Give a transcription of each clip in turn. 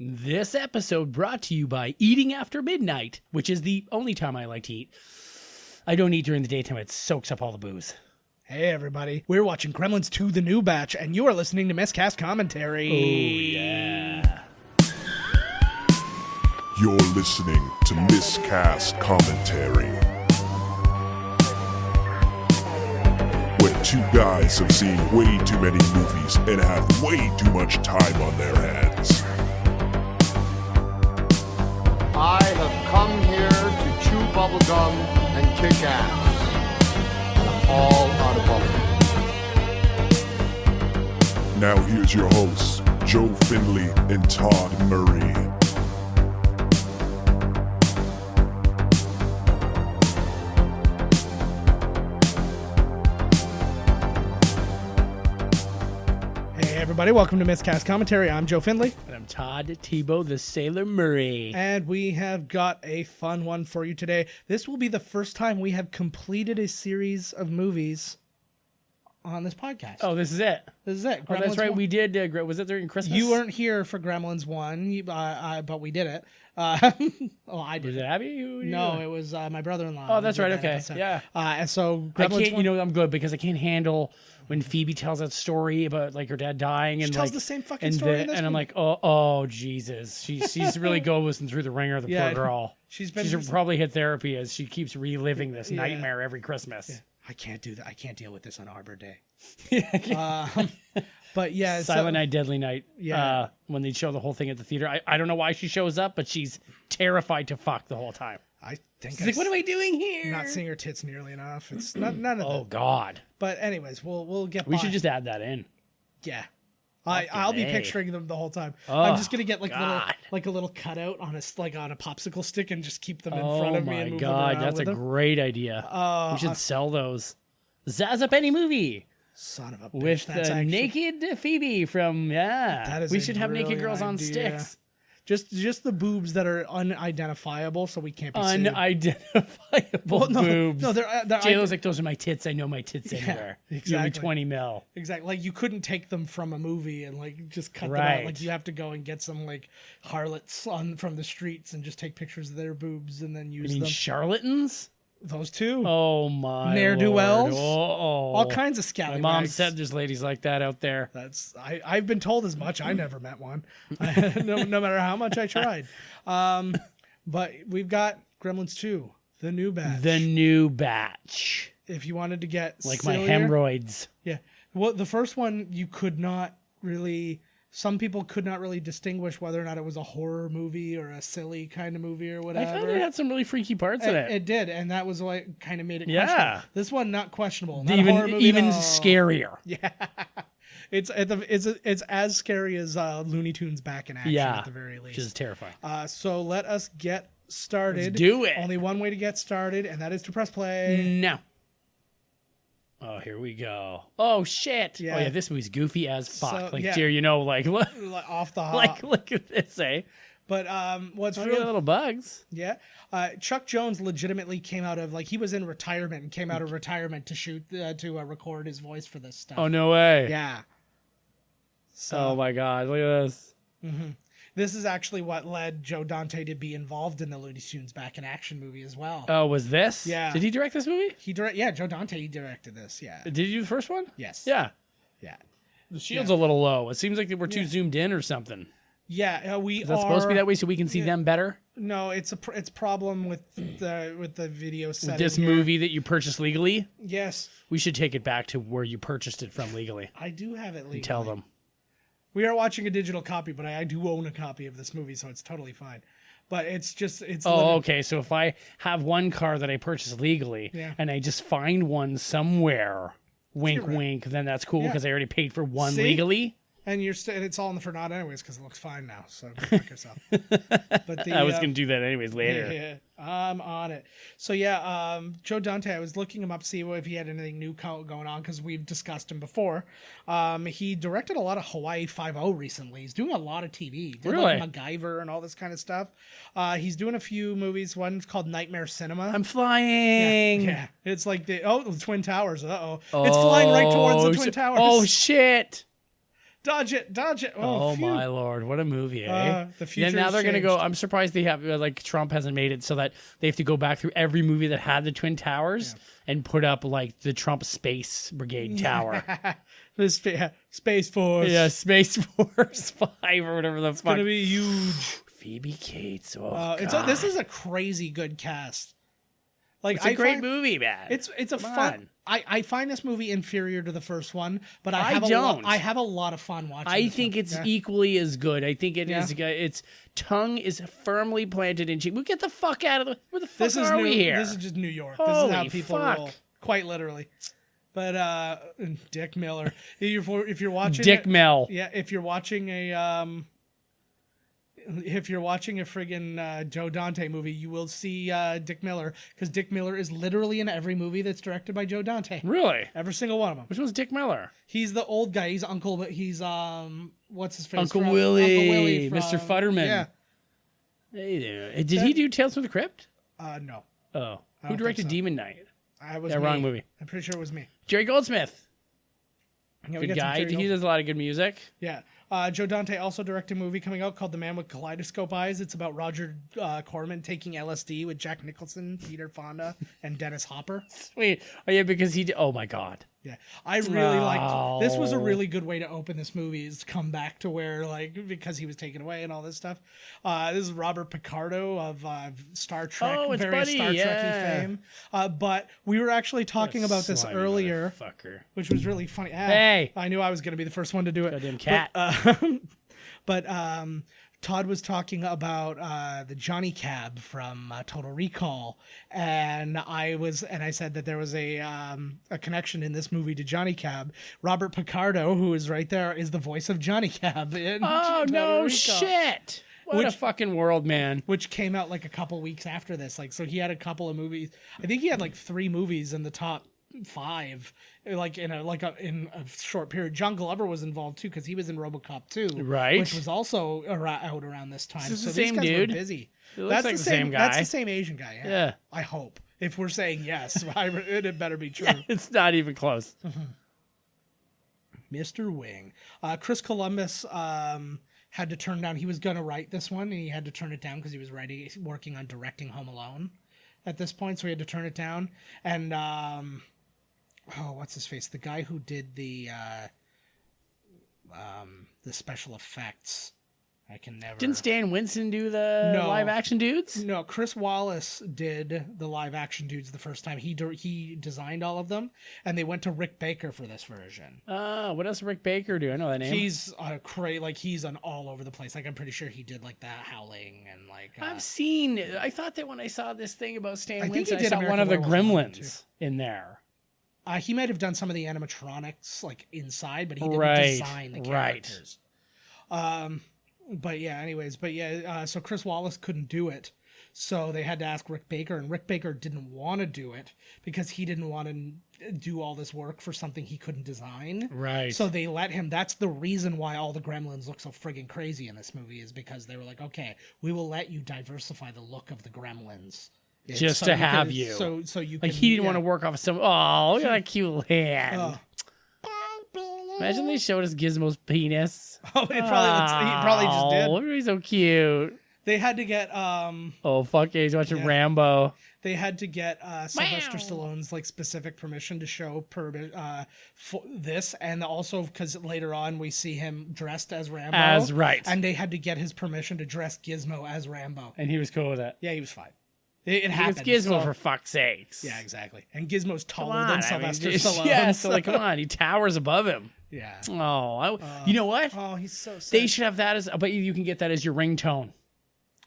This episode brought to you by Eating After Midnight, which is the only time I like to eat. I don't eat during the daytime. It soaks up all the booze. Hey, everybody. We're watching Gremlins 2, The New Batch, and you are listening to Miscast Commentary. Oh, yeah. You're listening to Miscast Commentary, where two guys have seen way too many movies and have way too much time on their hands. I have come here to chew bubblegum and kick ass. And I'm all out of bubblegum. Now here's your hosts, Joe Findlay and Todd Murray. Everybody, welcome to Miscast Commentary. I'm Joe Findlay. And I'm Todd Tebow, the Sailor Murray. And we have got a fun one for you today. This will be the first time we have completed a series of movies on this podcast. Oh, this is it. This is it. Oh, that's right. 1. We did. Was it during Christmas? You weren't here for Gremlins 1, but we did it. I did. Was it Abby? No, it was my brother-in-law. Oh, that's right. That Okay. episode. Yeah. And so I Gremlins can't, 1, I'm good because I can't handle when Phoebe tells that story about like her dad dying and she tells like the same fucking story in this and I'm movie. like, oh Jesus, she's really going through the ringer, the poor girl. She's probably hit therapy as she keeps reliving this nightmare every Christmas. Yeah. I can't do that. I can't deal with this on Arbor Day. Yeah. But yeah, Silent Night, Deadly Night. Yeah. When they show the whole thing at the theater, I don't know why she shows up, but she's terrified to fuck the whole time. I think She's like, what am I doing here? Not seeing her tits nearly enough. It's none of Oh that. God. But anyways, we'll get. We by. should just add that in. Yeah. I'll be A. picturing them the whole time. Oh, I'm just gonna get like God. a little cutout on a popsicle stick and just keep them in front of me and Oh my move God, them around that's a with them. great idea. We should sell those. Zazz Up Any Movie Son of a bitch. with That's actually, naked Phoebe from That is We a should have naked brilliant girls on idea. sticks. Just the boobs that are unidentifiable, so we can't be sued. Unidentifiable boobs. No, they're J-Lo's like, those are my tits. I know my tits anywhere. exactly. Give me 20 mil. Exactly. Like you couldn't take them from a movie and like just cut them out. Right. Like you have to go and get some like harlots from the streets and just take pictures of their boobs and then use You mean them. charlatans? Those two. Oh my Ne'er-do-wells? Lord. Oh. All kinds of My scallywags. mom said there's ladies like that out there. I've been told as much. I never met one, no matter how much I tried. But we've got Gremlins 2, The New Batch. The New Batch. If you wanted to get Like sillier, my hemorrhoids. Yeah. Well, the first one you could not really. Some people could not really distinguish whether or not it was a horror movie or a silly kind of movie or I whatever. found it had some really freaky parts in it. It did, and that was what kind of made it Yeah. questionable. This one, not questionable. Not a horror movie Even at all. scarier. Yeah. It's as scary as Looney Tunes back in action at the very least. Which is terrifying. So let us get started. Let's do it. Only one way to get started, and that is to press play. No. Oh, here we go. Oh, shit. Yeah. Oh, yeah, this movie's goofy as fuck. So, like, yeah. dear, like, look, Off the hop. like, look at this, eh? But what's Look at the really little bugs. Yeah. Chuck Jones legitimately came out of, like, he was in retirement and came out of retirement to shoot, to record his voice for this stuff. Oh, no way. Yeah. So Oh, my God. Look at this. this is actually what led Joe Dante to be involved in the Looney Tunes Back in Action movie as well. Oh, was this? Yeah. Did he direct this movie? Joe Dante directed this, yeah. Did he do the first one? Yes. Yeah. Yeah. The shield's a little low. It seems like they were too zoomed in or something. Yeah, Is that supposed to be that way so we can see them better? No, it's a problem with the video setting. This here. movie that you purchased legally? Yes. We should take it back to where you purchased it from legally. I do have it legally. Tell them. We are watching a digital copy, but I do own a copy of this movie, so it's totally fine. But it's Oh, okay. So if I have one car that I purchased legally and I just find one somewhere, wink, wink, then that's cool because I already paid for one See? legally. And it's all in the for naught anyways because it looks fine now. So go fuck yourself. But I was going to do that anyways later. Yeah, I'm on it. So yeah, Joe Dante. I was looking him up to see if he had anything new going on because we've discussed him before. He directed a lot of Hawaii Five-0 recently. He's doing a lot of TV. He did Really? like MacGyver and all this kind of stuff. He's doing a few movies. One's called Nightmare Cinema. I'm flying. Yeah, it's like the Twin Towers. It's flying right towards the Twin Towers. Oh shit! Dodge it. Oh phew. my lord, what a movie, eh? The future now has they're gonna go. changed. I'm surprised they have like Trump hasn't made it so that they have to go back through every movie that had the Twin Towers and put up like the Trump Space Brigade Tower. The Space Force. Yeah, Space Force 5 or whatever the It's fuck. gonna be huge. Phoebe Cates. Oh, This is a crazy good cast. Like it's a great movie, man. It's a Come fun. on. I find this movie inferior to the first one, but I have don't. I have a lot of fun watching. I this think one. it's equally as good. I think it is. Yeah. Its tongue is firmly planted in cheek. We get the fuck out of the. Where the fuck This is are we here? This is just New York. This is how Holy people fuck. roll, quite literally. But Dick Miller, if you're watching Dick Mel. yeah, if you're watching a friggin' Joe Dante movie, you will see Dick Miller, because Dick Miller is literally in every movie that's directed by Joe Dante. Really? Every single one of them. Which one's Dick Miller? He's the old guy. He's Uncle, but he's what's his face? Uncle from- Willie, from- Mr. Futterman. Yeah. Hey there. Did he do Tales from the Crypt? No. Oh, don't who think directed so. Demon Knight? I was Yeah, me. wrong movie. I'm pretty sure it was me. Jerry Goldsmith. Yeah, we Good got some guy. Jerry He Gold- does a lot of good music. Yeah. Joe Dante also directed a movie coming out called The Man with Kaleidoscope Eyes. It's about Roger Corman taking LSD with Jack Nicholson, Peter Fonda, and Dennis Hopper. Wait, oh yeah, because he. Oh my god. Yeah, I really liked. This was a Oh. really good way to open this movie, is to come back to where, like, because he was taken away and all this stuff. This is Robert Picardo of Star Trek, Oh, it's various Buddy, Star Trekky yeah. fame. But we were actually talking about this Slimy earlier, motherfucker. which was really funny. Hey! I knew I was going to be the first one to do it. Goddamn cat. But Todd was talking about the Johnny Cab from Total Recall, and I said that there was a connection in this movie to Johnny Cab. Robert Picardo, who is right there, is the voice of Johnny Cab in Oh Total no Recall, shit! What a Which- fucking world, man. which came out like a couple weeks after this. Like, so he had a couple of movies. I think he had like 3 movies in the top 5, like in a short period. John Glover was involved too, because he was in RoboCop 2, Right. which was also out around this time. This is so the these same guys dude? were busy. It looks like the same guy. That's the same Asian guy. Yeah. I hope. If we're saying yes, it better be true. It's not even close. Mr. Wing. Chris Columbus had to turn down. He was going to write this one, and he had to turn it down because he was working on directing Home Alone at this point, so he had to turn it down. And what's his face? The guy who did the special effects. I can never. Didn't Stan Winston do the No. live action dudes? No, Chris Wallace did the live action dudes the first time. He designed all of them, and they went to Rick Baker for this version. What else did Rick Baker do? I know that name. He's he's an all over the place. Like, I'm pretty sure he did like that Howling and like. I thought that when I saw this thing about Stan I think he Winston, I did saw American one of the Werewolf in one, Gremlins in there. He might have done some of the animatronics like inside, but he didn't Right, design the right. characters. But yeah, so Chris Wallace couldn't do it. So they had to ask Rick Baker, and Rick Baker didn't want to do it because he didn't want to do all this work for something he couldn't design. Right. So they let him. That's the reason why all the Gremlins look so friggin' crazy in this movie, is because they were like, okay, we will let you diversify the look of the Gremlins. Just to have you. So you Like can, he didn't want to work off some. Oh, look at that cute hand. Oh. Imagine they showed us Gizmo's penis. Oh, he probably just did. Oh, he's so cute. They had to get Oh fuck yeah, he's watching Yeah. Rambo. they had to get Sylvester Stallone's like specific permission to show for this, and also because later on we see him dressed as Rambo. As right. And they had to get his permission to dress Gizmo as Rambo. And he was cool with it. Yeah, he was fine. It It's happened. Gizmo so- for fuck's sakes. Yeah, exactly. And Gizmo's Come taller on, than I mean, Sylvester just- Stallone. Yeah, so like, come on, he towers above him. Yeah. Oh, you know what? Oh, he's so sad. They should have that as. I bet you can get that as your ringtone.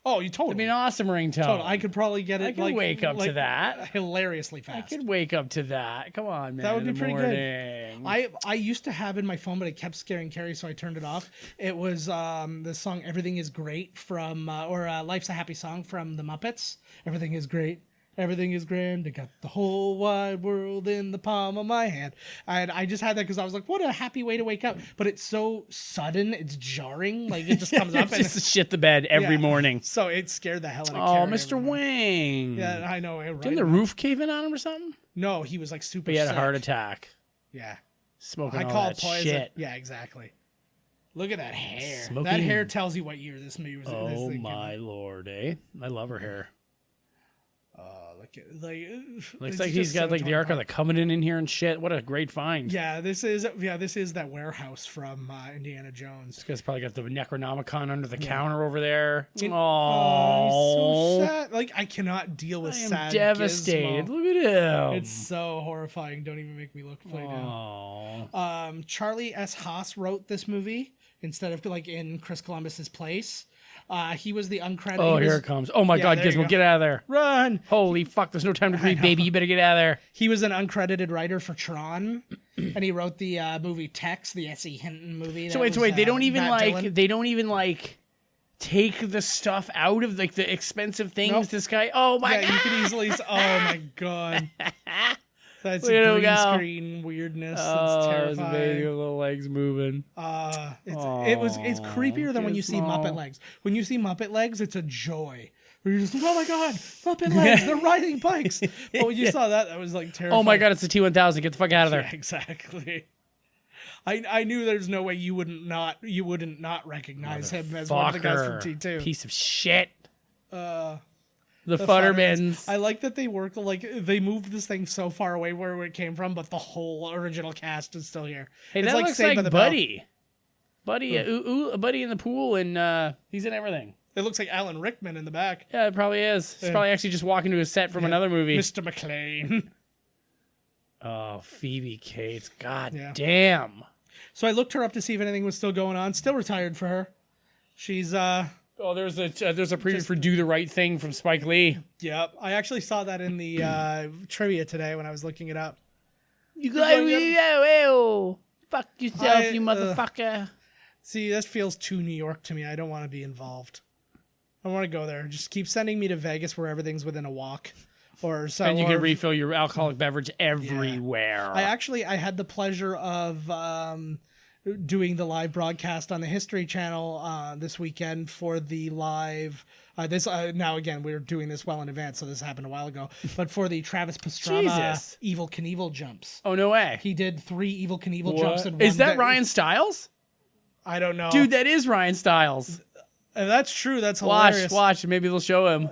Oh, you totally. It'd be an awesome ringtone. Totally. I could probably get it. I could like, wake up to like, that. hilariously I fast. could wake up to that. Come on, man. That would be in the pretty good. morning. I used to have in my phone, but it kept scaring Carrie, so I turned it off. It was the song "Everything Is Great" from "Life's a Happy Song" from the Muppets. Everything is great. Everything is grand. I got the whole wide world in the palm of my hand. And I just had that because I was like, what a happy way to wake up. But it's so sudden. It's jarring. Like, it just comes up. and Just shit the bed every Yeah. morning. So it scared the hell out of Oh, Carrie. Mr. Wing. Yeah, I know. Right? Didn't the roof cave in on him or something? No, he was like super But he had a sick. heart attack. Yeah. Smoking I all called that poison. shit. Yeah, exactly. Look at that hair. Smoking. That hair tells you what year this movie was. Oh my lord, eh? I love her hair. Look at Looks like he's got like the Ark of the Covenant in here and shit. What a great find. Yeah, this is that warehouse from Indiana Jones. This guy's probably got the Necronomicon under the counter over there. Oh, Oh, he's so sad. Like, I cannot deal with sad. I'm devastated. Gizmo. Look at him. It's so horrifying. Don't even make me play now. Oh. Charlie S. Haas wrote this movie instead of like in Chris Columbus's place. He was the uncredited. Oh, here it comes. Oh my God, there you Gizmo, go. get out of there. Run! Holy fuck, there's no time to breathe, baby. You better get out of there. He was an uncredited writer for Tron, and he wrote the movie Tex, the S.E. Hinton movie. So wait, they don't even Matt Dillon. they don't even like take the stuff out of like the expensive things. Nope. This guy, oh my Yeah, God. you could easily. Oh my God. That's Way to green go. screen weirdness. Oh, It's it's amazing. terrifying. Little legs moving. It's creepier than when you see Gizmo. Muppet legs. When you see Muppet legs, it's a joy. Where you're just like, oh my God, Muppet legs, they're riding bikes. But when you saw that was like terrifying. Oh my God, it's the T1000. Get the fuck out of there. Yeah, exactly. I knew there's no way you wouldn't not recognize him as one of the guys from Fucker. T2. Piece of shit. The Futtermans. Futtermans. I like that they work like they moved this thing so far away where it came from, but the whole original cast is still here. Hey, It's that looks Saved by like the Bell. Buddy. Buddy in the pool, and he's in everything. It looks like Alan Rickman in the back. Yeah, it probably is. He's probably actually just walking to a set from another movie. Mr. McLean. Oh, Phoebe Cates. God Yeah. damn. So I looked her up to see if anything was still going on. Still retired for her. She's Oh, there's a preview for Do the Right Thing from Spike Lee. Yep. I actually saw that in the trivia today when I was looking it up. You go, fuck yourself, you motherfucker. See, this feels too New York to me. I don't want to be involved. I want to go there. Just keep sending me to Vegas where everything's within a walk. Or so, And you or- can refill your alcoholic beverage everywhere. I had the pleasure of doing the live broadcast on the History Channel this weekend for the live. Now again, we're doing this well in advance, so this happened a while ago. But for the Travis Pastrana Jesus. Evil Knievel jumps, Oh, no way. he did 3 Evil Knievel jumps in one Is that day. Ryan Stiles? I don't know, Dude, that is Ryan Stiles. And that's true. That's hilarious. Watch. Maybe they'll show him.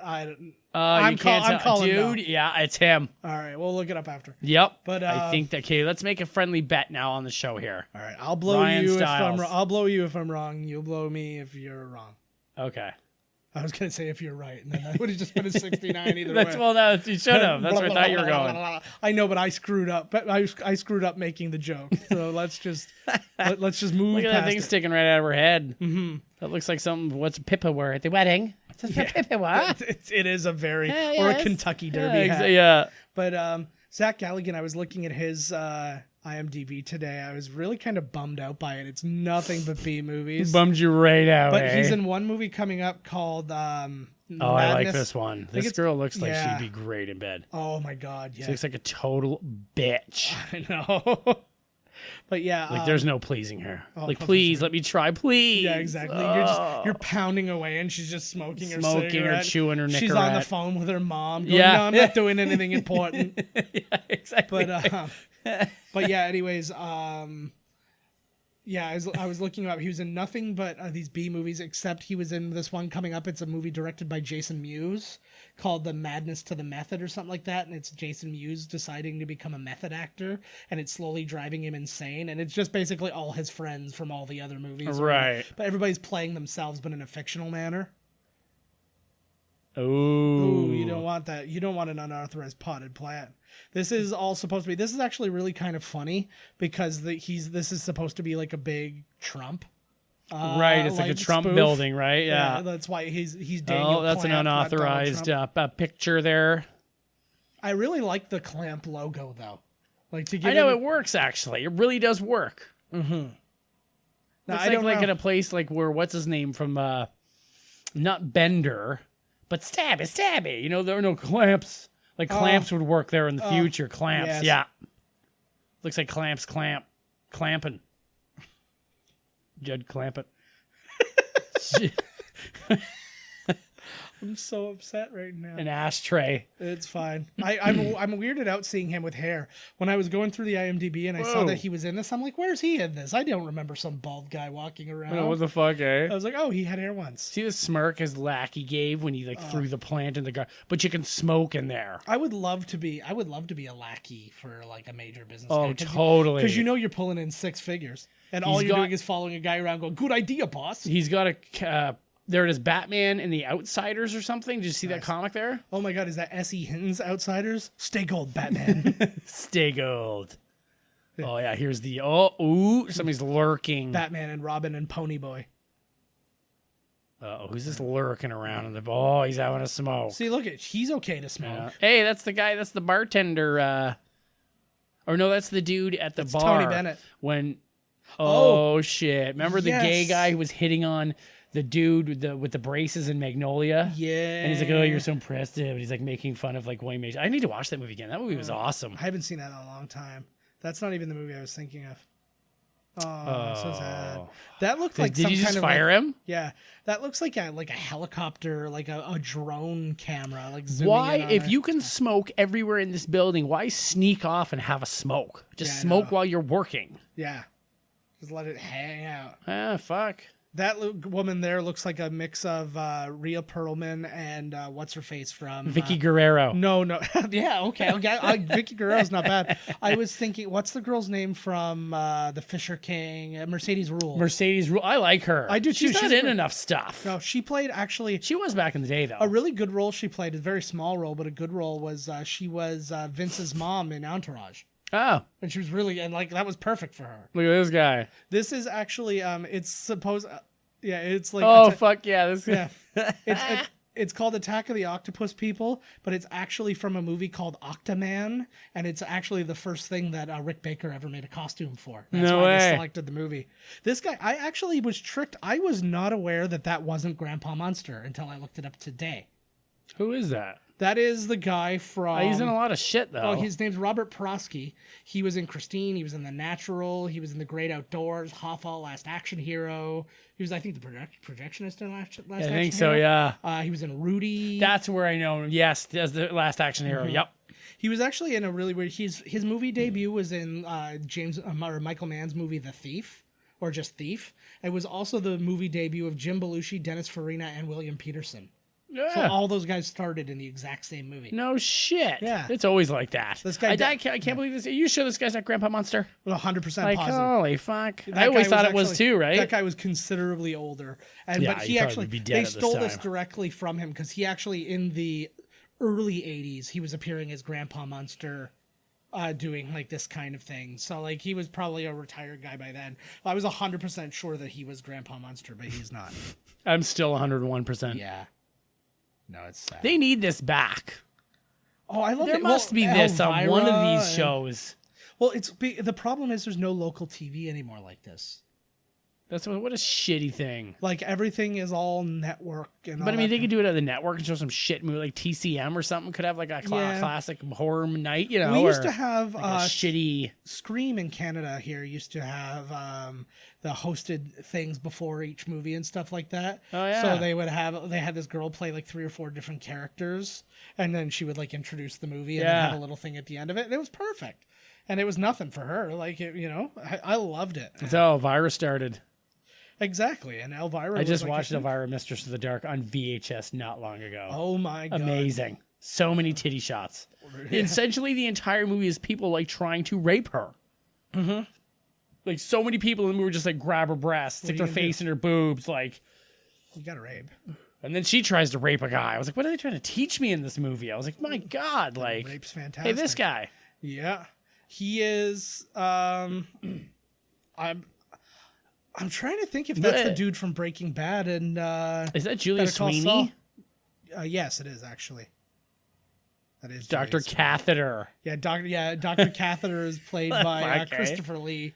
I'm You can't tell. calling no. Dude, yeah, it's him. All right, we'll look it up after. Yep. But, I think that, okay, let's make a friendly bet now on the show here. All right, I'll blow Ryan you Stiles. I'll blow you if I'm wrong. You'll blow me if you're wrong. Okay. I was gonna say if you're right, and then I would have just put a 69 either That's way. well, no, you should have. That's where I thought you were going. I know, but I screwed up. But I screwed up making the joke. So let's just let's just move Look at that past thing it. sticking right out of her head. Mm-hmm. That looks like something. What's Pippa wear at the wedding? It's a Pippa what? It is a very Yeah, or a yes. Kentucky Derby hat. Yeah. But Zach Galligan, I was looking at his IMDb today. I was really kind of bummed out by it. It's nothing but B movies. Bummed you right out. But eh? he's in one movie coming up called Oh, I like Madness. this one. This it's- girl looks like yeah. she'd be great in bed. Oh my God, yeah. She looks like a total bitch. I know. But yeah, Like there's no pleasing her. Like come please let me try, please. yeah, exactly. You're pounding away, and she's just smoking her Smoking or cigarette. chewing her She's on the Nicorette. phone with her mom. Going, Yeah. no, I'm not doing anything important. Yeah, exactly. But yeah. Anyways, yeah, I was looking up. He was in nothing but these B movies, except he was in this one coming up. It's a movie directed by Jason Mewes called The Madness to the Method or something like that. And it's Jason Mewes deciding to become a method actor, and it's slowly driving him insane. And it's just basically all his friends from all the other movies. Right. But everybody's playing themselves, but in a fictional manner. Ooh. You don't want that. You don't want an unauthorized potted plant. This is all supposed to be. This is actually really kind of funny because this is supposed to be like a big Trump. Right, it's like a Trump spoof. building, right? Yeah. That's why he's Daniel. Oh, that's an Clamp, not Donald unauthorized Trump. picture there. I really like the Clamp logo though. Like to give I know it works actually. It really does work. Now, It's I don't like know. in a place like where what's his name from not Bender, but Stabby. You know, there are no clamps. Like clamps would work there in the future. Clamps, yes. yeah. Looks like clamping. Judd Clampett. I'm so upset right now. An ashtray. It's fine. I'm weirded out seeing him with hair. When I was going through the IMDb and I saw Whoa. that he was in this, I'm like, where's he in this? I don't remember some bald guy walking around. Oh, what the fuck, eh? I was like, oh, he had hair once. See the smirk his lackey gave when he like threw the plant in the gar, but you can smoke in there. I would love to be a lackey for like a major business. Oh, totally. Because you know you're pulling in six figures, and all you're got- doing is following a guy around going, "Good idea, boss." He's got a. There it is, Batman and the Outsiders or something. Did you see that comic there? Oh my God, is that S.E. Hinton's Outsiders? Stay gold, Batman. Stay gold. Oh yeah, here's the somebody's lurking. Batman and Robin and Ponyboy. Who's this lurking around in the? Oh, he's having a smoke. See, look at he's okay to smoke. Hey, that's the guy. That's the bartender. Or no, that's the dude at the bar. Tony Bennett. When. Oh shit! Remember the gay yes. guy who was hitting on the dude with the braces in Magnolia? Yeah. And he's like, "Oh, you're so impressive." And he's like making fun of like Wayne Mason. I need to watch that movie again. That movie was awesome. I haven't seen that in a long time. That's not even the movie I was thinking of. Oh, so sad. That looked like Did some you just kind fire of him? Yeah, that looks like a helicopter, like a drone camera, like zooming Why, in on if it. you can smoke everywhere in this building, why sneak off and have a smoke? Just Yeah, I smoke know. while you're working. Yeah, just let it hang out. Ah, fuck. That woman there looks like a mix of Rhea Perlman and what's her face from Vicky Guerrero. No, yeah, okay. Vicky Guerrero's not bad. I was thinking, what's the girl's name from The Fisher King? Mercedes Ruehl. Mercedes Ruehl. I like her. I do She's too. not She's in great. enough stuff. No, she played actually She was back in the day, though. a really good role. She played a very small role, but a good role was she was Vince's mom in Entourage, Oh, and she was really and like that was perfect for her. look at this guy. This is actually it's supposed yeah it's like Oh, it's fuck yeah. This yeah it's called Attack of the Octopus People, but it's actually from a movie called Octoman, and it's actually the first thing that Rick Baker ever made a costume for. That's No why way. they selected the movie. This guy, I actually was tricked. I was not aware that wasn't Grandpa Munster until I looked it up today. Who is that? That is the guy from. He's in a lot of shit, though. Oh, his name's Robert Prosky. He was in Christine. He was in The Natural. He was in The Great Outdoors. Hoffa, Last Action Hero. He was, I think, the projectionist in Last Action Hero. I think so, yeah. He was in Rudy. That's where I know him. Yes, as the Last Action Hero. Mm-hmm. Yep. He was actually in a really weird. His movie debut was in Michael Mann's movie The Thief, or just Thief. It was also the movie debut of Jim Belushi, Dennis Farina, and William Peterson. Yeah. So all those guys started in the exact same movie. No shit. Yeah. It's always like that. This guy I can't believe this. Are you sure this guy's not Grandpa Monster? 100% Like, positive. holy fuck. That I always guy thought it was actually- too, right? That guy was considerably older, and Yeah, but he he probably actually would be dead they at this stole this time. directly from him because he actually in the early '80s he was appearing as Grandpa Munster, doing like this kind of thing. So like he was probably a retired guy by then. I was 100% sure that he was Grandpa Munster, but he's not. I'm still 101%. Yeah. No, it's sad. They need this back. Oh, I love There it. must be this on one of Elvira these and- shows. Well, the problem is there's no local TV anymore like this. That's what a shitty thing. Like everything is all network and. But all I mean, that they could do it at the network and show some shit movie like TCM or something. Could have like a Yeah. classic horror night, you know? We used or to have like a shitty. Scream in Canada here used to have the hosted things before each movie and stuff like that. Oh, yeah. So they had this girl play like 3 or 4 different characters, and then she would like introduce the movie and then Yeah. have a little thing at the end of it. And it was perfect, and it was nothing for her. Like I loved it. That's how Elvira started. Exactly, and Elvira. I just was like watched a- Elvira Mistress of the Dark on VHS not long ago. Oh my god! Amazing. So many titty shots. Essentially, the entire movie is people like trying to rape her. Mm-hmm. Like so many people in the movie just like grab her breasts, stick are their you gonna face in her boobs, like. You got to rape. And then she tries to rape a guy. I was like, what are they trying to teach me in this movie? I was like, my God, like, Rape's hey, fantastic. this guy. Yeah, he is. I'm trying to think if that's the dude from Breaking Bad and Is that Julia Better Call Sweeney? Saul. Yes, it is actually. That is Dr. Julia Sweeney. Catheter. Yeah, Dr. Catheter is played by Okay. Christopher Lee.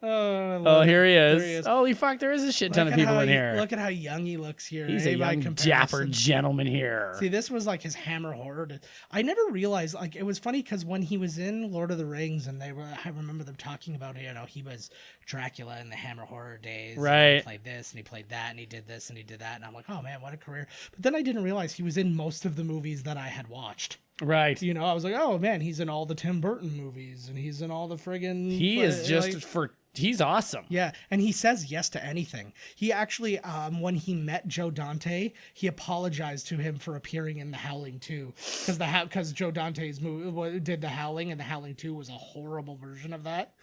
Oh, Here he is. There he is. Holy fuck, there is a shit ton of people in here. Look at how young he looks here. He's a by young, comparison. dapper gentleman here. See, this was like his Hammer horror. I never realized, like, it was funny because when he was in Lord of the Rings and I remember them talking about, he was Dracula in the Hammer horror days. Right. And he played this and he played that and he did this and he did that. And I'm like, oh man, what a career. But then I didn't realize he was in most of the movies that I had watched. Right. I was like, oh man, he's in all the Tim Burton movies and he's in all the friggin'. He is just he's awesome. Yeah, and he says yes to anything. He actually, when he met Joe Dante, he apologized to him for appearing in The Howling 2 because Joe Dante's movie did The Howling, and The Howling 2 was a horrible version of that.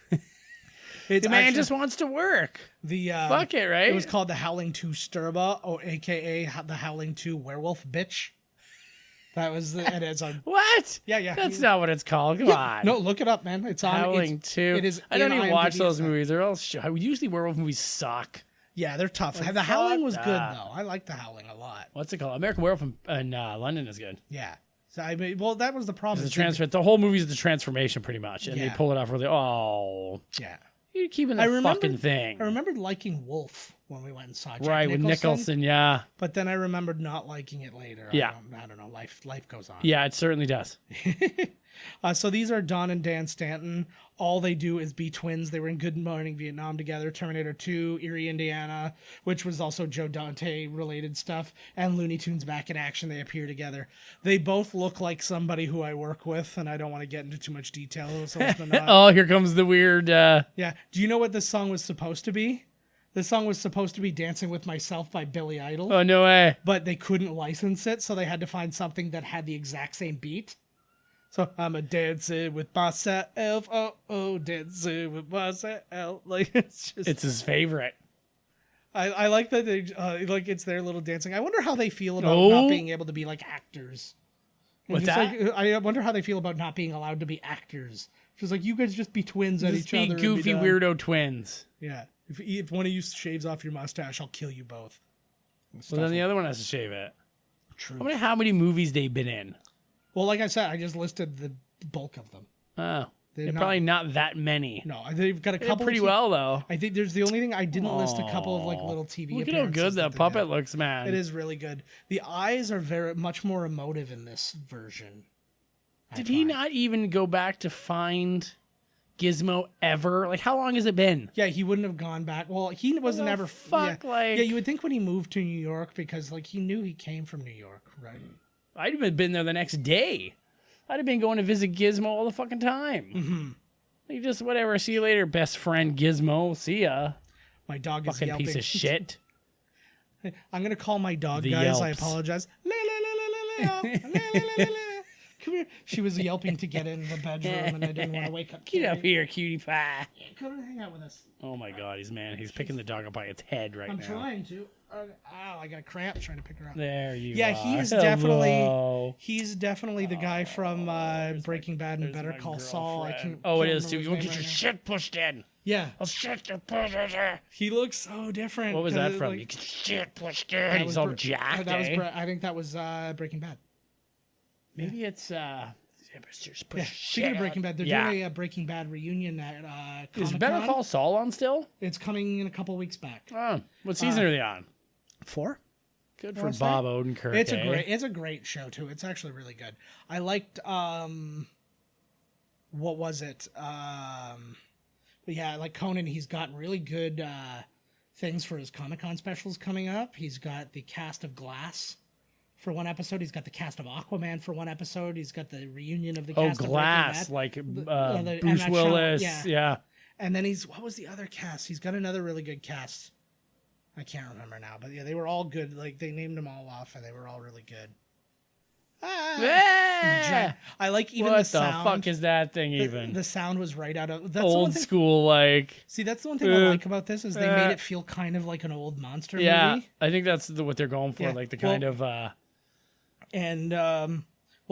The man just wants to work. Fuck it, right? It was called The Howling 2 Sturba, or AKA The Howling 2 Werewolf Bitch. That was and it's on. What? Yeah. That's not what it's called. Come on. No, look it up, man. It's on. Howling 2. It is. I don't even watch those IMDb. movies. They're all usually werewolf movies suck. Yeah, they're tough. The Howling was good though. I like The Howling a lot. What's it called? American Werewolf in London is good. Yeah. So I mean, well, that was the problem. The whole movie is the transformation, pretty much, and they pull it off really. Oh, yeah. You're keeping the fucking thing. I remembered liking Wolf when we went and saw Jack right with Nicholson, yeah. But then I remembered not liking it later. Yeah, I don't know. Life goes on. Yeah, it certainly does. So these are Don and Dan Stanton. All they do is be twins. They were in Good Morning Vietnam together, Terminator 2, Erie, Indiana, which was also Joe Dante related stuff, and Looney Tunes Back in Action. They appear together. They both look like somebody who I work with, and I don't want to get into too much detail. So oh, here comes the weird. Yeah. Do you know what this song was supposed to be? This song was supposed to be Dancing with Myself by Billy Idol. Oh, no way. But they couldn't license it, so they had to find something that had the exact same beat. So I'm a dancing with myself, dancing with myself. Like it's his favorite. I like that they it's their little dancing. I wonder how they feel about not being able to be like actors. What's that? I wonder how they feel about not being allowed to be actors. She's like, you guys just be twins at each other. Goofy weirdo twins. Yeah. If one of you shaves off your mustache, I'll kill you both. Well, then the other one has to shave it. True. I wonder how many movies they've been in. Well, like I said, I just listed the bulk of them. Oh. They're probably not that many. No, they've got a couple. Pretty well, though. I think there's the only thing I didn't list a couple of like little TV Look at how good that puppet looks, man. It is really good. The eyes are very much more emotive in this version. Did he not even go back to find Gizmo ever? Like, how long has it been? Yeah, he wouldn't have gone back. Well, he wasn't ever. Yeah, you would think when he moved to New York, because like he knew he came from New York, right? I'd have been there the next day. I'd have been going to visit Gizmo all the fucking time. Mm-hmm. Like, just whatever. See you later, best friend Gizmo. See ya. My dog is fucking yelping. Piece of shit. I'm gonna call my dog, guys. Yelps. I apologize. Come here. She was yelping to get into the bedroom, and I didn't want to wake up. Get up here, cutie pie. Come hang out with us. Oh my God, he's picking the dog up by its head right now. I'm trying to. Ow! I got a cramp trying to pick her up. There you are. Yeah, he's definitely the guy from Breaking Bad and Better Call Saul. It is too. You won't get your shit pushed in. Yeah. I'll shit your push in. He looks so different. What was that from? You get shit pushed in. He's all jacked. I think that was Breaking Bad. Maybe it's speaking of Breaking Bad, they're doing a Breaking Bad reunion at Comic-Con. Is Better Call Saul on still? It's coming in a couple weeks back. Oh, what season are they on? 4. Good for Bob Odenkirk. It's a great show too. It's actually really good. I liked what was it? But yeah, like Conan, he's got really good things for his Comic-Con specials coming up. He's got the cast of Glass for one episode. He's got the cast of Aquaman for one episode. He's got the reunion of the cast of Glass, like Bruce Willis. Yeah. And then what was the other cast? He's got another really good cast. I can't remember now, but yeah, they were all good. Like they named them all off, and they were all really good. I like even the sound. What the fuck is that thing even? The sound was right out of old school, like. See, that's the one thing I like about this is they made it feel kind of like an old monster movie. Yeah, I think that's what they're going for, like the kind of. And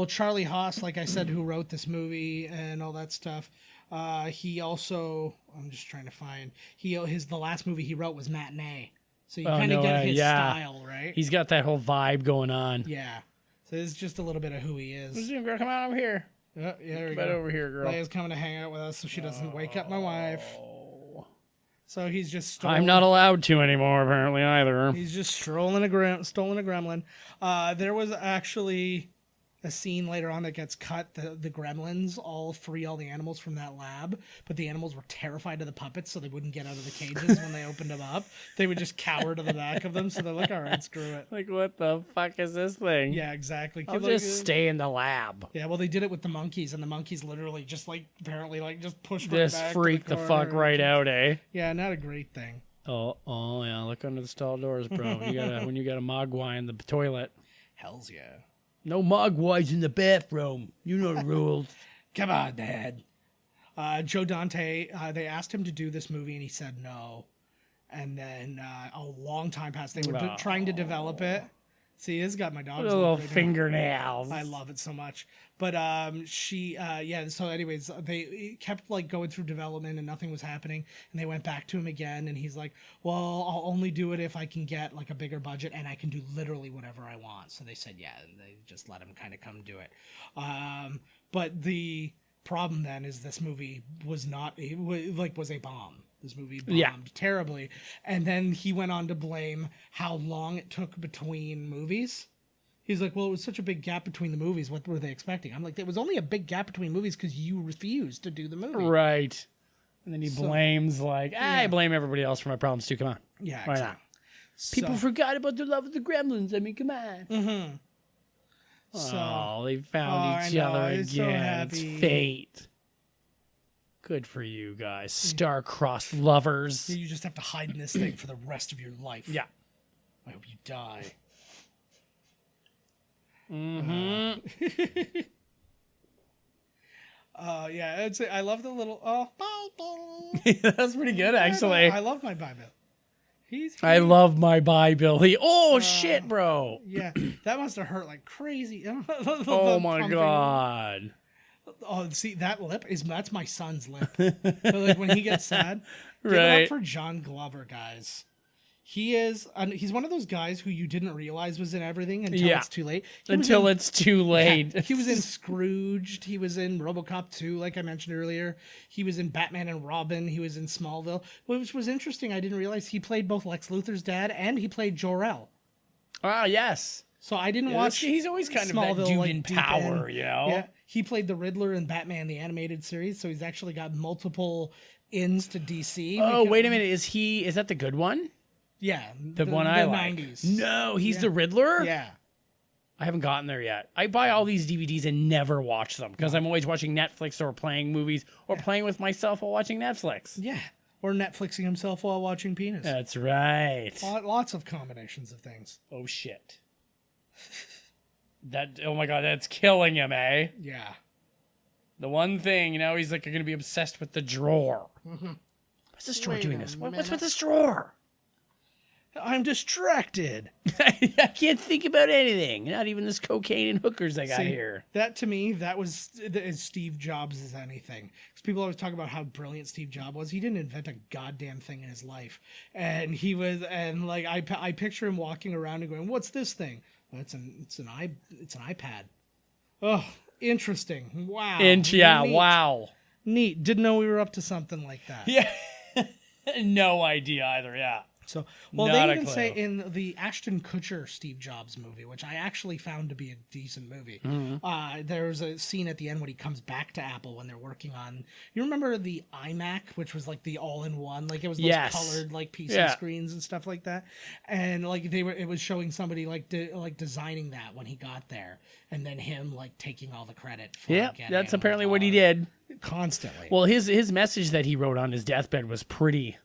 Charlie Haas, like I said, who wrote this movie and all that stuff. He also, I'm just trying to find. The last movie he wrote was Matinee. So you kind of get his style, right? He's got that whole vibe going on. Yeah. So it's just a little bit of who he is. Girl, come on over here. Yeah, there we go. Over here, girl. Leia's coming to hang out with us so she doesn't wake up my wife. So he's just I'm not allowed to anymore, apparently, either. He's just stolen a gremlin. There was actually a scene later on that gets cut. The gremlins all free all the animals from that lab, but the animals were terrified of the puppets, so they wouldn't get out of the cages when they opened them up. They would just cower to the back of them, so they're like, all right, screw it. Like, what the fuck is this thing? Yeah, exactly. I'll just stay in the lab. Yeah, well, they did it with the monkeys, and the monkeys literally just, like, apparently, like, just pushed Just back freak the fuck right out, eh? Yeah, not a great thing. Oh, yeah, look under the stall doors, bro. When you got a mogwai in the toilet. Hells yeah. No mogwais in the bathroom. You know the rules. Come on, Dad. Joe Dante, they asked him to do this movie, and he said no. And then a long time passed. They were trying to develop it. See, it's got my dog's Little fingernails. I love it so much. But so anyways, they kept like going through development and nothing was happening. And they went back to him again. And he's like, well, I'll only do it if I can get like a bigger budget and I can do literally whatever I want. So they said, yeah, and they just let him kind of come do it. But the problem then is this movie was a bomb. This movie bombed terribly. And then he went on to blame how long it took between movies. He's like, well, it was such a big gap between the movies. What were they expecting? I'm like, there was only a big gap between movies because you refused to do the movie. Right. And then he blames, I blame everybody else for my problems too. Come on. Yeah, why not? People forgot about the love of the Gremlins. I mean, come on. Mm-hmm. They found each other again. So happy. It's fate. Good for you guys, star-crossed lovers. You just have to hide in this thing for the rest of your life. Yeah. I hope you die. Mm-hmm. I love the little That's pretty good, actually. I love my Bible. I love my Bible. Shit, bro. Yeah, that must have hurt like crazy. Oh my god. Oh, see that lip that's my son's lip. Like when he gets sad, give it up for John Glover, guys. He's one of those guys who you didn't realize was in everything until it's too late. It's too late. He was in Scrooged. He was in RoboCop 2, like I mentioned earlier. He was in Batman and Robin. He was in Smallville, which was interesting. I didn't realize he played both Lex Luthor's dad and he played Jor-El. Ah, yes. So I didn't watch. He's always kind Smallville, of that dude in power, you know? Yeah, he played the Riddler in Batman the animated series, so he's actually got multiple ins to DC. Oh, wait a minute. Is that the good one? Yeah. The one I like. 90s. No, he's the Riddler? Yeah. I haven't gotten there yet. I buy all these DVDs and never watch them because I'm always watching Netflix or playing movies or playing with myself while watching Netflix. Yeah. Or Netflixing himself while watching penis. That's right. Lots of combinations of things. Oh, shit. Oh my god, that's killing him, eh? Yeah. The one thing, he's like, you're going to be obsessed with the drawer. Mm-hmm. What's this drawer doing this? What's with this drawer? I'm distracted. I can't think about anything. Not even this cocaine and hookers I got here. That to me, that was as Steve Jobs as anything. Because people always talk about how brilliant Steve Jobs was. He didn't invent a goddamn thing in his life. And I picture him walking around and going, "What's this thing?" Well, it's an iPad. Oh, interesting. Wow. Neat. Wow. Neat. Didn't know we were up to something like that. Yeah. No idea either. Yeah. So, they even say in the Ashton Kutcher Steve Jobs movie, which I actually found to be a decent movie, there's a scene at the end when he comes back to Apple when they're working on. You remember the iMac, which was like the all-in-one, like it was those colored like PC screens and stuff like that, and like it was showing somebody like designing that when he got there, and then him like taking all the credit. For that's apparently what he did constantly. Well, his message that he wrote on his deathbed was pretty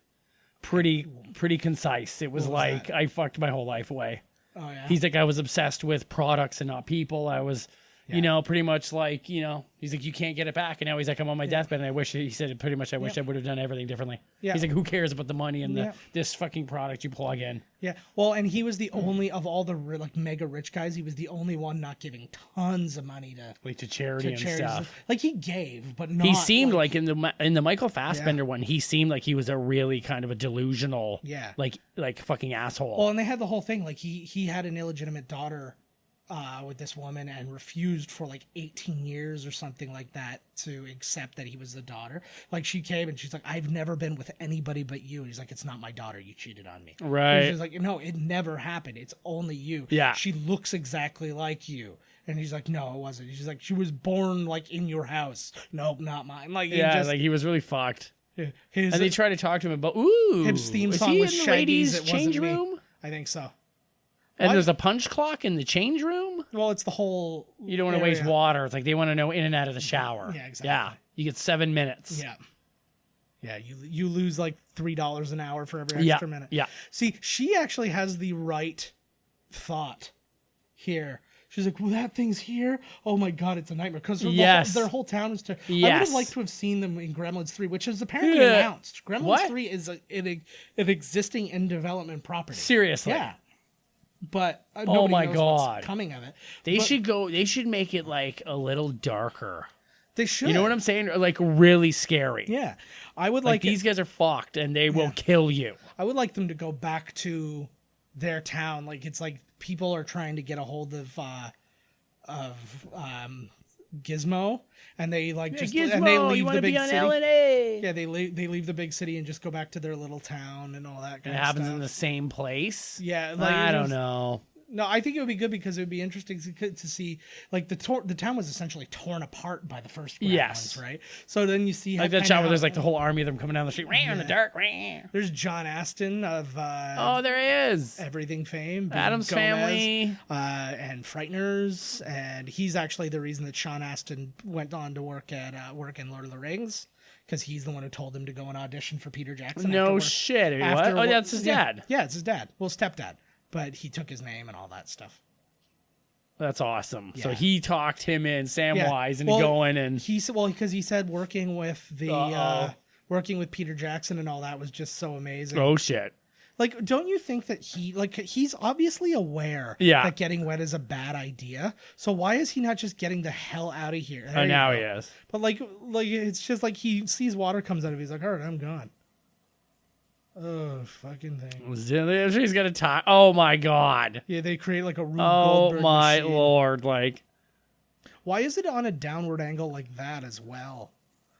concise. It was like, I fucked my whole life away. Oh, yeah? He's like, I was obsessed with products and not people. I was, pretty much like, he's like, you can't get it back. And now he's like, I'm on my deathbed. And he said pretty much, I wish I would have done everything differently. Yeah. He's like, who cares about the money and this fucking product you plug in? Yeah. Well, and he was the only, of all the like mega rich guys, he was the only one not giving tons of money to charity and stuff. Like he gave, but not. He seemed like in the Michael Fassbender one, he seemed like he was a really kind of a delusional, like fucking asshole. Well, and they had the whole thing, like he had an illegitimate daughter with this woman and refused for like 18 years or something like that to accept that he was the daughter. Like she came and she's like, I've never been with anybody but you. And he's like, it's not my daughter. You cheated on me. Right. And she's like, no, it never happened. It's only you. Yeah. She looks exactly like you. And he's like, no, it wasn't. She's like, she was born like in your house. Nope, not mine. Like, like he was really fucked. And they try to talk to him about, ooh, his theme is song he was in the Shaggy's. ladies' It change wasn't me. room? I think so. And What? there's a punch clock in the change room? Well, it's the whole. You don't want to waste water. It's like they want to know in and out of the shower. Yeah, exactly. Yeah, you get 7 minutes. Yeah. Yeah, you lose like $3 an hour for every extra minute. Yeah. See, she actually has the right thought here. She's like, well, that thing's here. Oh my God, it's a nightmare. Because their whole town is. I would have liked to have seen them in Gremlins 3, which is apparently announced. Gremlins 3 is an existing in development property. Seriously. Yeah. But nobody my knows God. what's coming of it. They should make it like a little darker. They should. You know what I'm saying? Like really scary. Yeah. I would like these guys are fucked and they will kill you. I would like them to go back to their town. Like it's like people are trying to get a hold of Gizmo, and they Gizmo, and they leave the big be on city. LNA. Yeah, they leave the big city and just go back to their little town and all that kind It of happens stuff. in the same place. Yeah, I don't know. No, I think it would be good because it would be interesting to see, like the town was essentially torn apart by the first Gremlins, right? So then you see like that shot where there's like the whole army of them coming down the street, in the dark. There's John Aston of there he is, Everything fame, Addams Family, and Frighteners, and he's actually the reason that Sean Astin went on to work in Lord of the Rings. Because he's the one who told him to go and audition for Peter Jackson. No shit. What? Oh, that's his dad. Yeah, it's his dad. Well, stepdad. But he took his name and all that stuff. That's awesome. Yeah. So he talked him in Samwise and going and because he said working with Peter Jackson and all that was just so amazing. Oh shit. Like, don't you think that he's obviously aware that getting wet is a bad idea? So why is he not just getting the hell out of here? Now he is. But like it's just like he sees water comes out of him. He's like, all right, I'm gone. Oh, fucking thing. He's gonna talk. Oh my God. Yeah, they create like a Rube Goldberg my machine. Lord. Like, why is it on a downward angle like that as well?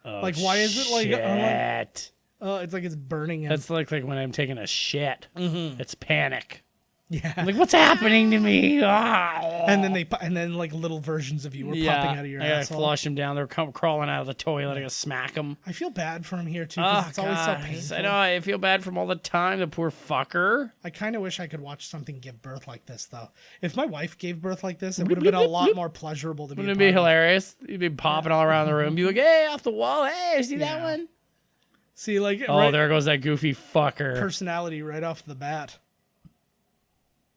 Oh, like, why is it like shit? Oh, it's like it's burning him. That's like when I'm taking a shit. Mm-hmm. It's panic. Yeah. I'm like, what's happening to me? And then like little versions of you were popping out of your I gotta asshole. Flush him down. They're crawling out of the toilet. I gotta smack them. I feel bad for him here too because it's always so painful. I know. I feel bad for him all the time. The poor fucker. I kind of wish I could watch something give birth like this though. If my wife gave birth like this, it would have been a lot more pleasurable to be. Wouldn't it be hilarious? You'd be popping all around the room. Be like, hey, off the wall. Hey, see that one? See, like, there goes that goofy fucker. Personality right off the bat.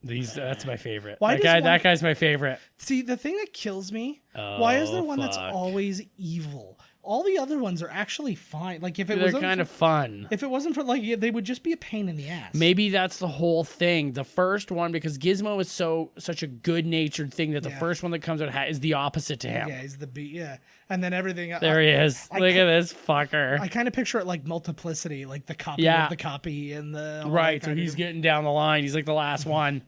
That's my favorite. That guy's my favorite. See, the thing that kills me, why is there one that's always evil? All the other ones are actually fine. Like if it was kind of fun. If it wasn't for they would just be a pain in the ass. Maybe that's the whole thing. The first one, because Gizmo is such a good-natured thing that the first one that comes out is the opposite to him. Yeah, he's and then everything. There he is. Look at this fucker. I kind of picture it like Multiplicity, like the copy of the copy and the right. So he's getting down the line. He's like the last one.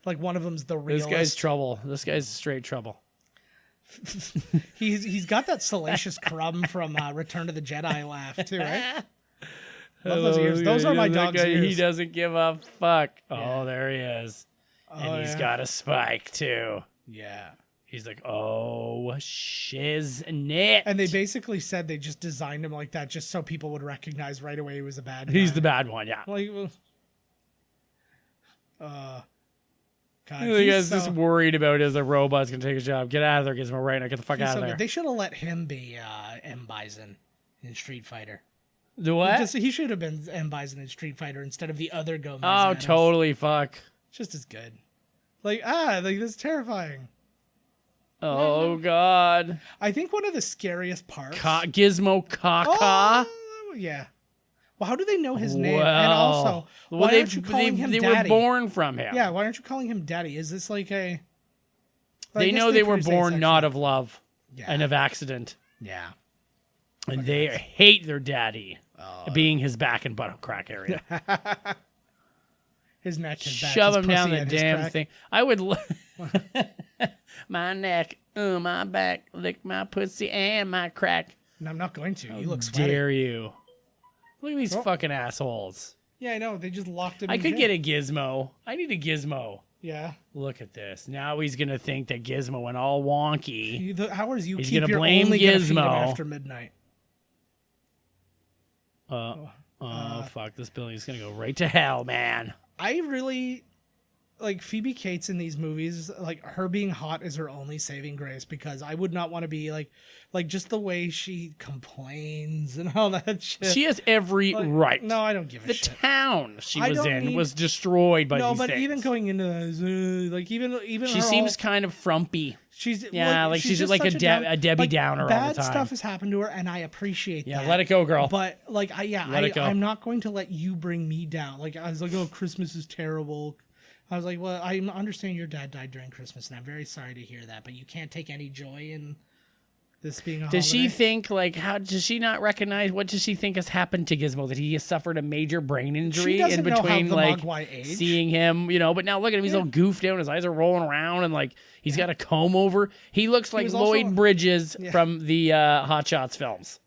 Like one of them's the realist. This guy's trouble. This guy's straight trouble. He's got that salacious crumb from Return to the Jedi laugh too, right? Love those ears. Those are my dog's ears. He doesn't give a fuck. Oh, there he is. And he's got a spike too. Yeah. He's like, oh, shiznit. And they basically said they just designed him like that just so people would recognize right away he was a bad guy. He's the bad one, yeah. Like, God, he guy's just worried about is a robot's going to take his job. Get out of there, Gizmo, right now. Get the fuck out of there. Good. They should have let him be M. Bison in Street Fighter. The what? He should have been M. Bison in Street Fighter instead of the other Gomez. Oh, Adams. Totally, fuck. Just as good. Like, this is terrifying. Oh, God. I think one of the scariest parts... Gizmo Caca? Oh, yeah. Well, how do they know his name? And also, why aren't you calling him Daddy? They were born from him. Yeah, why aren't you calling him Daddy? Is this like a... They know they were born not of love and of accident. Yeah. And they hate their daddy being his back and butt crack area. His neck, his back, Shove his him down pussy, the and his damn crack. thing. I would... my neck, my back, lick my pussy and my crack. And I'm not going to. You look How sweaty. dare you? Look at these fucking assholes. Yeah, I know. They just locked him I in could jail. get a gizmo. I need a gizmo. Yeah. Look at this. Now he's going to think that Gizmo went all wonky. The hours you He's keep gonna your blame only gonna feed him Gizmo. after midnight. Fuck. This building's going to go right to hell, man. I really like Phoebe Cates in these movies. Like her being hot is her only saving grace because I would not want to be like just the way she complains and all that shit. She has every right. No, I don't give a The shit. town she I was don't in need- was destroyed by No, these but things. even going into this, like even She her seems whole- kind of frumpy. she's like she's just like such a down- Debbie like, Downer all Bad the time. stuff has happened to her, and I appreciate Yeah, that. let it go, girl. But like, Let it go. I'm not going to let you bring me down. Like I was like, oh, Christmas is terrible. I was like, well, I understand your dad died during Christmas, and I'm very sorry to hear that. But you can't take any joy in this being a Does she holiday. think, like, how does she not recognize what does she think has happened to Gizmo? That he has suffered a major brain injury doesn't in know how between, the like, Mogwai age. seeing him, But now look at him; he's all goofed out, and his eyes are rolling around, and like he's got a comb over. He looks like was Lloyd also- Bridges from the Hot Shots films.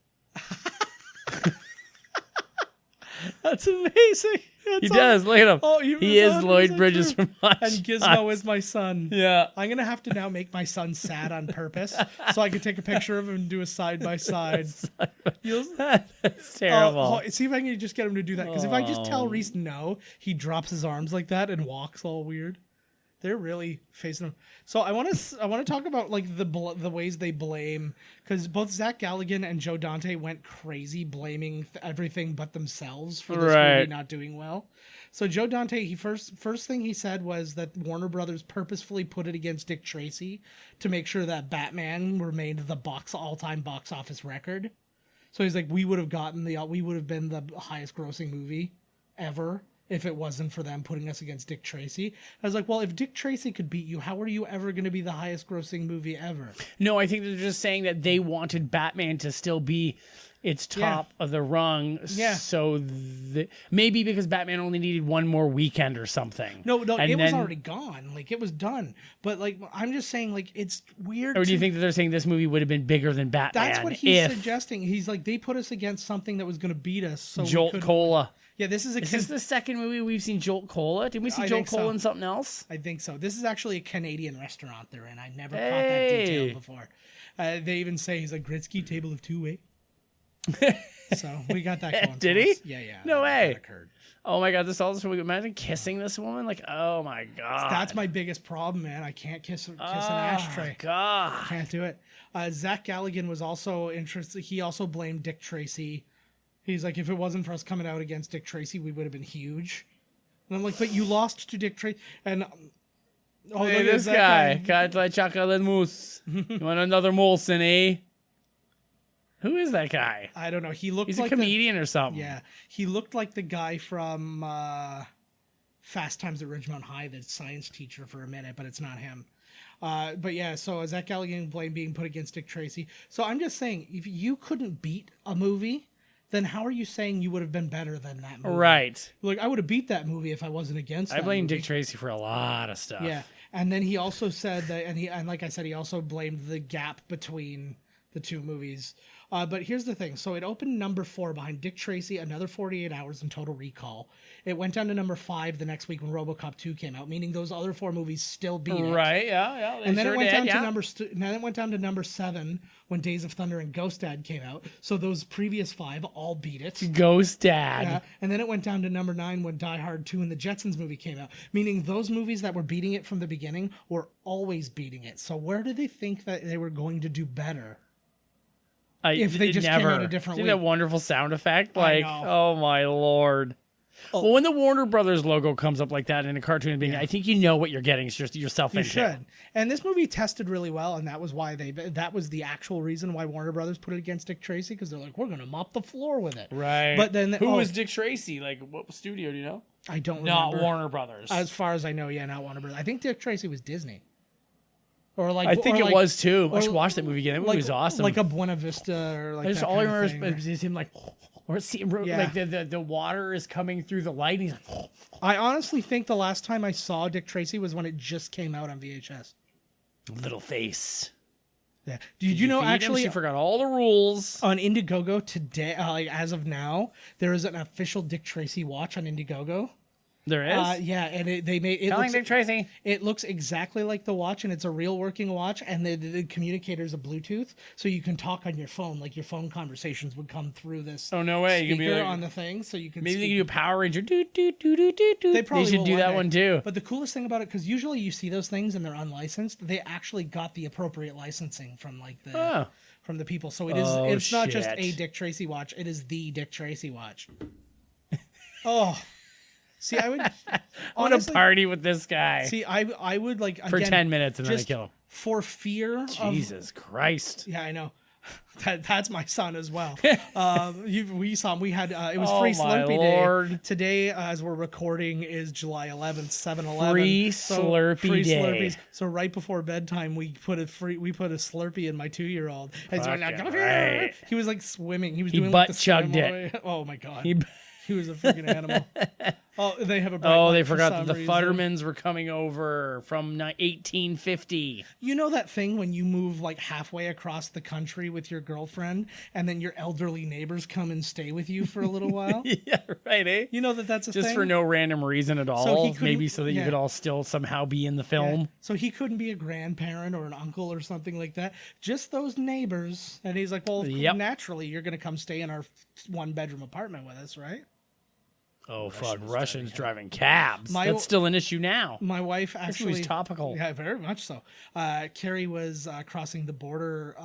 That's amazing. He does. Look at him. Oh, you he is forgot Lloyd he's Bridges true. from Hot And Shots. Gizmo is my son. Yeah. I'm gonna have to now make my son sad on purpose so I can take a picture of him and do a side by side. That's terrible. See if I can just get him to do that. Because if I just tell Reese no, he drops his arms like that and walks all weird. They're really facing him. So I want to talk about like the ways they blame, because both Zach Galligan and Joe Dante went crazy blaming everything but themselves for this movie not doing well. So Joe Dante, he first thing he said was that Warner Brothers purposefully put it against Dick Tracy to make sure that Batman remained the all-time box office record. So he's like, we would have been the highest grossing movie ever if it wasn't for them putting us against Dick Tracy. I was like, well, if Dick Tracy could beat you, how are you ever going to be the highest grossing movie ever? No, I think they're just saying that they wanted Batman to still be its top of the rung. Yeah. So maybe because Batman only needed one more weekend or something. No, And it was then- already gone. Like, it was done. But, like, I'm just saying, like, it's weird. Or do you think that they're saying this movie would have been bigger than Batman? That's what he's if suggesting. He's like, they put us against something that was going to beat us. So Jolt Cola. Yeah, this is a Is this the second movie we've seen Jolt Cola? Did we see Jolt think Cola so. in something else? I think so. This is actually a Canadian restaurant they're in. I never caught Hey. that detail before. They even say he's a Gretzky table of two-way. So we got that going. Did for he? us. Yeah. No way. That occurred. Oh my god, this all this movie. Imagine kissing this woman. Like, oh my god. That's my biggest problem, man. I can't kiss an ashtray. God. Can't do it. Zach Galligan was also interested. He also blamed Dick Tracy. He's like, if it wasn't for us coming out against Dick Tracy, we would have been huge. And I'm like, but you lost to Dick Tracy. And Oh, hey, look at this guy. Can't like chocolate mousse. You want another Molson, eh? Who is that guy? I don't know. He looked He's like a comedian or something. Yeah, he looked like the guy from Fast Times at Ridgemont High, the science teacher for a minute, but it's not him. But yeah, so Zach Galligan blame being put against Dick Tracy. So I'm just saying, if you couldn't beat a movie, then how are you saying you would have been better than that movie? Right. Like, I would have beat that movie if I wasn't against I that blame movie. Dick Tracy for a lot of stuff. Yeah, and then he also said that, and like I said, he also blamed the gap between the two movies. But here's the thing. So it opened number 4 behind Dick Tracy, another 48 Hours, and Total Recall. It went down to number 5 the next week when RoboCop 2 came out, meaning those other 4 movies still beat it. Right, yeah. And then it went down to number 7 when Days of Thunder and Ghost Dad came out. So those previous 5 all beat it. Ghost Dad. Yeah. And then it went down to number 9 when Die Hard 2 and the Jetsons movie came out, meaning those movies that were beating it from the beginning were always beating it. So where did they think that they were going to do better? If they just came out a different See week. that wonderful sound effect? I Like, know. oh my lord. Well, when the Warner Brothers logo comes up like that in a cartoon, I think you know what you're getting yourself You into. should. And this movie tested really well, and that was why that was the actual reason why Warner Brothers put it against Dick Tracy, because they're like, we're going to mop the floor with it. Right. But then who was Dick Tracy? Like, what studio do you know? I don't Not remember. Warner Brothers. As far as I know, yeah, not Warner Brothers. I think Dick Tracy was Disney. Or like I think or it like- was too. I or should watch that movie again. That movie like, was awesome. Like a Buena Vista or like I just that all I kind of remember thing, is him like, or see, like the water is coming through the light. And he's like, I honestly think the last time I saw Dick Tracy was when it just came out on VHS. Little face. Yeah. Did you know actually? She forgot all the rules. On Indiegogo today, as of now, there is an official Dick Tracy watch on Indiegogo. There is? Yeah, and they made it. Telling Dick Tracy. It looks exactly like the watch, and it's a real working watch, and the communicator's a Bluetooth, so you can talk on your phone, like your phone conversations would come through this. Oh no way! You can be like, on the thing, so you can. Maybe they can do Power Ranger. They probably should do that one too. But the coolest thing about it, because usually you see those things and they're unlicensed, they actually got the appropriate licensing from like the from the people. So it is. It's not just a Dick Tracy watch; it is the Dick Tracy watch. Oh. See, I would I want to party with this guy. See, I would like for 10 minutes and then I kill him. For fear Jesus Christ. Yeah, I know. That's my son as well. We saw him. We had it was Free Slurpee Day. Today, as we're recording, is July 11th, 7/11. Free Slurpee Day. Slurpees. So right before bedtime, we put a Slurpee in my 2-year-old. Right. He was like swimming. He was he doing butt like the chugged it. Oh my god. He was a freaking animal. Oh, they have a. They forgot that the Futtermans were coming over from 1850. You know that thing when you move like halfway across the country with your girlfriend, and then your elderly neighbors come and stay with you for a little while? Yeah, right. Eh? You know that's a thing. Just for no random reason at all. Maybe so that you could all still somehow be in the film. Yeah. So he couldn't be a grandparent or an uncle or something like that. Just those neighbors. And he's like, well, naturally, you're going to come stay in our 1-bedroom apartment with us, right? Oh, fuck. Russians driving cabs. That's still an issue now. My wife actually... was topical. Yeah, very much so. Carrie was crossing the border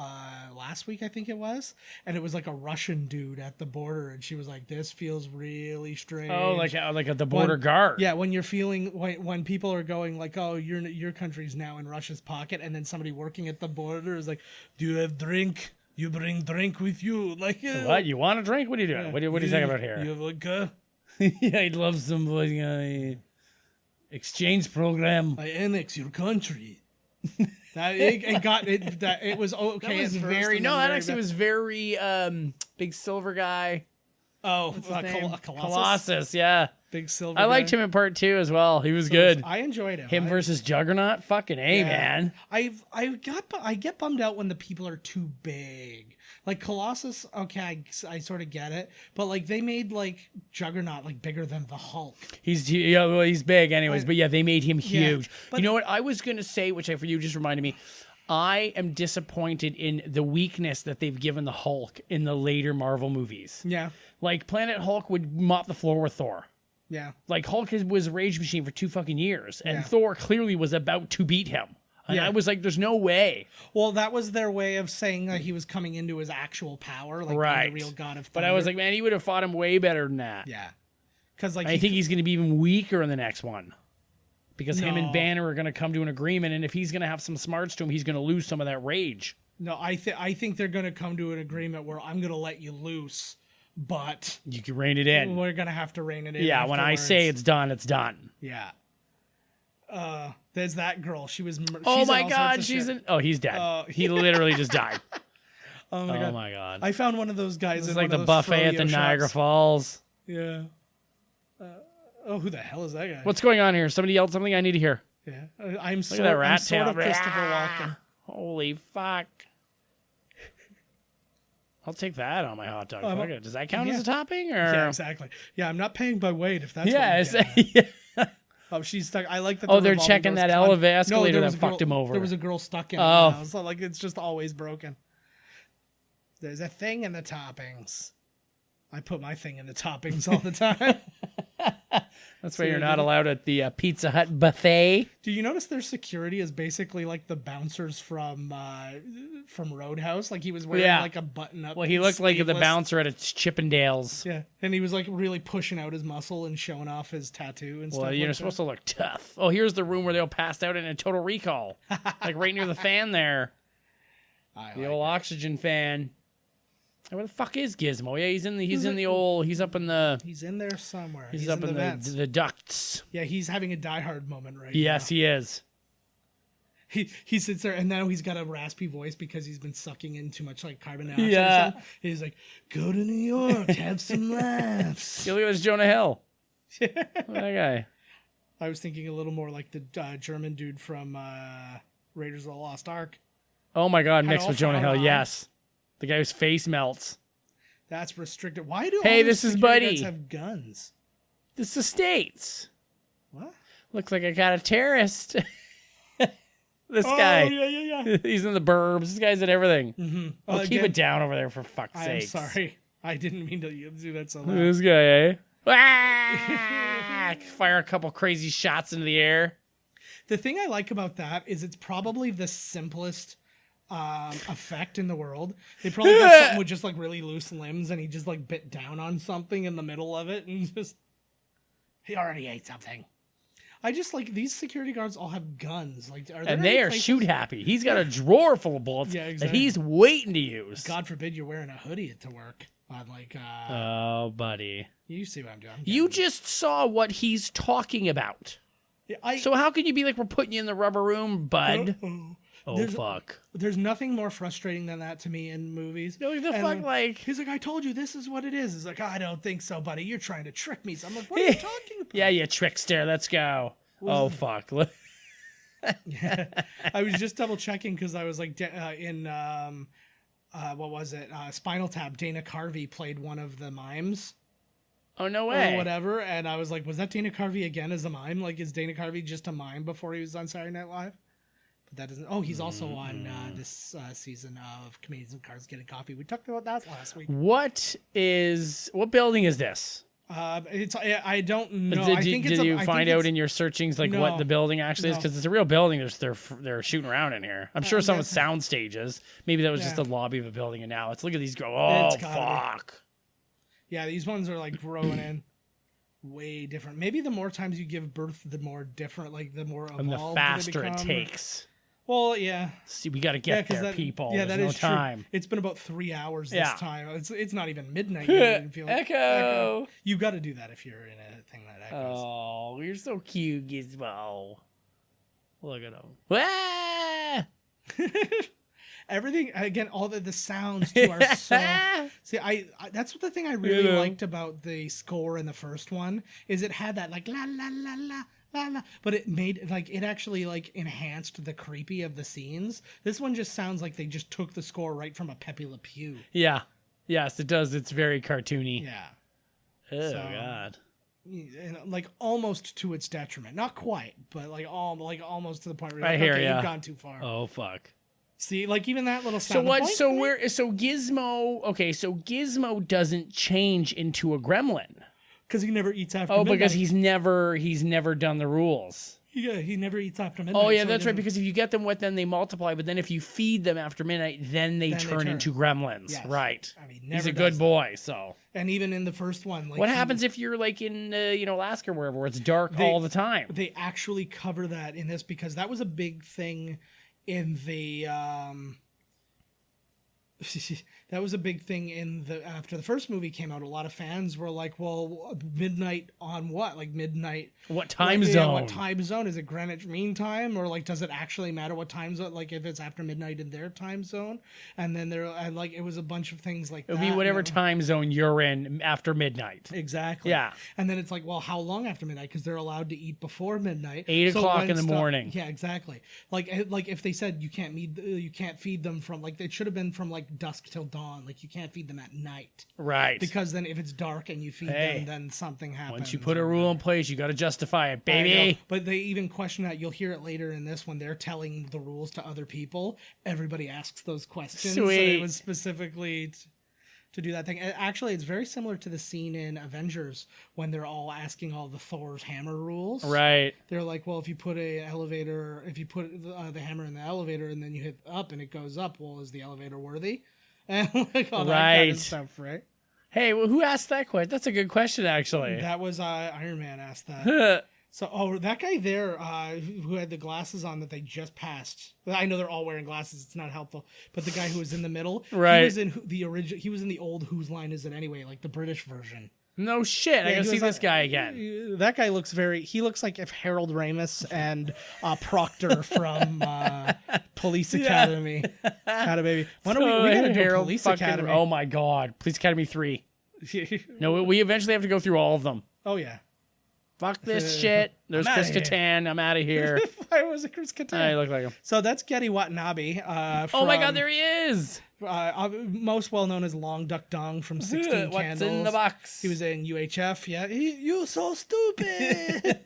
last week, I think it was. And it was like a Russian dude at the border. And she was like, this feels really strange. Oh, like at the border guard. Yeah, when you're feeling... When people are going like, oh, your country's now in Russia's pocket. And then somebody working at the border is like, do you have drink? You bring drink with you. Like, what? You want a drink? What are you doing? What are you talking about here? You have like yeah, I'd love some exchange program. I annex your country. It was okay. That was very that actually was very big silver guy. Oh, Colossus, yeah. Big silver. I liked him in part 2 as well. He was good. I enjoyed him. Him versus Juggernaut. Fucking A, man. I get bummed out when the people are too big. Like Colossus, okay, I sort of get it, but like they made like Juggernaut like bigger than the Hulk. He's big anyways, but yeah, they made him huge. You know what I was gonna say, which for you just reminded me. I am disappointed in the weakness that they've given the Hulk in the later Marvel movies. Yeah, like Planet Hulk would mop the floor with Thor. Yeah, like Hulk was a rage machine for 2 fucking years, and Thor clearly was about to beat him. And I was like, there's no way. Well, that was their way of saying that he was coming into his actual power, like the real god of thunder. But I was like, man, he would have fought him way better than that. Yeah. Because like I think he's going to be even weaker in the next one. Because him and Banner are going to come to an agreement, and if he's going to have some smarts to him, he's going to lose some of that rage. No, I think they're going to come to an agreement where I'm going to let you loose, but... You can rein it in. We're going to have to rein it in. Yeah, when I say it's done, it's done. Yeah. There's that girl. She was. Oh my god, she's in. Oh, he's dead. He literally just died. Oh my god. I found one of those guys. It's like the buffet at the Niagara Falls. Yeah. Who the hell is that guy? What's going on here? Somebody yelled something I need to hear. Yeah, I'm sort of Christopher Walken. Holy fuck. I'll take that on my hot dog. Does that count as a topping? Or? Yeah, exactly. Yeah, I'm not paying by weight if that's Oh, she's stuck. I like that. They're checking that escalator that fucked him over. There was a girl stuck in it now, so like it's just always broken. There's a thing in the toppings. I put my thing in the toppings all the time. That's why you're not allowed at the Pizza Hut buffet. Do you notice their security is basically like the bouncers from Roadhouse? Like he was wearing like a button-up. Well, he looked like the bouncer at Chippendales. Yeah, and he was like really pushing out his muscle and showing off his tattoo and stuff. Well, you're supposed to look tough. Oh, here's the room where they'll pass out in a Total Recall, like right near the fan there. The old oxygen fan. Where the fuck is Gizmo? Yeah, he's in there somewhere. He's up in the ducts. Yeah, he's having a Die Hard moment right now. Yes, he is. He sits there and now he's got a raspy voice because he's been sucking in too much like carbon dioxide. Yeah. He's like, go to New York, have some laughs. Look at this Jonah Hill. That guy. I was thinking a little more like the German dude from Raiders of the Lost Ark. Oh my God, Had mixed all with Jonah Hill. five eyes. Yes, the guy whose face melts. That's restricted. Why do Hey, all this those is security Buddy. guards have guns? This is the States. What? Looks like I got a terrorist. This guy. Yeah. He's in the burbs. This guy's in everything. Mm-hmm. Oh, keep it down over there for fuck's I'm sake. sorry. I didn't mean to do that so loud. This guy, eh? Ah! Fire a couple crazy shots into the air. The thing I like about that is it's probably the simplest effect in the world. They probably got something with just like really loose limbs, and he just like bit down on something in the middle of it, and just he already ate something. I just like these security guards all have guns, like, and they are shoot happy. He's got a drawer full of bullets that he's waiting to use. God forbid you're wearing a hoodie to work. On like, oh, buddy, you see what I'm doing? You just saw what he's talking about. Yeah, so how can you be like, we're putting you in the rubber room, bud? There's, fuck. There's nothing more frustrating than that to me in movies. No, the fuck, like... He's like, I told you this is what it is. He's like, I don't think so, buddy. You're trying to trick me. So I'm like, what are you talking about? Yeah, you trickster. Let's go. Fuck. Yeah. I was just double checking because I was like in... what was it? Spinal Tap. Dana Carvey played one of the mimes. Oh, no way. Or whatever. And I was like, was that Dana Carvey again as a mime? Like, is Dana Carvey just a mime before he was on Saturday Night Live? But that doesn't... Oh, he's also on this season of Comedians in Cars Getting Coffee. We talked about that last week. What building is this? I don't know. Did you find out in your searchings what the building actually is? Because it's a real building. They're shooting around in here. I'm sure some with sound stages. Maybe that was just the lobby of a building, and now look at these go. Oh fuck! Yeah, these ones are like growing in way different. Maybe the more times you give birth, the more different, like the more evolved and the faster it takes. Well, yeah. See, we got to get there, people. Yeah, There's that is no time. True. It's been about 3 hours this time. It's not even midnight. You feel Echo. You got to do that if you're in a thing that echoes. Oh, you're so cute, Gizmo. Look at him. Everything again. All the sounds too are so. See, I that's what the thing I really liked about the score in the first one is it had that like la la la la. But it made it actually enhanced the creepy of the scenes. This one just sounds like they just took the score right from a Pepe Le Pew. Yeah. Yes, it does. It's very cartoony. Yeah. Oh God. Like almost to its detriment. Not quite, but almost to the point where you've gone too far. Oh fuck. See, like even that little sound. So what? So Gizmo. Okay, so Gizmo doesn't change into a gremlin. Because he never eats after midnight. Because he's never done the rules. Yeah, he never eats after midnight. Oh, yeah, that's right. Because if you get them wet, then they multiply. But then if you feed them after midnight, then they turn into gremlins. Yes. Right. I mean, he's a good boy, so. And even in the first one. What happens if you're like in Alaska or wherever, where it's dark all the time? They actually cover that in this because that was a big thing in the... that was a big thing after the first movie came out. A lot of fans were like, well, midnight on what? Like midnight. What time zone? What time zone? Is it Greenwich Mean Time? Or does it actually matter what time zone? Like if it's after midnight in their time zone? And then it was a bunch of things like that. It would be whatever time zone you're in after midnight. Exactly. Yeah. And then it's like, well, how long after midnight? Because they're allowed to eat before midnight. 8 o'clock in the morning. Yeah, exactly. Like if they said you can't feed them from it should have been from dusk till dawn. Like you can't feed them at night. Right. Because then if it's dark and you feed them, then something happens. Once you put a rule in place, you got to justify it, baby. But they even question that. You'll hear it later in this when they're telling the rules to other people. Everybody asks those questions. Sweet. So it was specifically to do that thing. Actually, it's very similar to the scene in Avengers when they're all asking all the Thor's hammer rules. Right. They're like, well, if you put the hammer in the elevator and then you hit up and it goes up, well, is the elevator worthy? And all that kind of stuff, right? Hey, well, who asked that question? That's a good question, actually. That was Iron Man asked that. So, that guy there who had the glasses on that they just passed. I know they're all wearing glasses. It's not helpful. But the guy who was in the middle, right? He was in the original. He was in the old Whose Line Is It Anyway, like the British version. No shit. I gotta see this guy again. That guy looks he looks like if Harold Ramis and Proctor from Police Academy had a baby. Why don't we gotta do Police Academy? Oh my God. Police Academy 3. No, we eventually have to go through all of them. Oh yeah. Fuck this shit. There's Chris Kattan. I'm out of here. Why was it Chris Kattan? I look like him. So that's Getty Watanabe. Oh my God, there he is. Most well known as Long Duck Dong from 16 What's Candles. in the box? He was in UHF. Yeah, you're so stupid.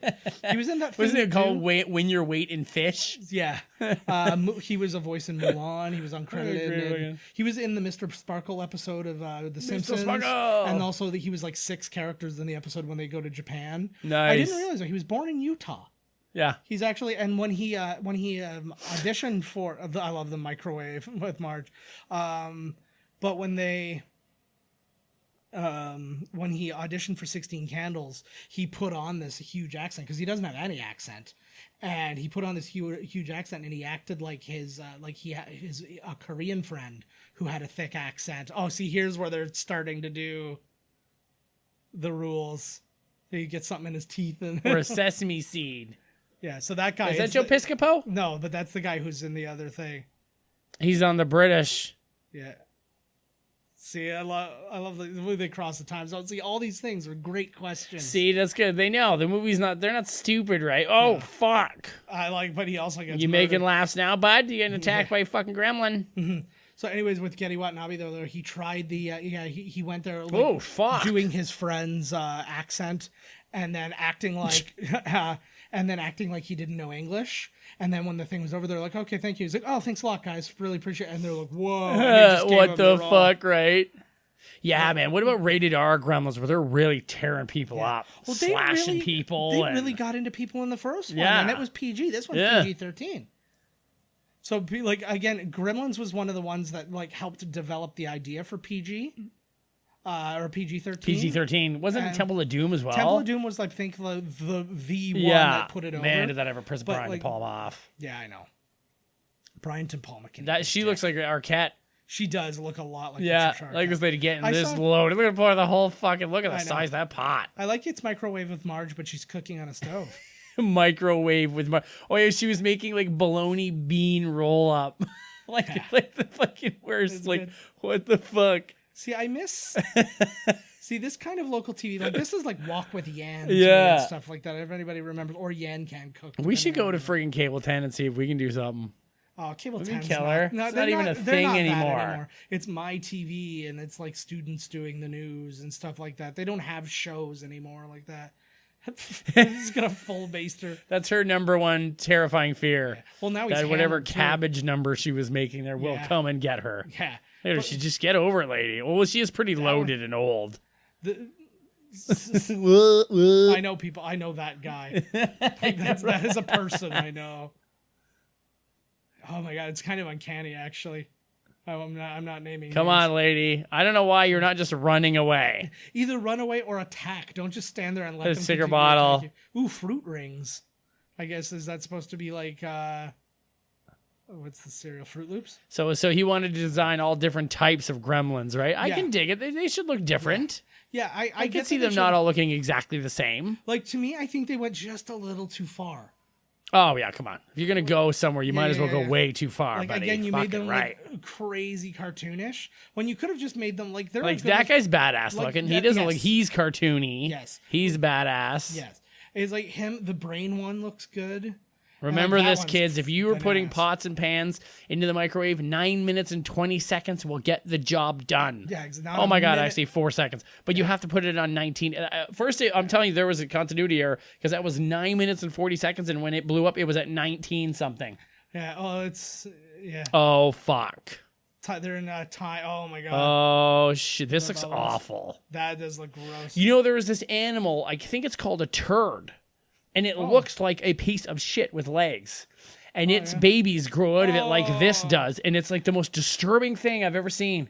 He was in that. Wasn't it called Win Your Weight in Fish? Yeah. He was a voice in Mulan. He was uncredited. He was in the Mr. Sparkle episode of The Simpsons. Sparkle! And also he was like 6 characters in the episode when they go to Japan. Nice. I didn't realize that he was born in Utah. Yeah. He's actually, and when he auditioned for, I love the microwave with Marge, but when he auditioned for 16 Candles, he put on this huge accent because he doesn't have any accent, and he put on this huge accent, and he acted like a Korean friend who had a thick accent. Oh, see, here's where they're starting to do the rules. He gets something in his teeth or a sesame seed. Yeah, so that guy is that Joe Piscopo? No, but that's the guy who's in the other thing. He's on the British. Yeah. See, I love the way they cross the time zone. See, all these things are great questions. See, that's good. They know the movie's they're not stupid, right? Oh, no. Fuck. But he also gets You murdered. making laughs now, bud? You getting attacked by a fucking gremlin? Mm-hmm. So anyways, with Getty Watanabe, though, he tried he went there doing his friend's accent and then acting like he didn't know English. And then when the thing was over, they're like, okay, thank you. He's like, oh, thanks a lot, guys. Really appreciate it. And they're like, whoa. What the fuck, right? Yeah, man. What about rated R Gremlins where they're really tearing people up, slashing people? They really got into people in the first one. Yeah. And it was PG. This one's PG-13. So, like, again, Gremlins was one of the ones that, like, helped develop the idea for PG. Or PG-13. PG-13. Wasn't it Temple of Doom as well? Temple of Doom was, I think, the one that put it over. Man, did that ever piss Brian De Palma off. Yeah, I know. Brian De Palma can. She looks like Arquette. She does look a lot like Arquette. Like this lady getting this loaded. Look at the whole fucking, look at the size of that pot. I like it's microwave with Marge, but she's cooking on a stove. Microwave with Marge. Oh, yeah, she was making, like, bologna bean roll up. like the fucking worst. That's like, good. What the fuck? See, I miss. See, this kind of local TV, like this is like Walk with Yan, and stuff like that. If anybody remembers, or Yan Can Cook. We should go to friggin' Cable 10 and see if we can do something. Oh, Cable 10 killer. It's not even a thing anymore. It's My TV, and it's like students doing the news and stuff like that. They don't have shows anymore like that. He's got a full baster. That's her number one terrifying fear. Yeah. Well, now he's whatever cabbage number she was making there will come and get her. Yeah. She just get over it, lady. Well, she is pretty loaded and old. I know people. I know that guy. That is a person I know. Oh my God, it's kind of uncanny, actually. I'm not naming. Come on, lady. I don't know why you're not just running away. Either run away or attack. Don't just stand there and let them. A cigarette bottle. Ooh, fruit rings. I guess is that supposed to be like? What's the cereal? Fruit Loops? So he wanted to design all different types of gremlins, right? I can dig it. They should look different. Yeah, I can see them not all looking exactly the same. Like, to me, I think they went just a little too far. Oh, yeah, come on. If you're going to go somewhere, you might as well go way too far, like, buddy. Again, you made them like crazy cartoonish when you could have just made them like... Like, that guy's badass looking. He doesn't look... He's cartoony. Yes. He's badass. Yes. It's like him, the brain one looks good. Remember this, kids. If you were putting pots and pans into the microwave, 9 minutes and 20 seconds will get the job done. Yeah, exactly. Oh, my God. I say 4 seconds. But you have to put it on 19. First, I'm telling you, there was a continuity error because that was 9 minutes and 40 seconds. And when it blew up, it was at 19 something. Yeah. Oh, it's... Yeah. Oh, fuck. They're in a tie. Oh, my God. Oh, shit. This looks awful. That does look gross. You know, there was this animal. I think it's called a turd. And it looks like a piece of shit with legs. And its babies grow out of it like this does. And it's like the most disturbing thing I've ever seen.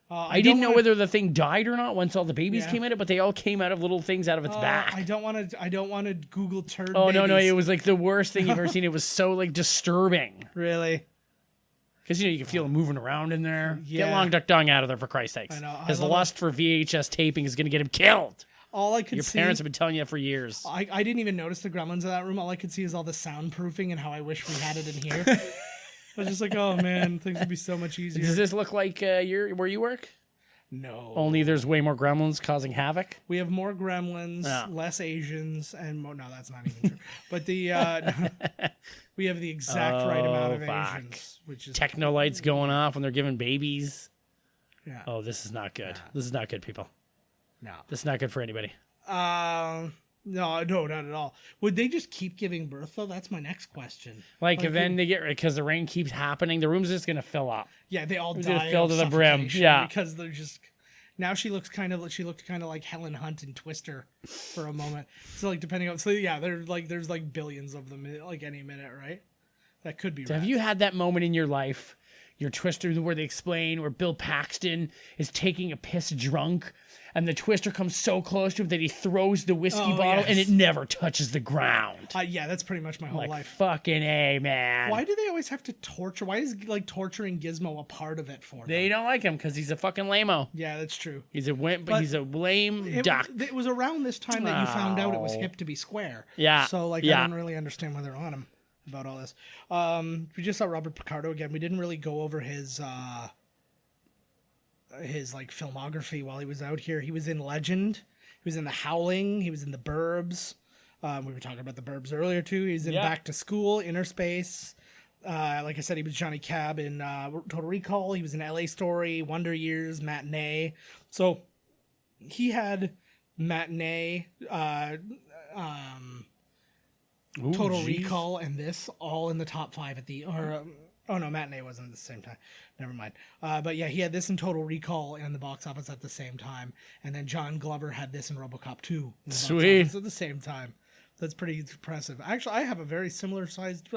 I didn't know whether the thing died or not once all the babies came out of it, but they all came out of little things out of its back. I don't want to Google turd babies. No. It was like the worst thing you've ever seen. It was so like disturbing. Really? Because, you can feel him moving around in there. Yeah. Get Long Duck Dong out of there, for Christ's sakes. I know. His lust for VHS taping is going to get him killed. All I could see... Your parents have been telling you that for years. I didn't even notice the gremlins in that room. All I could see is all the soundproofing and how I wish we had it in here. I was just like, oh, man, things would be so much easier. Does this look like where you work? No. Only there's way more gremlins causing havoc. We have more gremlins, less Asians, and more. No, that's not even true. But we have the exact right amount of Asians, which is techno lights going off when they're giving babies. Yeah. Oh, this is not good. This is not good, people. No. This is not good for anybody. No, not at all. Would they just keep giving birth though? That's my next question. Like then they get, because the rain keeps happening, the room's just gonna fill up. Yeah, they all It's die gonna fill of to the brim. suffocation Yeah, because they're just. Now she looked kind of like Helen Hunt in Twister for a moment. So like depending on there's like billions of them like any minute, right? That could be. So have you had that moment in your life, your Twister, where they explain where Bill Paxton is taking a piss drunk, and the Twister comes so close to him that he throws the whiskey bottle and it never touches the ground? Yeah, that's pretty much my whole life. Fucking A, man. Why do they always have to torture? Why is like torturing Gizmo a part of it for them? They don't like him because he's a fucking lame-o. Yeah, that's true. He's a lame duck. It was around this time that you found out it was hip to be square. Yeah. So I don't really understand why they're on him about all this. We just saw Robert Picardo again. We didn't really go over his like filmography while he was out here. He was in Legend. He was in The Howling. He was in The Burbs. We were talking about The Burbs earlier too. He's in Back to School, Inner Space. Like I said, he was Johnny Cab in Total Recall. He was in LA Story, Wonder Years, Matinee. So he had Matinee, Total Recall, and this all in the top 5 at the oh no, Matinee wasn't at the same time. Never mind. But yeah, he had this in Total Recall in the box office at the same time, and then John Glover had this in RoboCop 2 in the box office at the same time. That's pretty impressive. Actually, I have a very similar sized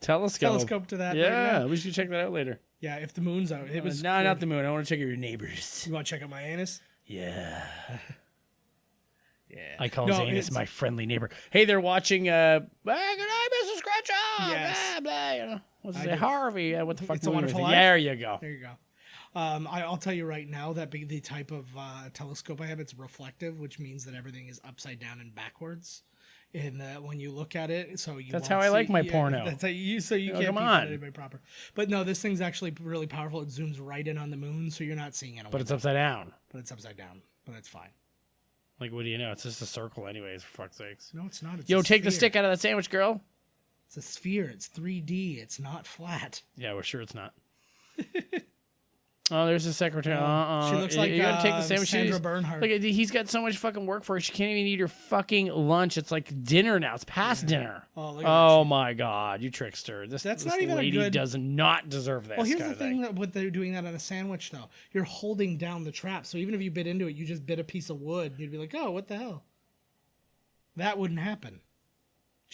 telescope to that. Yeah, right now. we should check that out later. Yeah, if the moon's out, it was no, not the moon. I want to check out your neighbors. You want to check out my anus? Yeah. Yeah. I call Zanus my friendly neighbor. Hey, they're watching good night, Mrs. Scratcher. Yes. Blah, blah, you know. What's it say? Harvey. What the fuck? It's a Wonderful Life? There you go. There you go. I'll tell you right now that the type of telescope I have, it's reflective, which means that everything is upside down and backwards. And when you look at it, that's how I like my porno. That's how you can't come peek on. at anybody proper. But no, this thing's actually really powerful. It zooms right in on the moon, so you're not seeing it. But it's upside down. But it's upside down. But it's fine. Like, what do you know? It's just a circle, anyways. For fuck's sakes. No, it's not. It's Yo, take sphere. the stick out of that sandwich, girl. It's a sphere. It's 3D. It's not flat. Yeah, we're sure it's not. Oh, there's the secretary. She looks like you gotta take the sandwich. Sandra Bernhard. Look, he's got so much fucking work for her. She can't even eat her fucking lunch. It's like dinner now. It's past dinner. Oh my god, you trickster! This not even lady a good. Does not deserve this. Well, here's the thing with they're doing that on a sandwich, though. You're holding down the trap, so even if you bit into it, you just bit a piece of wood. You'd be like, "Oh, what the hell?" That wouldn't happen.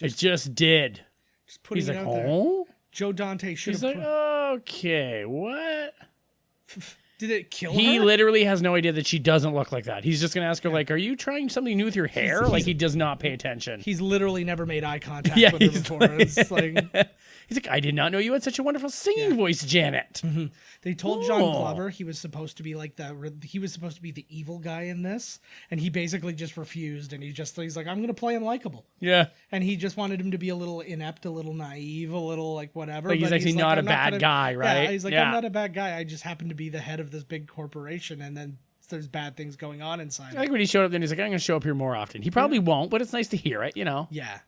It just did. Just putting He's it like, out there. oh. Joe Dante should He's have. like, okay, what? Did it kill her? He literally has no idea that she doesn't look like that. He's just gonna ask her, like, "Are you trying something new with your hair?" Like he does not pay attention. He's literally never made eye contact with her before. It's like, he's like, "I did not know you had such a wonderful singing voice, Janet." Mm-hmm. They told John Glover he was supposed to be like the evil guy in this, and he basically just refused. And he's like, "I'm gonna play him likable." Yeah, and he just wanted him to be a little inept, a little naive, a little like whatever. Like he's actually not a bad guy, right? Yeah, he's like, I'm not a bad guy. I just happen to be the head of this big corporation, and then there's bad things going on inside. I like when he showed up, then he's like, "I'm gonna show up here more often." He probably won't, but it's nice to hear it, you know. Yeah.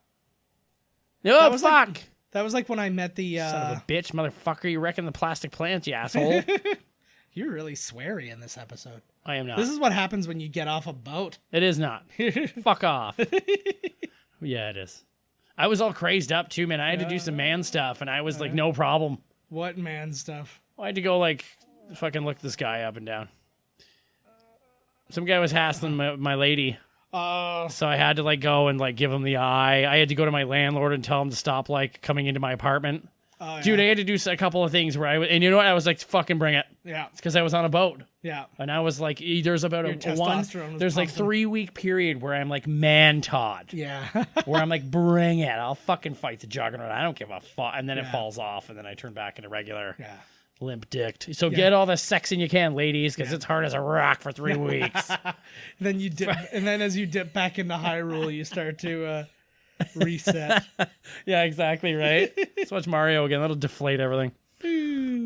Oh fuck! That was like when I met the son of a bitch, motherfucker! You wrecking the plastic plants, you asshole! You're really sweary in this episode. I am not. This is what happens when you get off a boat. It is not. Fuck off. Yeah, it is. I was all crazed up too, man. I had to do some man stuff, and I was like, no problem. What man stuff? I had to go like fucking look this guy up and down. Some guy was hassling my lady. So I had to like go and like give him the eye. I had to go to my landlord and tell him to stop like coming into my apartment. Dude, I had to do a couple of things where and you know what? I was like, fucking bring it. Yeah. It's because I was on a boat. Yeah. And I was like, there's about there's like 3-week period where I'm like Man-Todd. Yeah. Where I'm like, bring it. I'll fucking fight the juggernaut. I don't give a fuck. And then it falls off and then I turn back into regular. Yeah. Limp dicked. So get all the sexing you can, ladies, because it's hard as a rock for 3 weeks. Then you dip, and then as you dip back into Hyrule, you start to reset. Yeah, exactly, right? Let's watch Mario again. That'll deflate everything.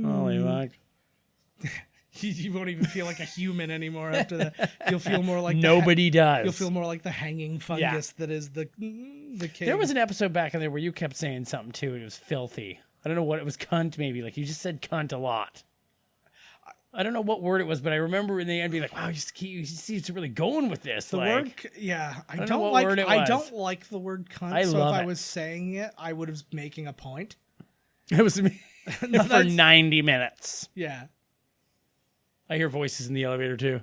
Holy fuck. You won't even feel like a human anymore after that. You'll feel more like nobody does. You'll feel more like the hanging fungus that is the king. There was an episode back in there where you kept saying something too, and it was filthy. I don't know what it was. Cunt, maybe. Like you just said cunt a lot. I don't know what word it was, but I remember in the end being like, "Wow, you see, it's really going with this." The like, word, yeah. I don't know don't what like. word it I was. don't like the word cunt. I so love if I it. was saying it, I would have making a point. It was me for that's- 90 minutes. Yeah. I hear voices in the elevator too.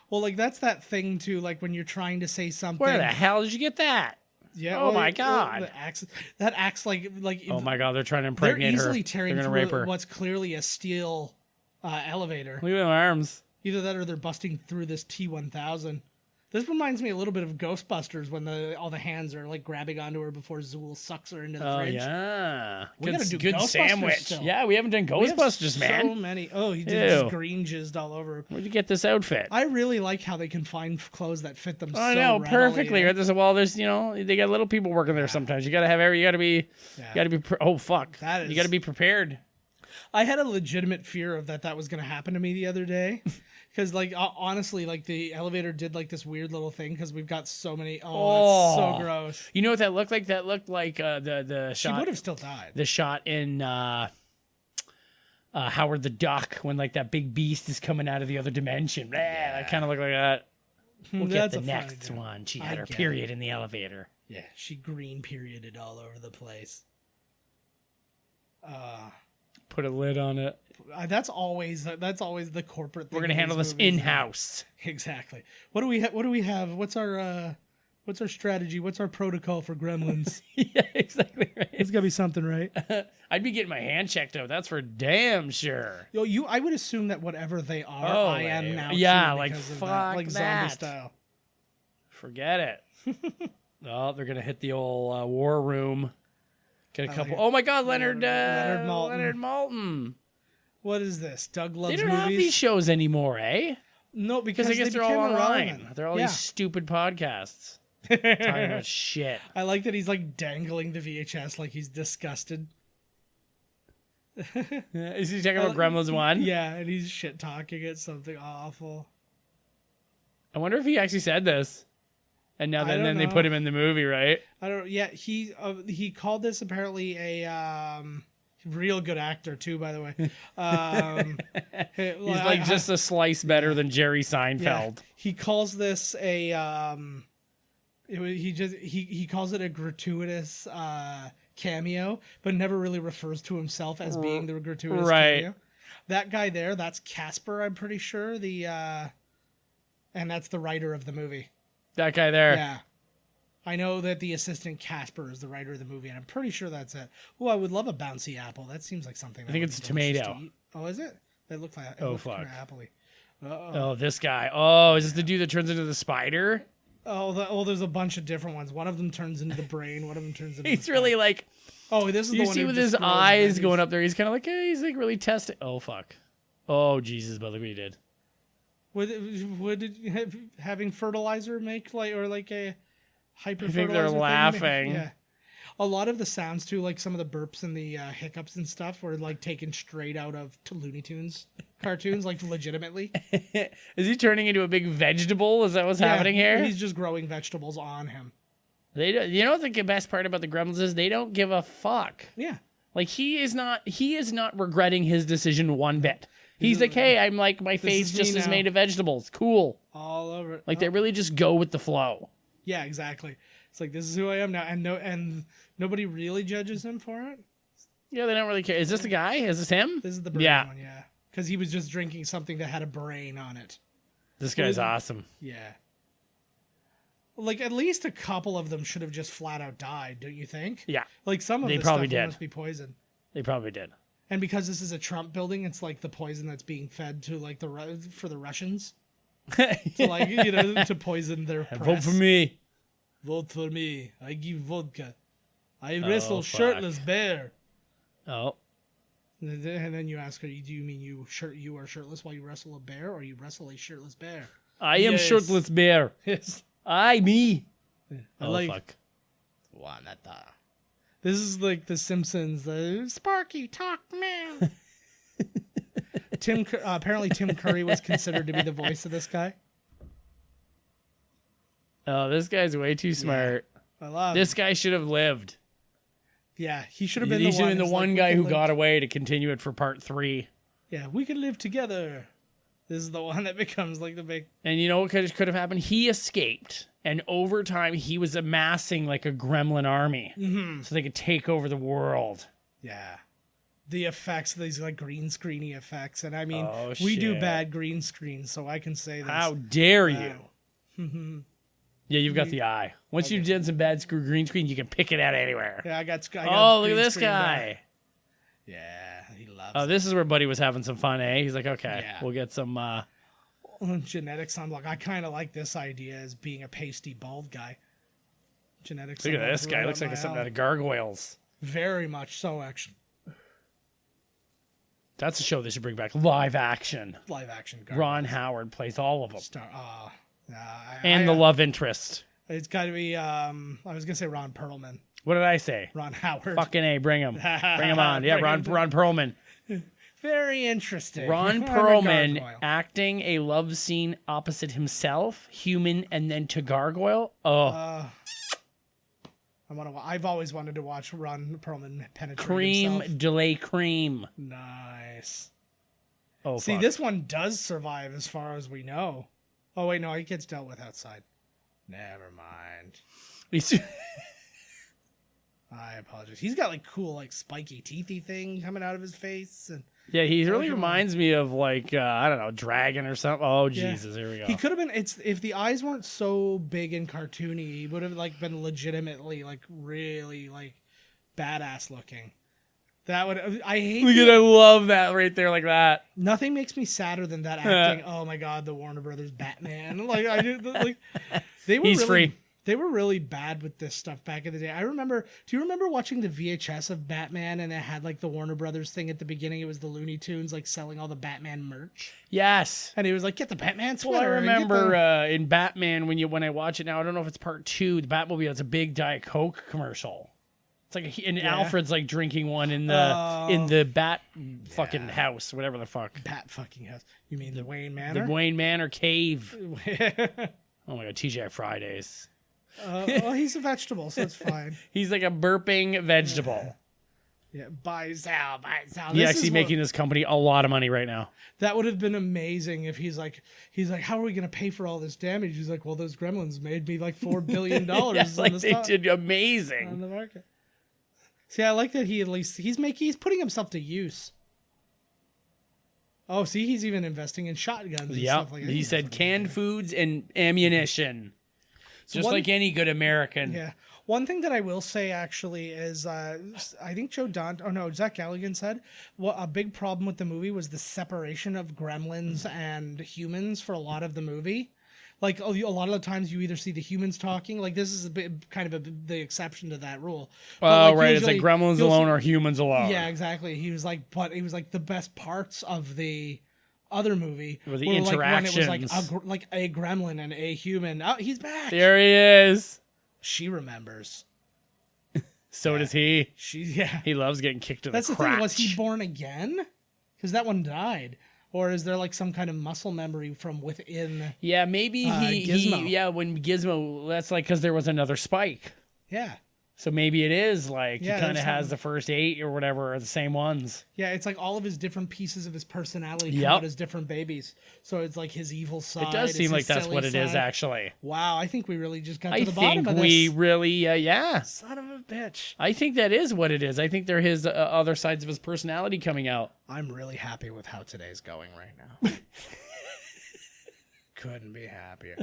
Well, like that's that thing too. Like when you're trying to say something. Where the hell did you get that? Yeah. Oh my God. That acts like. Oh my God, they're trying to They're impregnate her. easily They're tearing going to rape through her. what's clearly a steel elevator. Look at them arms. Either that or they're busting through this T-1000. This reminds me a little bit of Ghostbusters when all the hands are like grabbing onto her before Zool sucks her into the Oh fridge. yeah, We gotta do good Ghostbusters sandwich. still. Yeah, we haven't done We have Ghostbusters, man. So many. Oh, he did Ew. just green jizzed all over. Where'd you get this outfit? I really like how they can find clothes that fit them. I so know readily. perfectly. Right? There's they got little people working there sometimes. You gotta have you gotta be, oh fuck, you gotta be prepared. I had a legitimate fear of that was going to happen to me the other day. Because, like, honestly, like, the elevator did, like, this weird little thing because we've got so many... Oh, that's so gross. You know what that looked like? That looked like the shot... She would have still died. The shot in Howard the Duck when, like, that big beast is coming out of the other dimension. Yeah. That kind of looked like that. We'll get the next one. She had her period in the elevator. Yeah, she green perioded all over the place. Put a lid on it. That's always the corporate thing. We're gonna handle this in-house. Exactly. What do we have? What's our strategy? What's our protocol for Gremlins? Yeah, exactly right. It's gotta be something, right? I'd be getting my hand checked out. That's for damn sure. I would assume that whatever they are, I am now. Yeah, too, like because of fuck like that. zombie style. Forget it. Oh, they're gonna hit the old war room. Get a couple. it. Oh my God, Leonard Maltin. Leonard Maltin. What is this? Doug loves They don't movies. have these shows anymore, eh? No, because I guess they they're all became online. irrelevant. They're all these stupid podcasts talking about shit. I like that he's like dangling the VHS like he's disgusted. Is he talking about Gremlins 1? Yeah, and he's shit talking it something awful. I wonder if he actually said this. And now then they put him in the movie, right? I don't. Yeah, he called this apparently a real good actor too. By the way, He's like just a slice better than Jerry Seinfeld. Yeah, he calls this a he calls it a gratuitous cameo, but never really refers to himself as being the gratuitous cameo. That guy there, that's Casper. I'm pretty sure and that's the writer of the movie. That guy there. Yeah. I know that the assistant Casper is the writer of the movie, and I'm pretty sure that's it. Oh, I would love a bouncy apple. That seems like something. I think it's a tomato. Oh, is it? It looked like. Fuck. Kind of apple-y. Oh, this guy. Oh, is this the dude that turns into the spider? There's a bunch of different ones. One of them turns into the brain. One of them turns into. He's really like. Oh, this is the you one. see who with just his throws eyes menus. going up there. He's kind of like, he's like really testing. Oh fuck. Oh Jesus, but look what he did. Would having fertilizer make like a hyper? I think they're laughing. Yeah. A lot of the sounds too, like some of the burps and the hiccups and stuff, were like taken straight out of Looney Tunes cartoons, like legitimately. Is he turning into a big vegetable? Is that what's happening here? He's just growing vegetables on him. You know what the best part about the Gremlins is? They don't give a fuck. Yeah. Like he is not regretting his decision one bit. He's like, hey, I'm like, my face just is made of vegetables. Cool. All over it. Like they really just go with the flow. Yeah, exactly. It's like, this is who I am now. And nobody really judges him for it. Yeah, they don't really care. Is this the guy? Is this him? This is the brain one, yeah. Because he was just drinking something that had a brain on it. This guy's awesome. Yeah. Like, at least a couple of them should have just flat out died, don't you think? Yeah. Like, some of They the probably stuff did. must be poison. They probably did. And because this is a Trump building, it's like the poison that's being fed to, like, for the Russians. To, like, to poison their press. Vote for me. Vote for me. I give vodka. I wrestle shirtless bear. Oh. And then you ask her, do you mean you are shirtless while you wrestle a bear, or you wrestle a shirtless bear? I am shirtless bear. Yes. Me. I Oh, like fuck. Juanita. This is like The Simpsons. The Sparky talk man. Apparently Tim Curry was considered to be the voice of this guy. Oh, this guy's way too smart. I love this guy should have lived. Yeah, he should have been He should have been the who's one like, guy who got away to continue it for part 3. Yeah, we could live together. This is the one that becomes like the big. And you know what could have happened? He escaped, and over time he was amassing like a gremlin army, so they could take over the world. Yeah, the effects, these like green screeny effects, and I mean, Oh, we do shit. bad green screens, so I can say this. How dare you? Yeah, you've got the eye. Once you've done some bad green screen, you can pick it out anywhere. Yeah, I got Oh, look at green this screen guy. there. Yeah, he loves. Oh, this is where Buddy was having some fun, eh? He's like, okay, Yeah. we'll get some. Genetics. I'm like, I kind of like this idea as being a pasty bald guy. Genetics. Look at I'm this guy. right Looks up like my something alley. out of Gargoyles. Very much so, actually. That's a show they should bring back. Live action. Live action. Ron Howard plays all of them. And The love interest. It's got to be. I was gonna say Ron Perlman. What did I say? Ron Howard. Fucking A, bring him. Bring him on. Yeah, Ron Perlman. Very interesting. Ron I'm a Perlman gargoyle. acting a love scene opposite himself, human, and then to gargoyle. Oh, I've always wanted to watch Ron Perlman penetrate cream himself. de la cream. Nice. Oh, See, fuck. this one does survive as far as we know. Oh wait, no, he gets dealt with outside. Never mind. He's- I apologize. He's got like cool, like spiky, teethy thing coming out of his face, and yeah, he really come on. reminds me of like I don't know, Dragon or something. Oh Yeah. Jesus, here we go. he could have been. It's if the eyes weren't so big and cartoony, he would have like been legitimately like really like badass looking. That would. I hate. Look at, I love that right there, like that. Nothing makes me sadder than that acting. Oh my god, the Warner Brothers Batman. Like I do. Like they were. He's really, free. They were really bad with this stuff back in the day. I remember. Do you remember watching the VHS of Batman and it had like the Warner Brothers thing at the beginning? It was the Looney Tunes like selling all the Batman merch, Yes. and he was like, "Get the Batman sweater." Well, I and get remember the-" in Batman when I watch it now. I don't know if it's part 2. The Batmobile. It's a big Diet Coke commercial. It's like and Alfred's like drinking one in the Bat fucking house, whatever the fuck. Bat fucking house. You mean the Wayne Manor? The Wayne Manor cave. Oh my god, TGI Fridays. Well, he's a vegetable, so it's fine. He's like a burping vegetable. Yeah, buy Sal. He's actually making this company a lot of money right now. That would have been amazing if he's like, how are we gonna pay for all this damage? He's like, well, those gremlins made me like $4 billion Yeah, like on they did amazing. on the market. See, I like that he's putting himself to use. Oh, see, he's even investing in shotguns and Yeah, stuff like that. he said canned foods and ammunition, just like any good American. Yeah. One thing that I will say actually is I think Zach Galligan said a big problem with the movie was the separation of gremlins and humans for a lot of the movie. Like a lot of the times you either see the humans talking, like this is a bit kind of the exception to that rule. Oh, But, right. It's like usually gremlins you'll alone see- or humans alone. Yeah, exactly. He was like the best parts of the other movie Were the were like when it was like interactions. like a gremlin and a human. Oh, he's back. There he is. She remembers. So does he. Yeah. He loves getting kicked in That's the the thing. crotch. Was he born again? Because that one died. Or is there like some kind of muscle memory from within? Yeah, maybe Gizmo. when Gizmo, that's like because there was another Spike. Yeah. So maybe it is like Yeah, he kind of there's has something. the first 8 or whatever are the same ones. Yeah, it's like all of his different pieces of his personality come Yep. out as different babies. So it's like his evil side. It does it's seem his like that's silly what it is, side. actually. Wow, I think we really just got to I the bottom think of this. we really, yeah. Son of a bitch. I think that is what it is. I think they're his other sides of his personality coming out. I'm really happy with how today's going right now. Couldn't be happier.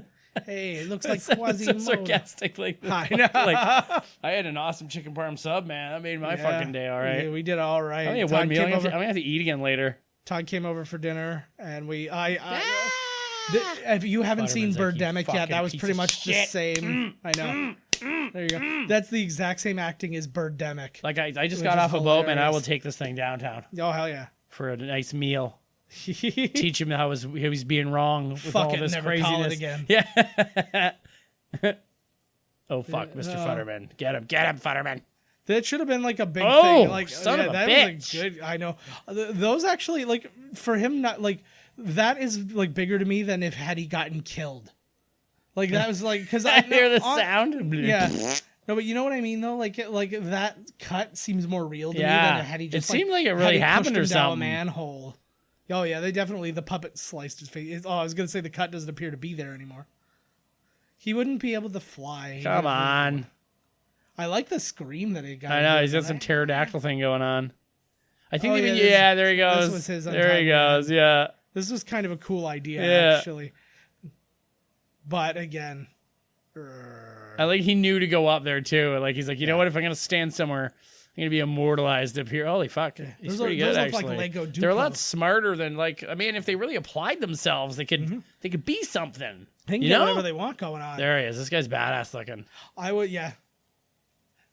Hey, it looks like So Quasimodo. sarcastic, like I know. like I had an awesome chicken parm sub, man. That made my Yeah. fucking day. All right. Yeah, we did all right. I only had Todd one meal. I'm came gonna over- have to eat again later. Todd came over for dinner, and if you haven't seen Futterman's like, Birdemic "You yet, that fucking was piece pretty of much the shit." same. I know. There you go. That's the exact same acting as Birdemic. Like I just Which got is off a boat, man. I hilarious. will take this thing downtown Oh hell yeah! for a nice meal. Teach him how he's being wrong with Fuck all it, this never craziness. call it again. Yeah. Oh fuck, Mr. Futterman. Get him, Futterman. That should have been like a big Oh, thing. Like, son of a that bitch. was a good. I know. Those actually, like, for him, not like that is like bigger to me than if had he gotten killed. Like that was like because I hear the sound. Yeah. No, but you know what I mean though. Like that cut seems more real to me Yeah. than had he just. It seemed like it had really he happened pushed or him down a something. manhole. Oh yeah, they definitely the puppet sliced his face. Oh, I was gonna say the cut doesn't appear to be there anymore. He wouldn't be able to fly. Come on. I like the scream that he got. I know he's got some pterodactyl thing going on. I think Oh, even yeah, there he goes. this was his there he untimely goes. Yeah. This was kind of a cool idea, Yeah. actually. But again, I like he knew to go up there too. Like he's like, you know what? If I'm gonna stand somewhere, I'm gonna be immortalized up here. Holy fuck, he's pretty good those look like actually. Lego They're a lot Duplos. smarter than like. I mean, if they really applied themselves, they could be something. they can You get know? whatever they want going on. There he is. This guy's badass looking. I would, yeah.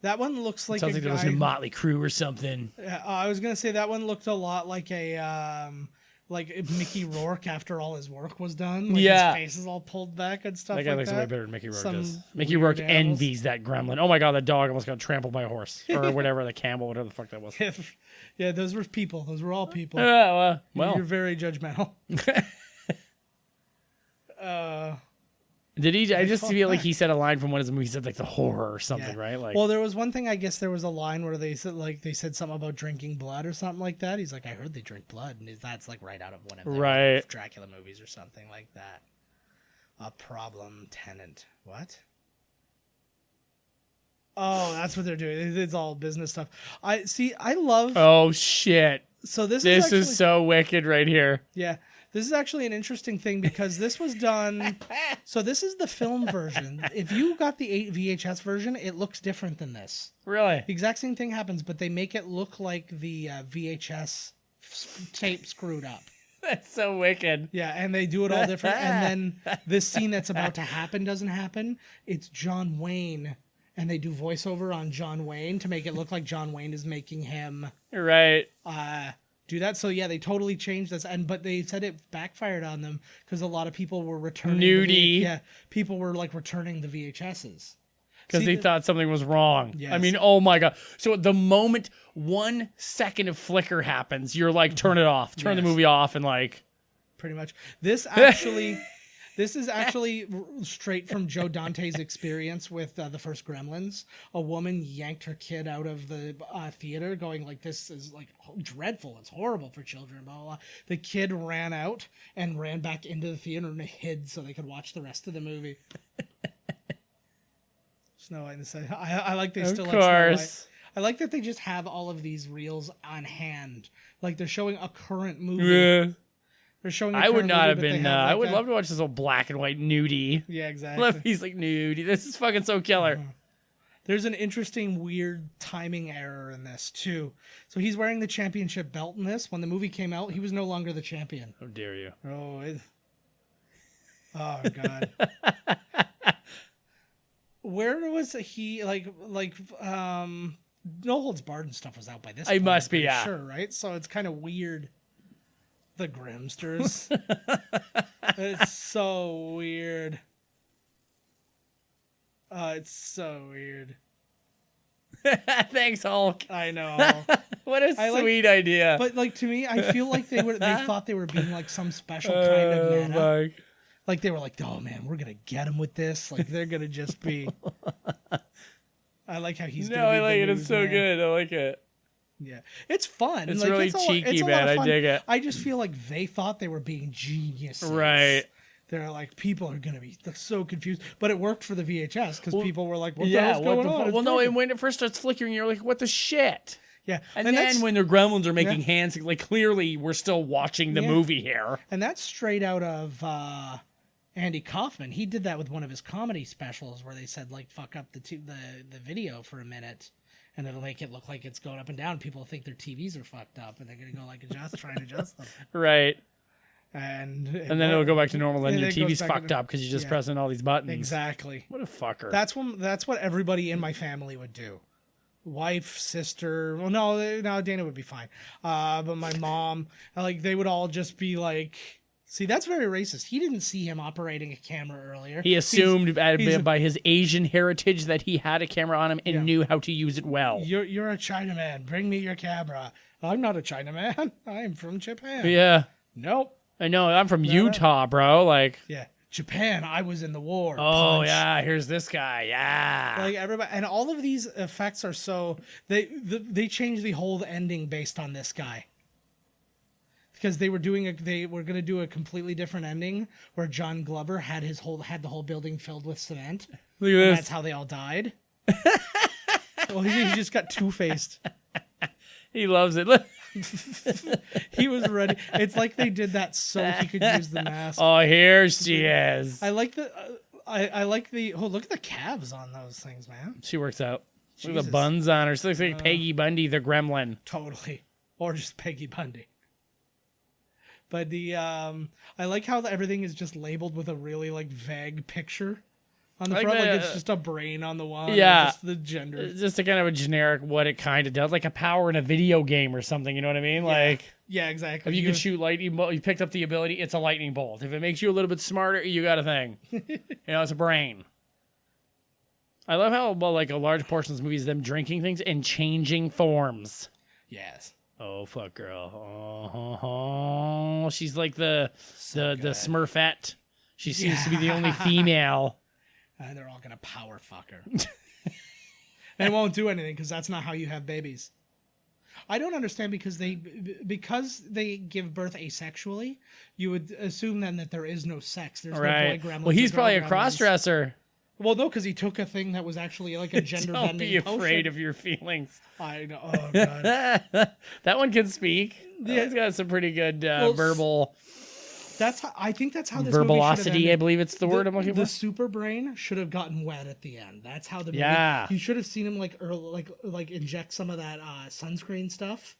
That one looks like Sounds a like there was guy. a Motley Crue or something. I was gonna say that one looked a lot like a like Mickey Rourke after all his work was done. Like Yeah. his face is all pulled back and stuff That guy like looks that. way better than Mickey Rourke Some does. Mickey weird Rourke animals. envies that gremlin. Oh my god, that dog almost got trampled by a horse or whatever, the camel, whatever the fuck that was. Yeah, those were people. Those were all people. Well, You're very judgmental. did he? I just fought feel like back. he said a line from one of his movies. He said like the horror or something, Yeah. right? Like, Well, there was one thing. I guess there was a line where they said something about drinking blood or something like that. He's like, I heard they drink blood, and that's like right out of one of the Right. Dracula movies or something like that. A problem tenant. What? Oh, that's what they're doing. It's all business stuff. I see. I love. oh shit, So this this actually, is so wicked right here. Yeah. This is actually an interesting thing because this was done. So this is the film version. If you got the VHS version, it looks different than this. Really? The exact same thing happens, but they make it look like the VHS tape screwed up. That's so wicked. Yeah, and they do it all different. And then this scene that's about to happen doesn't happen. It's John Wayne, and they do voiceover on John Wayne to make it look like John Wayne is making him Right. do that. So yeah, they totally changed this, but they said it backfired on them because a lot of people were returning Nudie. people were like returning the VHSs. Because See, they thought something was wrong. Yes. I mean, oh my god. So the moment 1 second of flicker happens, you're like, turn it off, turn the Yes. movie off, and like, Pretty much. This is actually straight from Joe Dante's experience with the first Gremlins. A woman yanked her kid out of the theater, going like, "This is like dreadful. It's horrible for children." Blah, blah, blah. The kid ran out and ran back into the theater and hid so they could watch the rest of the movie. Snow White and the Seven. I like they of still like Snow White. course. I like that they just have all of these reels on hand. Like they're showing a current movie. Yeah. They're showing. I would not have been. I would love to watch this old black and white nudie. Yeah, exactly. Love, he's like nudie. This is fucking so killer. There's an interesting, weird timing error in this too. So he's wearing the championship belt in this. When the movie came out, he was no longer the champion. How dare you? Oh God. Where was he? No Holds Barred and stuff was out by this It point, must I'm be, pretty yeah. sure, right? So it's kind of weird. The Grimsters. It's so weird. It's so weird. Thanks, Hulk. I know. What a I like- sweet idea. But like to me, I feel like they thought they were being like some special kind of meta. my. Like they were like, "Oh man, we're gonna get them with this." Like they're gonna just be. I like how he's. No, gonna be I the like it. It's news so man. good. I like it. Yeah, it's fun. It's Like, really it's a cheeky, lot man. of I fun. dig it. I just feel like they thought they were being geniuses. Right. They're like, people are gonna be so confused, but it worked for the VHS because people were like, "What the Yeah. hell's What going the? on?" It's Well, no. perfect. And when it first starts flickering, you're like, "What the shit?" Yeah, And that's- then when the gremlins are making hands, like clearly we're still watching the Yeah. movie here. And that's straight out of Andy Kaufman. He did that with one of his comedy specials where they said like fuck up the video for a minute and it'll make it look like it's going up and down. People think their TVs are fucked up and they're gonna go like try and adjust them. Right. And And then it'll go back to normal. Then And your it goes TV's back fucked to- up because you're just yeah. pressing all these buttons. Exactly. What a fucker. That's what everybody in my family would do. Wife, sister. Well, no, Dana would be fine. But my mom, like, they would all just be like See, that's very racist. He didn't see him operating a camera earlier. He assumed by his Asian heritage that he had a camera on him and knew how to use it well. You're a Chinaman. Bring me your camera. I'm not a Chinaman. I'm from Japan. Yeah. Nope. I know. I'm from Utah, bro. Like. Yeah. Japan. I was in the war. Oh, Punch. yeah. Here's this guy. Yeah. Like everybody, and all of these effects are so they changed the whole ending based on this guy. Because they were going to do a completely different ending where John Glover had the whole building filled with cement. Look at this. That's how they all died. Well, he just got two-faced. He loves it. Look. He was ready. It's like they did that so he could use the mask. Oh, here she is. I like the look at the calves on those things, man. She works out. Look at Jesus. the buns on her. She looks like Peggy Bundy, the gremlin. Totally. Or just Peggy Bundy. But I like how everything is just labeled with a really like vague picture on the front. Like it's just a brain on the wall. Yeah. Just the gender. It's just a kind of a generic what it kind of does. Like a power in a video game or something. You know what I mean? Yeah. Like. Yeah, exactly. If you can shoot lightning bolt, you picked up the ability, it's a lightning bolt. If it makes you a little bit smarter, you got a thing. It's a brain. I love how, like a large portion of this movie is them drinking things and changing forms. Yes. Oh, fuck, girl. Oh, she's like the Smurfette. She seems to be the only female. And they're all going to power fuck her. They won't do anything because that's not how you have babies. I don't understand because they give birth asexually. You would assume then that there is no sex. There's no boy gremlins. Well, he's probably a cross-dresser. Well, no, because he took a thing that was actually like a gender bending. Don't be afraid of your feelings. I know. Oh god, that one can speak. Yeah, he's got some pretty good verbal. I think that's how this verbalocity. I believe it's the word I'm looking for. The super brain should have gotten wet at the end. That's how the movie. Yeah. You should have seen him like inject some of that sunscreen stuff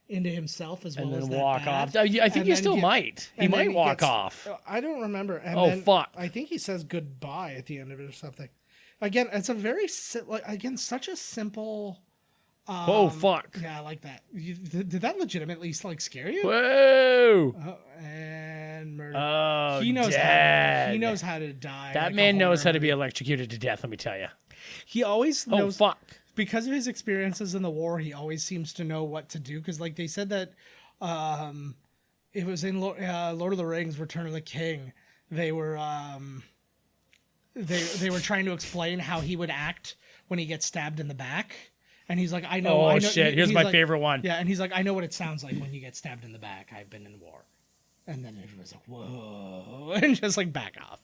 into himself as well and then as walk that off. I think he still might. He might walk off. I don't remember. And then, fuck! I think he says goodbye at the end of it or something. Again, it's a very such a simple. Oh fuck! Yeah, I like that. Did that legitimately like scare you? Whoa! And murder. Oh, he knows dead. He knows how to die. That man knows how to be electrocuted to death. Let me tell you. He always knows. Oh fuck! Because of his experiences in the war, he always seems to know what to do. Because like they said that, it was in Lord of the Rings: Return of the King. They were they were trying to explain how he would act when he gets stabbed in the back. And he's like, I know. Oh, shit. Here's my favorite one. Yeah, and he's like, I know what it sounds like when you get stabbed in the back. I've been in war. And then everyone's like, whoa. And just like back off.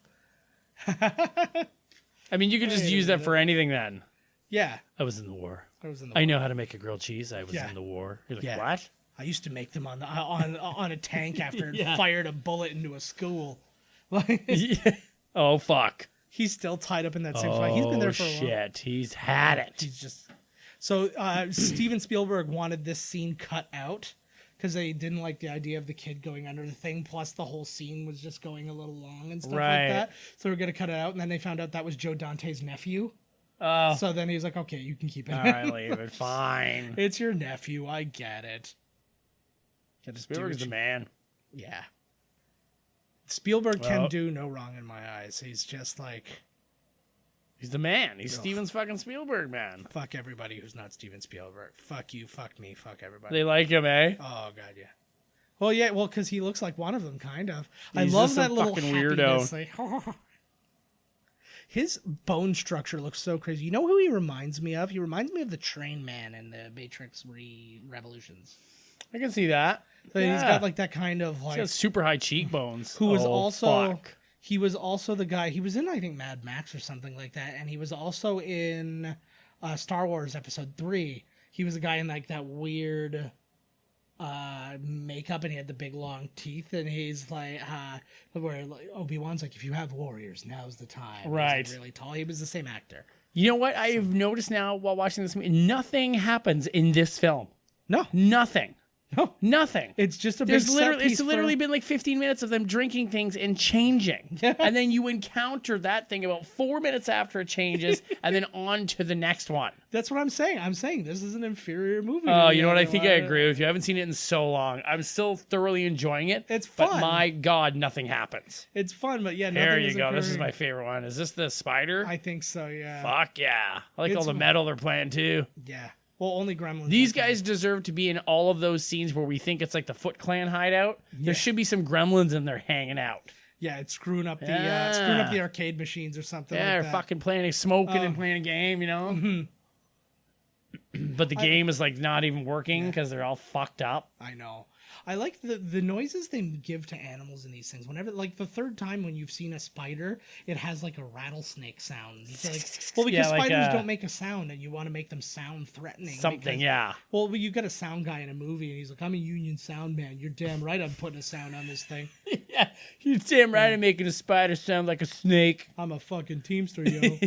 I mean, you could just use that for anything then. Yeah. I was in the war. I know how to make a grilled cheese. I was in the war. You're like, what? I used to make them on a tank after it fired a bullet into a school. Oh, fuck. He's still tied up in that same fight. He's been there for a while. Shit. He's had it. He's just... So Steven Spielberg wanted this scene cut out because they didn't like the idea of the kid going under the thing. Plus, the whole scene was just going a little long and stuff like that. So we're going to cut it out. And then they found out that was Joe Dante's nephew. Oh. So then he was like, okay, you can keep it. All right, leave it. Fine. It's your nephew. I get it. Spielberg's the man. Yeah. Spielberg can do no wrong in my eyes. He's just like... He's the man. He's Steven fucking Spielberg, man. Fuck everybody who's not Steven Spielberg. Fuck you, fuck me, fuck everybody. They like him, eh? Oh, God, yeah. Well, yeah, because he looks like one of them, kind of. He's I love that little fucking happiness. weirdo. Like, his bone structure looks so crazy. You know who he reminds me of? He reminds me of the Train Man in the Matrix Revolutions. I can see that. So he's got like that kind of like... He's got super high cheekbones. Who was also... Fuck. He was also the guy, he was in, I think, Mad Max or something like that, and he was also in Star Wars Episode 3. He was a guy in, like, that weird makeup, and he had the big, long teeth, and he's, like, where like, Obi-Wan's like, if you have warriors, now's the time. Right. He's like, really tall. He was the same actor. You know what I've noticed now while watching this movie? Nothing happens in this film. No. Nothing. No. Nothing. It's just a big There's set literally piece it's literally been like 15 minutes of them drinking things and changing. Yeah. And then you encounter that thing about 4 minutes after it changes and then on to the next one. That's what I'm saying. I'm saying this is an inferior movie. Oh, you know what? I think I agree with you. I haven't seen it in so long. I'm still thoroughly enjoying it. It's But fun. my God, nothing happens. It's fun, but yeah, There nothing you is go. This is inferior. my favorite one. Is this the spider? I think so, yeah. Fuck yeah. I like all It's the fun. metal they're playing too. Yeah. Well, only Gremlins. These like that. guys deserve to be in all of those scenes where we think it's like the Foot Clan hideout. There should be some Gremlins in there hanging out. Yeah, it's screwing up the Yeah. arcade machines or something Yeah, like or that. fucking smoking and playing a game, you know? But the game is like not even working because they're all fucked up. I know. I like the noises they give to animals in these things. Whenever, like the third time when you've seen a spider, it has like a rattlesnake sound. It's like, well, because Yeah, like spiders a- don't make a sound, and you want to make them sound threatening. Something, because- yeah. Well, you got a sound guy in a movie, and he's like, "I'm a union sound man." You're damn right. I'm putting a sound on this thing. Yeah, you're damn right I'm making a spider sound like a snake. I'm a fucking teamster, yo.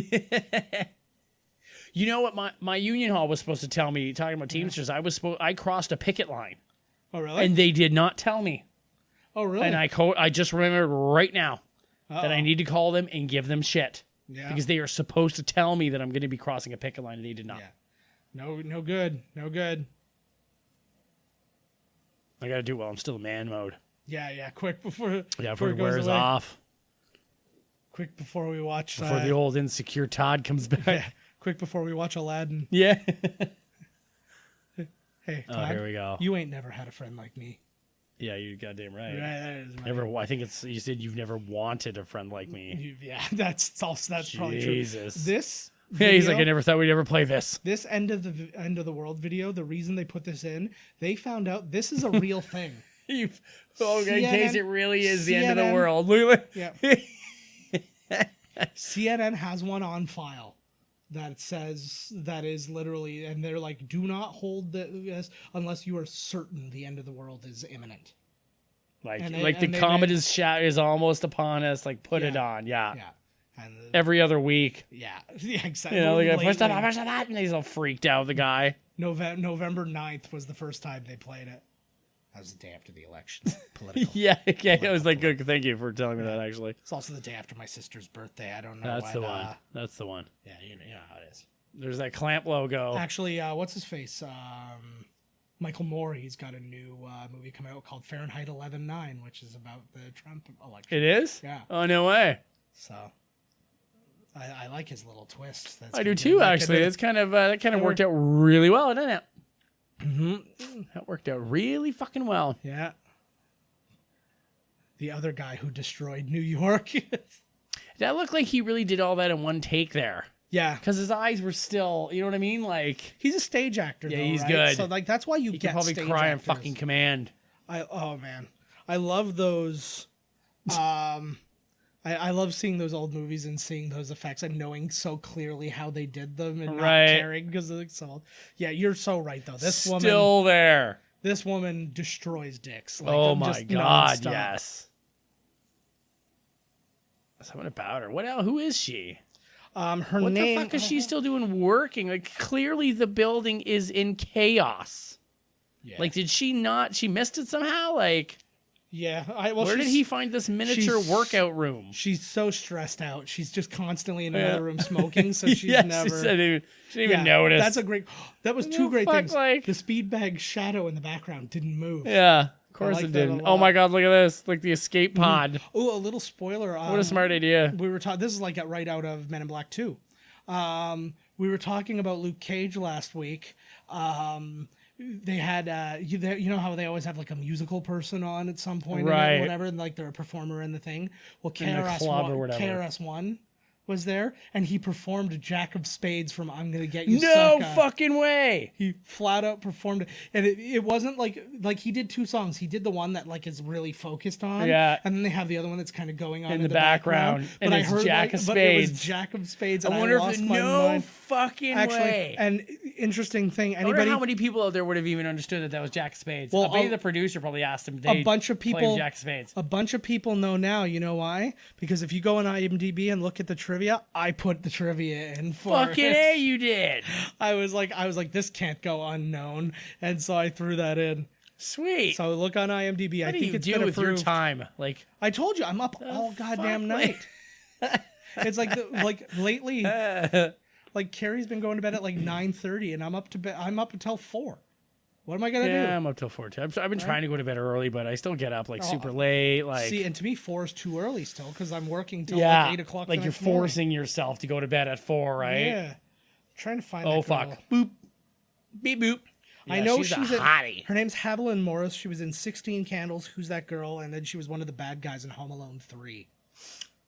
You know what my union hall was supposed to tell me, talking about Teamsters, I crossed a picket line, Oh, really? and they did not tell me. Oh, really? And I just remembered right now that I Uh-oh. need to call them and give them shit. Yeah. Because they are supposed to tell me that I'm going to be crossing a picket line, and they did not. Yeah. No good. No good. I got to do it while I'm still in man mode. Yeah. Quick before Before it goes wears away. off. Quick before we watch. Before the old insecure Todd comes back. Yeah. Quick before we watch Aladdin. Yeah. Hey, Oh, Todd, here we go. You ain't never had a friend like me. Yeah, you goddamn right. Right, that is my- Never. I think it's. You said you've never wanted a friend like me. Yeah, that's probably true. Jesus. This. Yeah, he's video- like, I never thought we'd ever play this. This end of the world video. The reason they put this in, they found out this is a real thing. In case CNN it really is the end of the CNN world. Look. Yeah. CNN has one on file that says that is literally, and they're like, do not hold this unless you are certain the end of the world is imminent. Like, And the they comet made- is almost upon us. Like, put it Yeah. on. Yeah. Yeah. And Every other week. yeah, exactly. You know, they Lately, push the button. He's all freaked out, the guy. November 9th was the first time they played it. That was the day after the election. Political. Yeah, okay. I was like, good, thank you for telling me that, actually. It's also the day after my sister's birthday. I don't know. That's the when, one. That's the one. Yeah, you know how it is. There's that clamp logo. Actually, what's his face? Michael Moore. He's got a new movie coming out called Fahrenheit 11/9, which is about the Trump election. It is? Yeah. Oh, no way. So I like his little twist. That's I do gonna too, be- actually. It's kind of that kind of worked out really well, didn't it? Mm-hmm. That worked out really fucking well. Yeah. The other guy who destroyed New York. That looked like he really did all that in one take there. Yeah. Because his eyes were still, you know what I mean? Like, He's a stage actor. Yeah, though, he's right? good. So like that's why you he get could probably stage cry on actors. fucking command. Oh man, I love those. I love seeing those old movies and seeing those effects and knowing so clearly how they did them and Right. not caring because it's so. Yeah, you're so right though. This woman, Still there. this woman destroys dicks. Like, Oh I'm my just God, nonstop. yes. Something about her. What else? Who is she? Her What name. the fuck is she still doing working? Like, clearly the building is in chaos. Yeah. Like, did she not? She missed it somehow? Like, Yeah. where did he find this miniature she's- workout room? She's so stressed out. She's just constantly in another room smoking, so she's Yes, never. she didn't even notice. That's a great. That was What two the great fuck, things. like- The speed bag shadow in the background didn't move. Yeah, of course like it that a didn't. lot. Oh my God, look at this. Like the escape pod. Oh, a little spoiler. What a smart idea. We were talking. This is like right out of Men in Black 2. We were talking about Luke Cage last week. They had you know how they always have like a musical person on at some point, Right. or whatever, and like they're a performer in the thing. Well, In the club or whatever. KRS-One was there, and he performed Jack of Spades from "I'm Gonna Get You." No Sucker. fucking way. He flat out performed it, and it wasn't like he did two songs. He did the one that like is really focused on, Yeah. and then they have the other one that's kind of going on In in the the background, and But I it's heard Jack of but it was Spades. Jack of Spades. And I wonder lost if my no mind. fucking Actually, way. and interesting thing, I wonder anybody. how many people out there would have even understood that was Jack Spades. Well, I bet you a- the producer probably asked him. a bunch of people Jack Spades. A bunch of people know now. You know why? Because if you go on IMDb and look at the trivia, I put the trivia in for Fucking it. A, you did. I was like, this can't go unknown, and so I threw that in. Sweet. So look on IMDb. I What do think you it's do been with your approved. time? Like, I told you, I'm up all goddamn night. It's like lately, like Carrie's been going to bed at like 9:30, and I'm up until 4. What am I gonna do? yeah, I'm up till 4 too. I've been trying to go to bed early, but I still get up like super late. Like, See, and to me, 4 is too early still because I'm working till yeah, like 8 o'clock. like the you're next morning. forcing yourself to go to bed at 4, right? Yeah, I'm trying to find. Oh that fuck! girl. Boop, beep boop. I Yeah, know she's she's a in. hottie. Her name's Haviland Morris. She was in 16 Candles. Who's That Girl? And then she was one of the bad guys in Home Alone 3.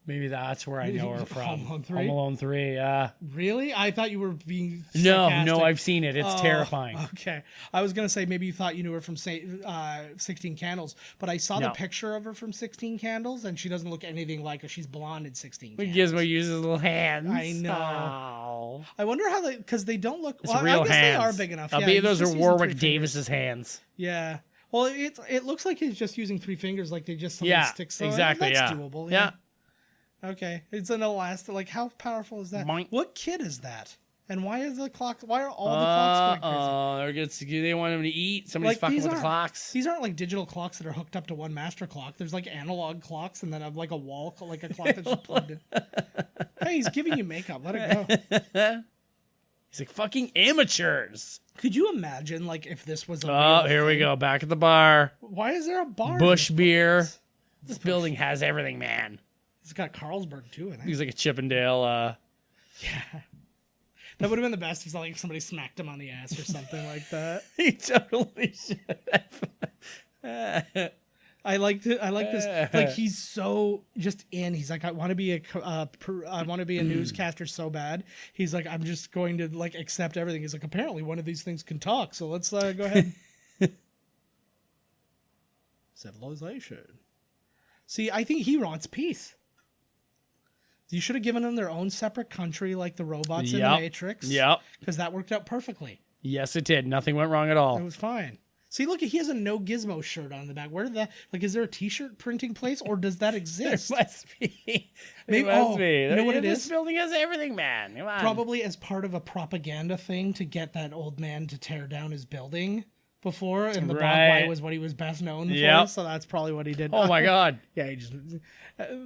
Maybe that's where I know her from. Home Alone 3? Home Alone 3. Yeah. Really? I thought you were being No, sarcastic. I've seen it. It's terrifying. Okay. I was going to say maybe you thought you knew her from 16 Candles, but I saw the No. picture of her from 16 Candles, and she doesn't look anything like her. She's blonde in 16 When Candles. Gizmo uses little hands. I know. Oh. I wonder how they, because they don't look, It's well, real I guess hands. they are big enough. I Yeah, bet he's those are just using Warwick 3 fingers. Davis's hands. Yeah. Well, it looks like he's just using 3 fingers, like they just Yeah, sticks. So exactly. That's Yeah. doable. Yeah. Okay. It's an elastic. Like, how powerful is that? Boink. What kid is that? And why is the clock? Why are all the clocks going crazy? They want him to eat. Somebody's Like, fucking these with the aren't- clocks. These aren't like digital clocks that are hooked up to one master clock. There's like analog clocks, and then like a wall, like a clock that's just plugged in. Hey, he's giving you makeup. Let it go. He's like, fucking amateurs. Could you imagine, like, if this was a Oh, real here we thing? go. Back at the bar. Why is there a bar? in Bush this beer. place? This building has everything, man. It's got Carlsberg too. I think He's like a Chippendale. that would have been the best if like somebody smacked him on the ass or something like that. He totally should have. I like this. Like he's so just in. He's like, I want to be a newscaster so bad. He's like, I'm just going to like accept everything. He's like, apparently one of these things can talk, so let's go ahead. Civilization. See, I think he wants peace. You should have given them their own separate country, like the robots in the Matrix. Yep. Because that worked out perfectly. Yes, it did. Nothing went wrong at all. It was fine. See, look, he has a No Gizmo shirt on the back. Where did that? Like, is there a T-shirt printing place, or does that There exist? must be. Maybe- There must oh, be. you know what it This is? building has everything, man. Come on. Probably as part of a propaganda thing to get that old man to tear down his building before, and the Right. Bogwai was what he was best known Yep. for. So that's probably what he did. Oh my God. Yeah, he just.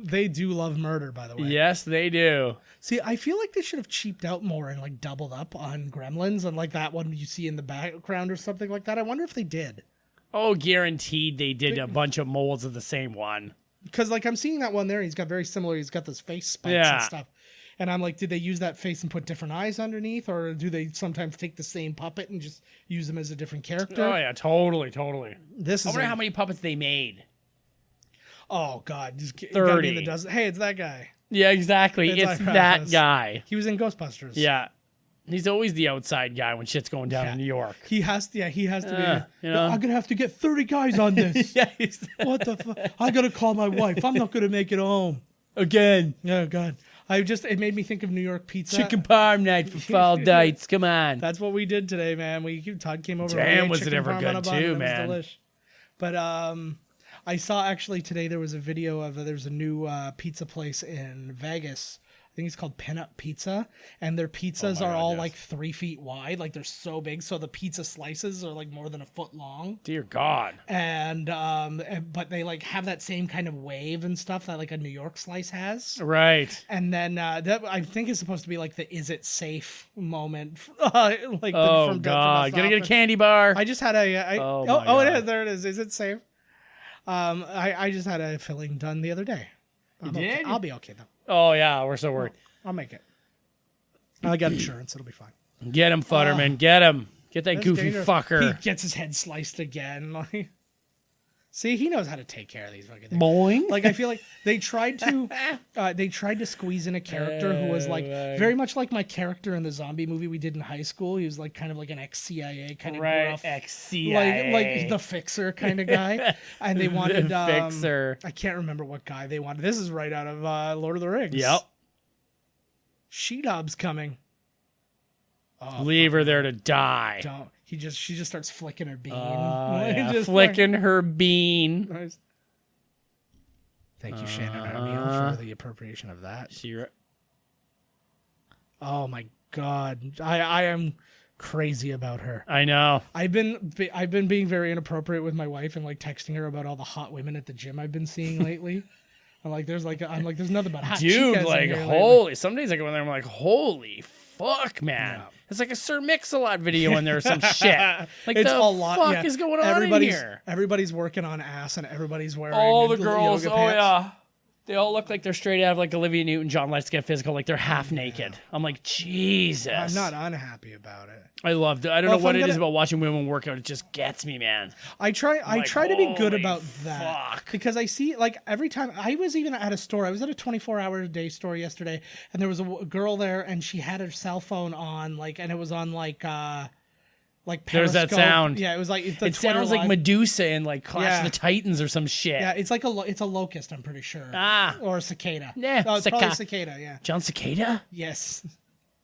They do love murder, by the way. Yes, they do. See, I feel like they should have cheaped out more and like doubled up on Gremlins and like that one you see in the background or something like that. I wonder if they did. Oh, guaranteed they did a bunch of molds of the same one. Because like I'm seeing that one there, he's got very similar. He's got those face spikes Yeah. and stuff. And I'm like, did they use that face and put different eyes underneath, or do they sometimes take the same puppet and just use them as a different character? Oh yeah, totally. This I is wonder how many puppets they made. Oh God, just 30. in the dozen. Hey, it's that guy. Yeah, exactly. It's It's like that Travis. guy. He was in Ghostbusters. Yeah. He's always the outside guy when shit's going down in New York. He has to. Yeah, he has to be. you know? I'm gonna have to get 30 guys on this. Yeah, What the fuck? I gotta call my wife. I'm not gonna make it home. again. Oh God. It made me think of New York pizza. Chicken parm night for fall dates. Come on. That's what we did today, man. Todd came over. Damn, we ate was it chicken ever parm good on a bun, too, and it was man. delish. But I saw actually today there was a video of there's a new pizza place in Vegas. I think it's called Pinup Pizza, and their pizzas are all like 3 feet wide, like they're so big. So the pizza slices are like more than a foot long. Dear God. And but they like have that same kind of wave and stuff that like a New York slice has. Right. And then that I think is supposed to be like the "Is it safe?" moment. Like Oh from God. the Gonna get a office. candy bar. I just had a. Oh, oh, my oh, it God. is. There it is. Is it safe? I just had a filling done the other day. You Okay. did? I'll be okay though. Oh yeah, we're so worried. I'll make it. I got insurance. It'll be fine. Get him, Futterman. Get him. Get that That's goofy dangerous. fucker. He gets his head sliced again. Like, see, he knows how to take care of these fucking things. Boing. Like I feel like they tried to squeeze in a character who was like very much like my character in the zombie movie we did in high school. He was like kind of like an ex-CIA kind of Right. gruff, Ex-CIA. like the fixer kind of guy. And they wanted Fixer. I can't remember what guy they wanted. This is right out of Lord of the Rings. Yep. She-Dub's coming. Oh, Leave her there to die. don't. She just starts flicking her bean. Yeah, Just flicking her bean. like- Thank you, Shannon O'Neill, for the appropriation of that. She. Oh my God, I am crazy about her. I know. I've been being very inappropriate with my wife and like texting her about all the hot women at the gym I've been seeing lately. I'm like, there's nothing but hot Dude, chicas like, in here holy. lately. Some days I go in there, I'm like, holy fuck, man. Yeah. It's like a Sir Mix-a-Lot video in there or some shit. Like, It's the a lot. fuck Yeah. is going on in here? Everybody's working on ass and everybody's wearing All the girls, yoga oh pants. yeah. They all look like they're straight out of like Olivia Newton-John Let's Get Physical, like they're half naked. I'm like, Jesus. I'm not unhappy about it. I loved it. I don't Well, know what if it I'm is gonna- about watching women work out. It just gets me, man. I try like, to be good holy about that fuck. because I see like every time I was even at a store. I was at a 24-hour-a-day store yesterday, and there was a girl there, and she had her cell phone on, like, and it was on like There's that Periscope. sound. Yeah, it was like the It Twitter sounds like Live. Medusa and like Clash Yeah. of the Titans or some shit. Yeah, it's like it's a locust. I'm pretty sure. Ah. Or a cicada. Yeah, no, it's probably a cicada. cicada. Yeah. John Cicada? Yes.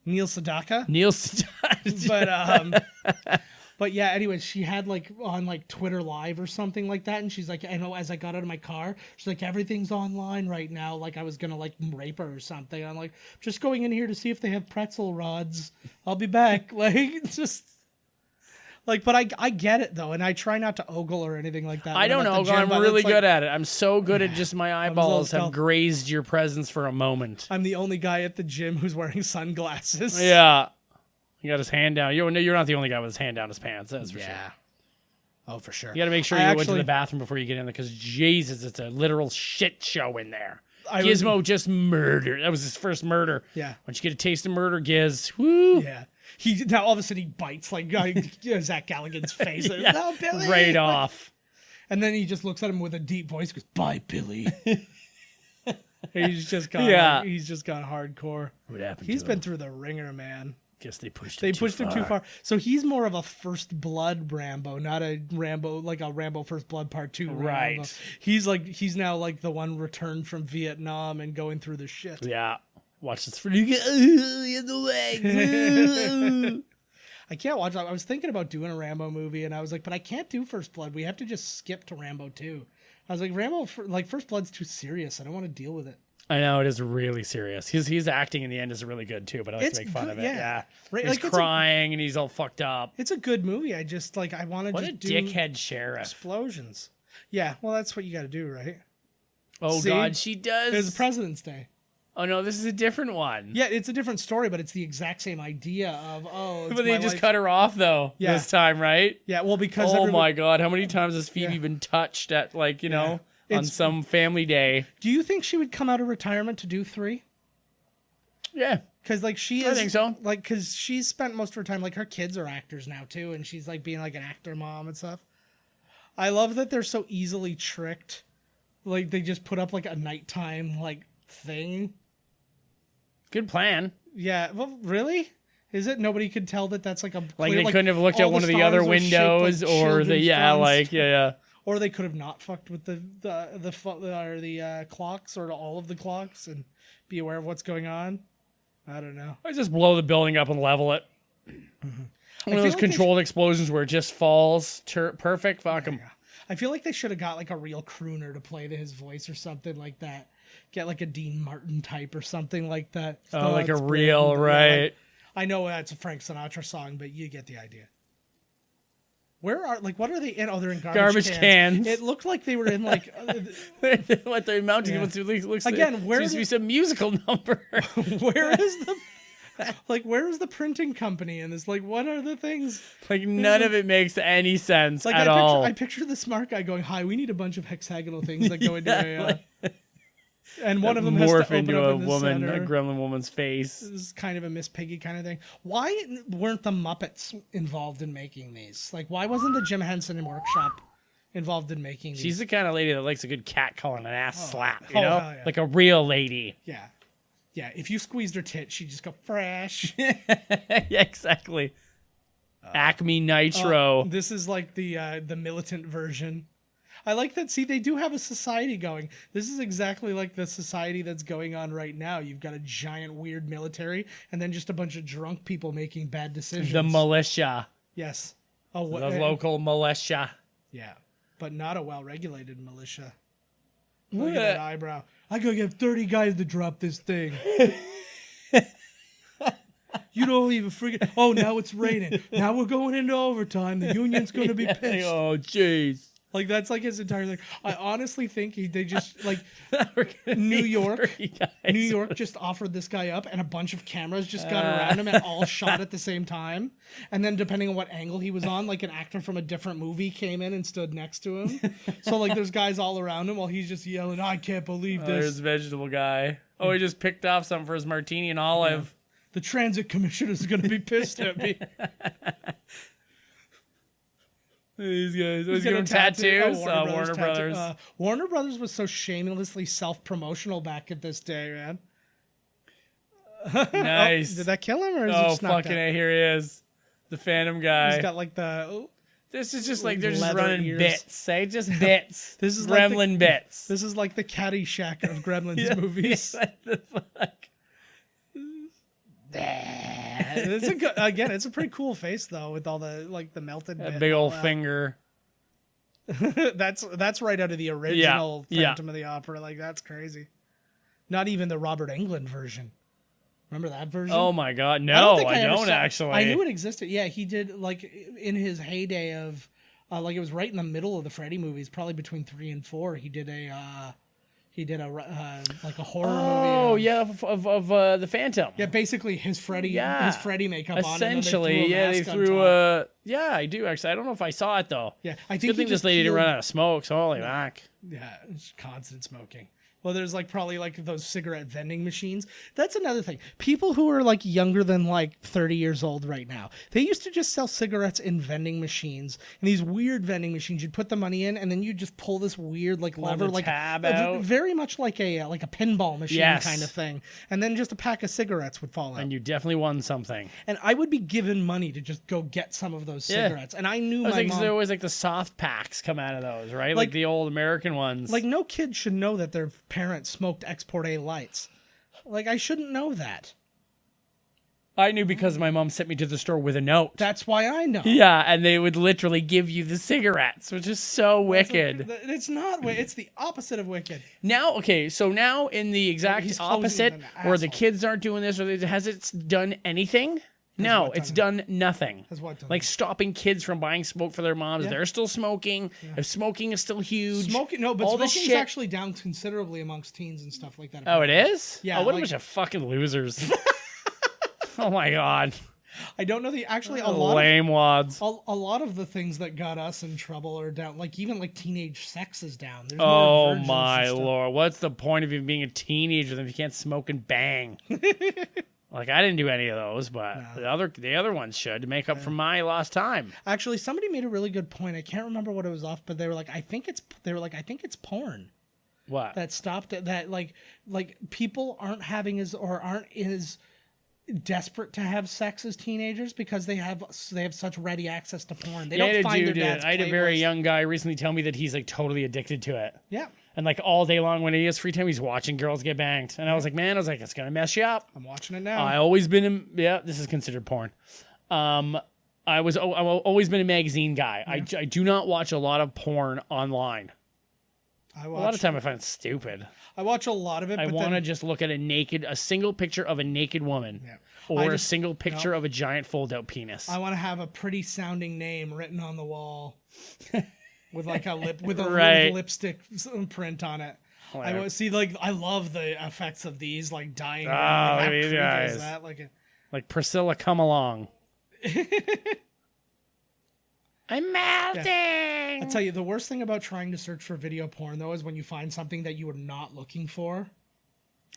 Neil Sedaka. Neil But yeah, anyways, she had like on like Twitter Live or something like that, and she's like, I know, as I got out of my car, she's like, everything's online right now, like I was gonna like rape her or something. I'm like, just going in here to see if they have pretzel rods. I'll be back. Like, it's just like, but I get it though, and I try not to ogle or anything like that. I don't know. I'm really good at it. I'm so good at just my eyeballs have grazed your presence for a moment. I'm the only guy at the gym who's wearing sunglasses. Yeah. He got his hand down. You're not the only guy with his hand down his pants. That's for sure. Oh, for sure. You got to make sure you went to the bathroom before you get in there because, Jesus, it's a literal shit show in there. Gizmo just murdered. That was his first murder. Yeah. Once you get a taste of murder, Giz, woo. Yeah. Now all of a sudden he bites like Zach Galligan's face. Yeah. No, Billy. Right off. And then he just looks at him with a deep voice, goes, "Bye, Billy." He's just gone. Yeah. He's just gone hardcore. What happened? He's been through the ringer, man. Guess they pushed him too far. So he's more of a First Blood Rambo, not a Rambo like a Rambo First Blood Part 2 Rambo. Right. He's now like the one returned from Vietnam and going through the shit. Yeah. Watch this. You get the legs. I can't watch that. I was thinking about doing a Rambo movie, and I was like, but I can't do First Blood. We have to just skip to Rambo 2. I was like, First Blood's too serious. I don't want to deal with it. I know, it is really serious. His acting in the end is really good too, but I like to make fun of it. Yeah. Right, He's like, crying and he's all fucked up. It's a good movie. I just I want to What just a do dickhead sheriff. explosions. Yeah, well, that's what you got to do, right? Oh, See? God, she does. It's President's Day. Oh, no, this is a different one. Yeah, it's a different story, but it's the exact same idea of, it's But they my just life. cut her off, though, this time, right? Yeah, well, because Oh, my God. How many times has Phoebe been touched at, like, on some family day? Do you think she would come out of retirement to do 3? Yeah. Because, like, she is... I think so. Like, because she's spent most of her time... Like, her kids are actors now, too, and she's, like, being, like, an actor mom and stuff. I love that they're so easily tricked. Like, they just put up, like, a nighttime, like, thing. Good plan. Yeah, well, really? Is it? Nobody could tell that that's, like, a... Like, they couldn't have looked at one of the other windows or the... Yeah, like, yeah. Or they could have not fucked with the clocks or all of the clocks and be aware of what's going on. I don't know. I just blow the building up and level it. Mm-hmm. One of those controlled explosions where it just falls. Perfect. Fuck them. Yeah. I feel like they should have got like a real crooner to play to his voice or something like that. Get like a Dean Martin type or something like that. Oh, like a real, right. Like, I know that's a Frank Sinatra song, but you get the idea. Where are what are they in? Oh, they're in garbage cans. It looked like they were in like what they're mounting. Yeah. Looks again. Where seems to be some musical number. Where is the printing company in this? Like, what are the things? Like, none of it makes any sense at all. I picture the smart guy going, "Hi, we need a bunch of hexagonal things that go into and one of them has to open into up a woman, a gremlin woman's face. This is kind of a Miss Piggy kind of thing. Why weren't the Muppets involved in making these? Like, why wasn't the Jim Henson Workshop involved in making these? She's the kind of lady that likes a good cat calling an ass slap, you know? Yeah. Like a real lady. Yeah. Yeah, if you squeezed her tit, she'd just go fresh. Yeah, exactly. Acme Nitro. This is like the militant version. I like that. See, they do have a society going. This is exactly like the society that's going on right now. You've got a giant weird military and then just a bunch of drunk people making bad decisions. The militia. Yes. Oh, the local militia. Yeah, but not a well-regulated militia. Look at that eyebrow. I gotta get 30 guys to drop this thing. You don't even freaking. Oh, now it's raining. Now we're going into overtime. The union's going to be pissed. Oh, jeez. Like that's like his entire like. I honestly think they just like New York just offered this guy up, and a bunch of cameras just got around him and all shot at the same time. And then depending on what angle he was on, like an actor from a different movie came in and stood next to him. So like there's guys all around him while he's just yelling, "I can't believe this." There's vegetable guy. Oh, he just picked off something for his martini and olive. Yeah. The transit commissioner is going to be pissed at me. These guys. He's getting tattoos. Warner Brothers. Warner Brothers was so shamelessly self-promotional back at this day, man. Nice. Did that kill him, or is it just fucking A, here he is. The Phantom guy. He's got like the... This is just like they're just running ears. bits. Say just bits. This is Gremlin like bits. This is like the Caddyshack of Gremlins movies. What the fuck? It's a good, again, it's a pretty cool face though, with all the like the melted bit big old finger. that's right out of the original Phantom of the Opera. Like that's crazy. Not even the Robert Englund version. Remember that version? Oh my god, no, I don't saw, actually. I knew it existed. Yeah, he did like in his heyday of like it was right in the middle of the Freddy movies, probably between 3 and 4. He did a like a horror movie. Oh yeah, of the Phantom. Yeah, basically his Freddy makeup on. Essentially, they threw I do actually. I don't know if I saw it though. Yeah, I think good thing this lady didn't run out of smoke. So holy mac. Yeah, it's constant smoking. Well, there's like probably like those cigarette vending machines. That's another thing. People who are like younger than like 30 years old right now, they used to just sell cigarettes in vending machines, and these weird vending machines. You'd put the money in, and then you just pull this weird like lever, like tab out. Very much like a pinball machine kind of thing, and then just a pack of cigarettes would fall out. And you definitely won something. And I would be given money to just go get some of those cigarettes, and I knew my mom. There was like the soft packs come out of those, right? Like the old American ones. Like no kid should know that their parents smoked Export A lights. Like I shouldn't know that. I knew because my mom sent me to the store with a note. That's why I know. Yeah, and they would literally give you the cigarettes, which is so wicked. It's not. It's the opposite of wicked. Now, okay, so now in the exact opposite, where the kids aren't doing this, has it done anything? No, it's done nothing. Has what done? Like stopping kids from buying smoke for their moms. They're still smoking. If smoking is still huge. Smoking's actually down considerably amongst teens and stuff like that. Oh, it is? Yeah. Oh, what a bunch of fucking losers. Oh my god. I don't know a lot of the things that got us in trouble are down. Like even like teenage sex is down. There's oh my lord. What's the point of even being a teenager if you can't smoke and bang? Like I didn't do any of those, but the other ones should to make up for my lost time. Actually, somebody made a really good point. I can't remember what it was off, but they were like, I think it's porn. What? That stopped it. That like people aren't as desperate to have sex as teenagers because they have such ready access to porn. They don't find their dad's I had a very young guy recently tell me that he's like totally addicted to it. Yeah. And like all day long when he has free time, he's watching girls get banged. And I was like, it's going to mess you up. I'm watching it now. I always been this is considered porn. I've always been a magazine guy. Yeah. I do not watch a lot of porn online. A lot of time I find it stupid. I watch a lot of it. I want to just look at a single picture of a naked woman, or a single picture of a giant fold-out penis. I want to have a pretty sounding name written on the wall, with like a lipstick print on it. Whatever. I love the effects of these like dying. Oh, these guys! Like Priscilla, come along. I'm melting. Yeah. I tell you, the worst thing about trying to search for video porn, though, is when you find something that you were not looking for.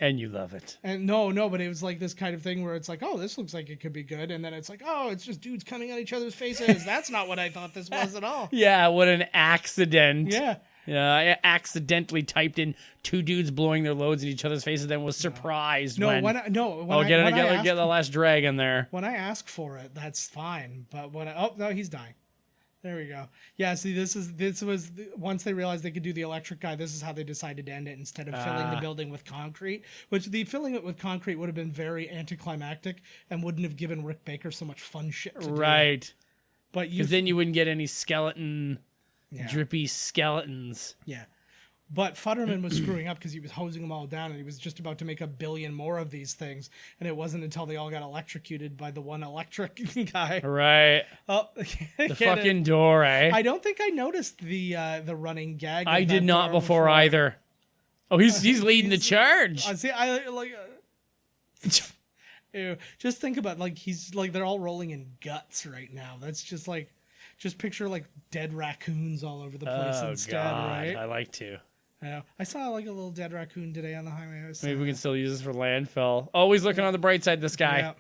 And you love it. And no, but it was like this kind of thing where it's like, oh, this looks like it could be good. And then it's like, oh, it's just dudes coming at each other's faces. That's not what I thought this was at all. Yeah, what an accident. Yeah. Yeah, I accidentally typed in 2 dudes blowing their loads in each other's faces, then was surprised get the last drag in there. When I ask for it, that's fine. But he's dying. There we go. Yeah, see, this was once they realized they could do the electric guy, this is how they decided to end it instead of filling the building with concrete, which the filling it with concrete would have been very anticlimactic and wouldn't have given Rick Baker so much fun shit to do. Right. But because then you wouldn't get any drippy skeletons. Yeah. But Futterman was screwing up because he was hosing them all down, and he was just about to make 1 billion more of these things. And it wasn't until they all got electrocuted by the one electric guy. Right. Oh, The fucking door, eh? I don't think I noticed the running gag. I of did that not door before either. Oh, he's leading the charge. I see. I like. Ew. Just think about he's like they're all rolling in guts right now. That's just just picture dead raccoons all over the place instead, God. right? I like to. I know. I saw a little dead raccoon today on the highway. Maybe we can still use this for landfill. Always looking on the bright side, this guy. Yeah.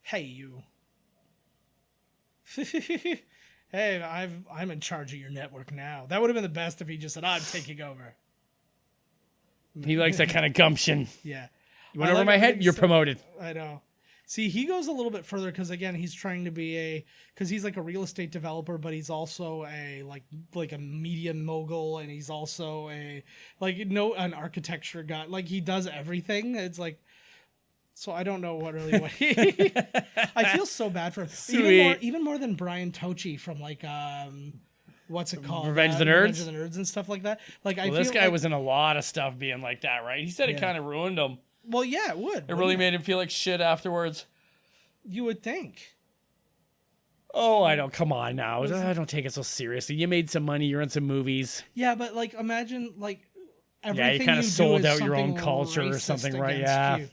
Hey, you. Hey, I'm in charge of your network now. That would have been the best if he just said, "I'm taking over." He likes that kind of gumption. Yeah. You went over my head, you're promoted. I know. See, he goes a little bit further because again, he's trying to be because he's like a real estate developer, but he's also a like a media mogul, and he's also an architecture guy. Like he does everything. It's like, so I don't know what he. I feel so bad for him. Even more than Brian Tochi from what's it called? Revenge of the Nerds? Revenge of the Nerds and stuff like that. I feel this guy was in a lot of stuff being like that, right? He said it kind of ruined him. Well, yeah, it would. It really made him feel like shit afterwards. You would think. Oh, I don't. Come on now. I don't take it so seriously. You made some money. You're in some movies. Yeah, but imagine everything you kind of sold out your own something culture or something, right? against Yeah. you.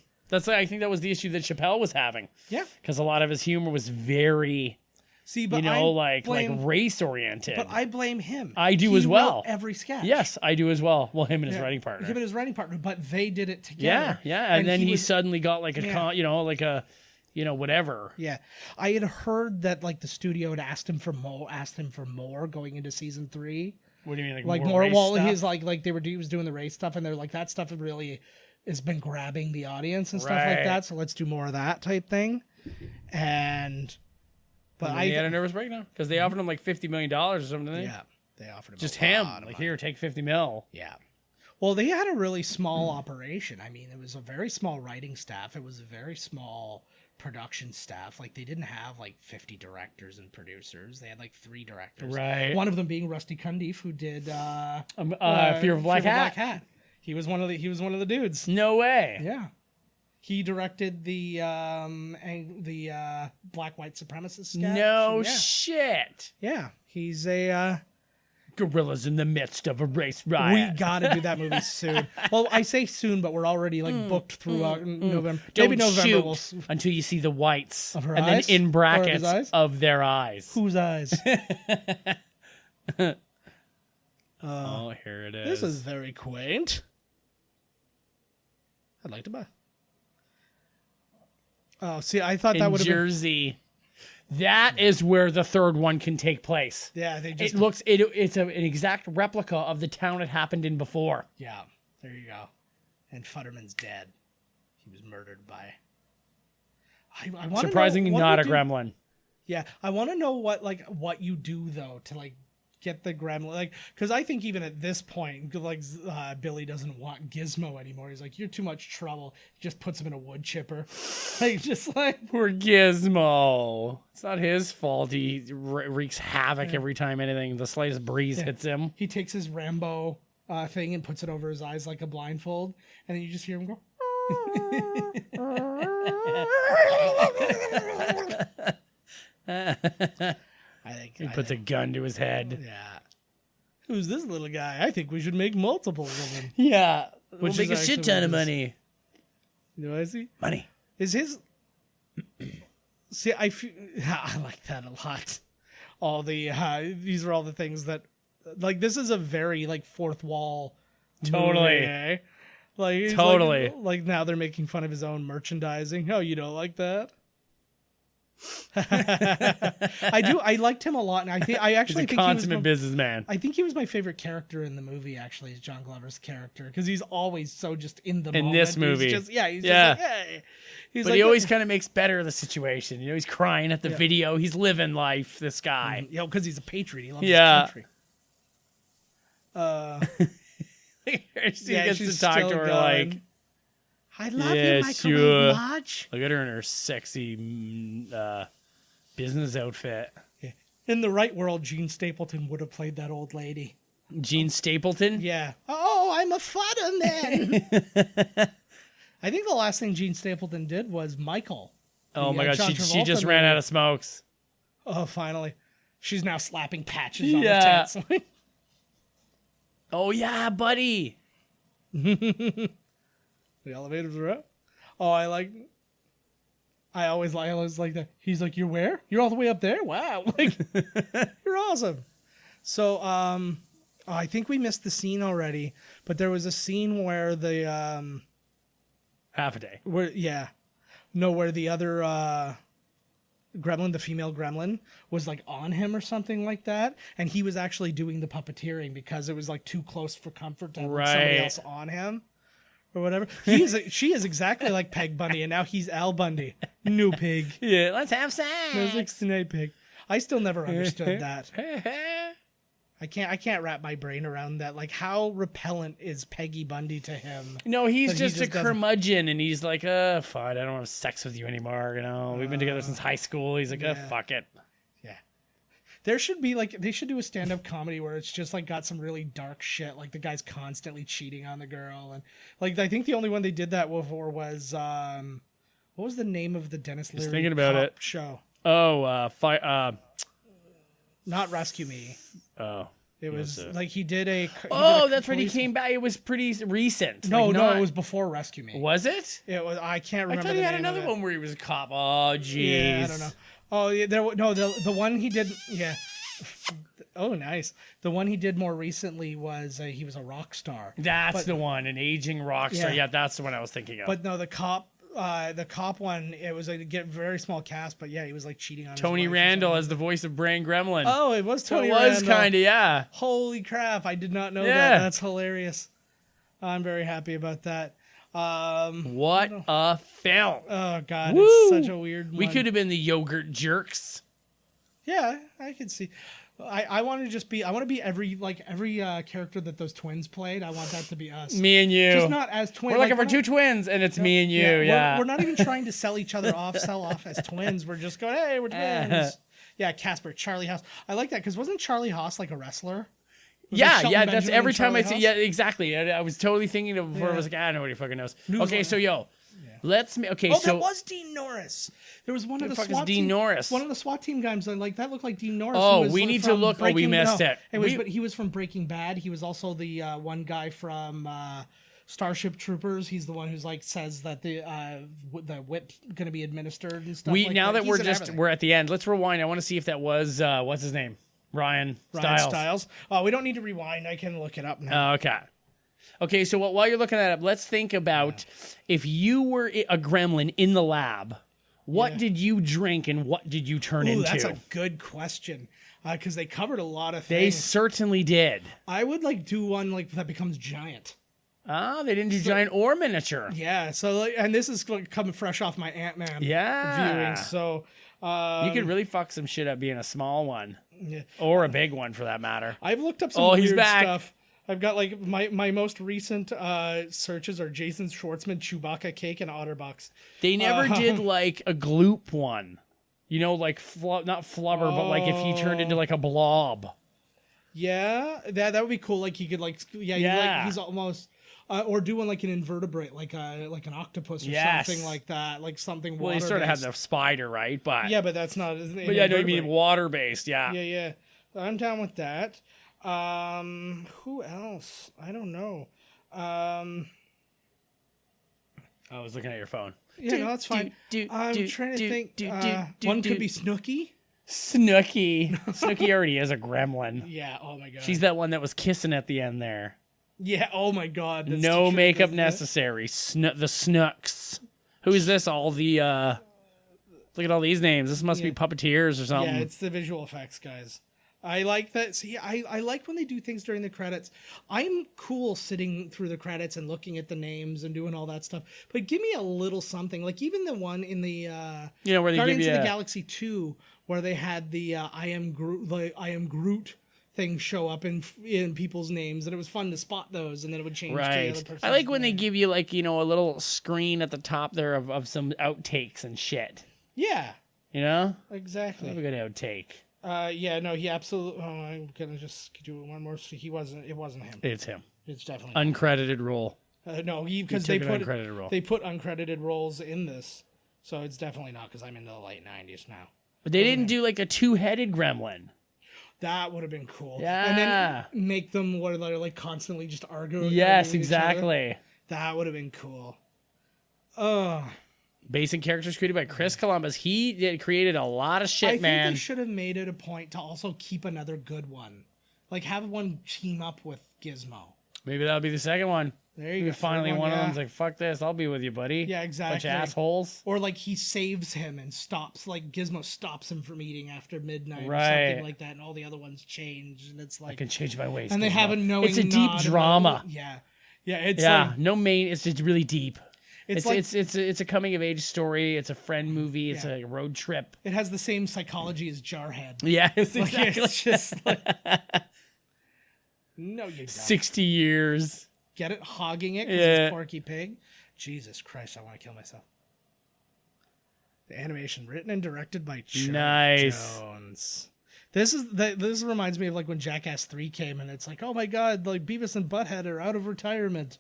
I think that was the issue that Chappelle was having. Yeah. Because a lot of his humor was very, See, but like race oriented. But I blame him. I do He as well. wrote every sketch. Yes, I do as well. Well, him and his writing partner. Him and his writing partner, but they did it together. Yeah, yeah. And then he suddenly got whatever. Yeah. I had heard that the studio had asked him for more going into season 3. What do you mean, more? Well, stuff? he's he was doing the race stuff, and they're like, that stuff really has been grabbing the audience and stuff like that. So let's do more of that type thing. But he had a nervous breakdown because they offered him $50 million or something. Yeah, they offered him just a him. lot of money. Here, take 50 mil. Yeah. Well, they had a really small operation. I mean, it was a very small writing staff. It was a very small production staff. They didn't have 50 directors and producers. They had 3 directors. Right. One of them being Rusty Cundiff, who did Fear of a Black Hat. He was one of the dudes. No way. Yeah. He directed the black white supremacist sketch. No shit. Yeah. He's a gorillas in the midst of a race riot. We gotta do that movie soon. Well, I say soon, but we're already booked throughout November. Don't Maybe November. shoot until you see the whites of her and eyes? then in brackets Or of his eyes? of their eyes. Whose eyes? Oh, here it is. This is very quaint. I'd like to buy. Oh, see, I thought that would have been Jersey. That is where the third one can take place. Yeah, they just it's an exact replica of the town it happened in before. Yeah, there you go. And Futterman's dead. He was murdered by. I want surprisingly not a gremlin. Yeah, I want to know what you do though to get the gremlin because I think even at this point Billy doesn't want Gizmo anymore. He's like, you're too much trouble. He just puts him in a wood chipper. Poor Gizmo. It's not his fault. He wreaks havoc every time the slightest breeze hits him. He takes his Rambo thing and puts it over his eyes like a blindfold, and then you just hear him go. I think he puts a gun to his head. Yeah. Who's this little guy? I think we should make multiples of him. Yeah. We'll make a shit ton of money. You know what I see? Money. Is his... See, I like that a lot. All the... these are all the things that... This is a very, fourth wall... Totally. Movie, eh? Totally. Now they're making fun of his own merchandising. Oh, you don't like that? I liked him a lot, and I actually think consummate he was businessman. I think he was my favorite character in the movie. Actually, is John Glover's character because he's always so just in the moment. In this movie, he's just hey. But he always kind of makes better of the situation. He's crying at the video. He's living life. This guy, because he's a patriot. He loves his country. She gets to talk to her going. I love you, Michael Lodge. Look at her in her sexy business outfit. Yeah. In the right world, Gene Stapleton would have played that old lady. Gene Stapleton. Yeah. Oh, I'm a fodder man. I think the last thing Gene Stapleton did was Michael. Oh my God, John she just Travolta ran movie. out of smokes. Oh, finally. She's now slapping patches on the tits. Oh yeah, buddy. The elevators are up. Oh, I always like that. He's like, "You're where? You're all the way up there? Wow. Like, you're awesome." So, I think we missed the scene already, but there was a scene where the Half a day. where the other gremlin, the female gremlin, was like on him or something like that, and he was actually doing the puppeteering because it was like too close for comfort to have like, somebody else on him or whatever. She is exactly like Peg Bundy, and now he's Al Bundy. New pig. Yeah, let's have sex. Music tonight, pig. I still never understood that. I can't wrap my brain around that. Like, how repellent is Peggy Bundy to him? No, he's But just he a doesn't- curmudgeon, and he's like, fine, I don't have sex with you anymore. You know, we've been together since high school. He's like, fuck it. Yeah. There should be like they should do a stand-up comedy where it's just like got some really dark shit, like the guy's constantly cheating on the girl, and like I think the only one they did that for was what was the name of the Dennis Leary thinking about cop it. show? Not Rescue Me. Oh. It was like he did a. That's right. He came back. It was pretty recent. No, like, no, it was before Rescue Me. Was it? It was. I can't remember. I thought he the had name of another it. one where he was a cop. Oh, jeez. Yeah, I don't know. Oh, yeah, the one he did. Yeah. Oh, nice. The one he did more recently was he was a rock star. That's the one, an aging rock star. Yeah, that's the one I was thinking of. But no, the cop one, it was a very small cast, but yeah, he was like cheating on Tony his wife Randall as the voice of Brain Gremlin. Oh, it was Tony It was Randall. kind of, yeah. Holy crap, I did not know that. That's hilarious. I'm very happy about that. What a film. Oh, God, Woo! it's such a weird one. We could have been the Yogurt Jerks. Yeah, I could see. I want to be every character that those twins played. I want that to be us. Me and you. Just not as twins. We're looking for two twins, and it's me and you. Yeah. We're not even trying to sell each other off, as twins. We're just going, hey, we're twins. Yeah, Casper, Charlie Haas. I like that because wasn't Charlie Haas like a wrestler? Yeah, Shelton that's Benjamin every and time I Charlie see. Haas? Yeah, exactly. I was totally thinking of before. I was like, nobody fucking knows. Okay, so that was Dean Norris. There was one of the fuck is SWAT Dean team. Norris? One of the SWAT team guys. Like that looked like Dean Norris. Oh, who was we need to from look. We missed it. But he was from Breaking Bad. He was also the one guy from Starship Troopers. He's the one who's like says that the whip going to be administered and stuff. We're at the end. Let's rewind. I want to see if that was what's his name, Ryan Stiles. Oh, we don't need to rewind. I can look it up now. Okay, so while you're looking that up, let's think about if you were a gremlin in the lab, what did you drink and what did you turn into? That's a good question because they covered a lot of things. They certainly did. I would like do one like that becomes giant. They didn't do giant or miniature. Yeah, so and this is coming fresh off my Ant-Man viewing, so you could really fuck some shit up being a small one or a big one for that matter. I've looked up some weird back. stuff. I've got like my most recent searches are Jason Schwartzman, Chewbacca cake, and Otterbox. They never did like a gloop one, like not flubber, but like if he turned into like a blob. Yeah, that would be cool. Like he could he's almost. Or do one like an invertebrate, like an octopus or something like that, like something. Well, he sort of had the spider, right? But but that's not. But yeah, no, you mean water based? Yeah. Yeah. I'm down with that. Who else? I don't know. I was looking at your phone. Yeah, no, that's fine. I'm trying to think. One could be Snooki. Snooki already is a gremlin. Yeah. Oh my god. She's that one that was kissing at the end there. Yeah. Oh my god. That's No makeup necessary. The Snooks. Who is this? All the look at all these names. This must be puppeteers or something. Yeah, it's the visual effects guys. I like that. See, I like when they do things during the credits. I'm cool sitting through the credits and looking at the names and doing all that stuff. But give me a little something. Like even the one in the where they Guardians give you of the Galaxy 2, where they had the I am Groot thing show up in people's names, and it was fun to spot those, and then it would change to the other person's I like when name. they give you like a little screen at the top there of some outtakes and shit. Yeah. You know? Exactly. Have a good outtake. No, he absolutely. Oh, I'm gonna just do one more. It wasn't him. It's him. It's definitely uncredited role. No, because they put uncredited roles in this, so it's definitely not. Because I'm in the late '90s now. But they didn't do like a two-headed gremlin. That would have been cool. Yeah. And then make them where they're like constantly just arguing. Yes, exactly. That would have been cool. Based on characters created by Chris Columbus, he created a lot of shit, man. I think they should have made it a point to also keep another good one. Like have one team up with Gizmo. Maybe that'll be the second one. There you go. Finally, one of them's like, fuck this, I'll be with you, buddy. Yeah, exactly. Bunch of assholes. Or like he saves him and stops, like Gizmo stops him from eating after midnight or Right. something like that, and all the other ones change, and it's like I can change my ways. and they Gizmo. have a knowing. It's a deep nod drama. It's Yeah, like, no main. It's just really deep. It's It's a coming of age story. It's a friend movie. It's a road trip. it has the same psychology as Jarhead. Yeah, it's Like, exactly. it's just like, no, you don't. 60 years. Get it? Hogging it because Yeah. it's Porky Pig. Jesus Christ, I want to kill myself. The animation written and directed by Chuck Nice. Jones. This reminds me of like when Jackass 3 came and it's like, oh my god, like Beavis and Butthead are out of retirement.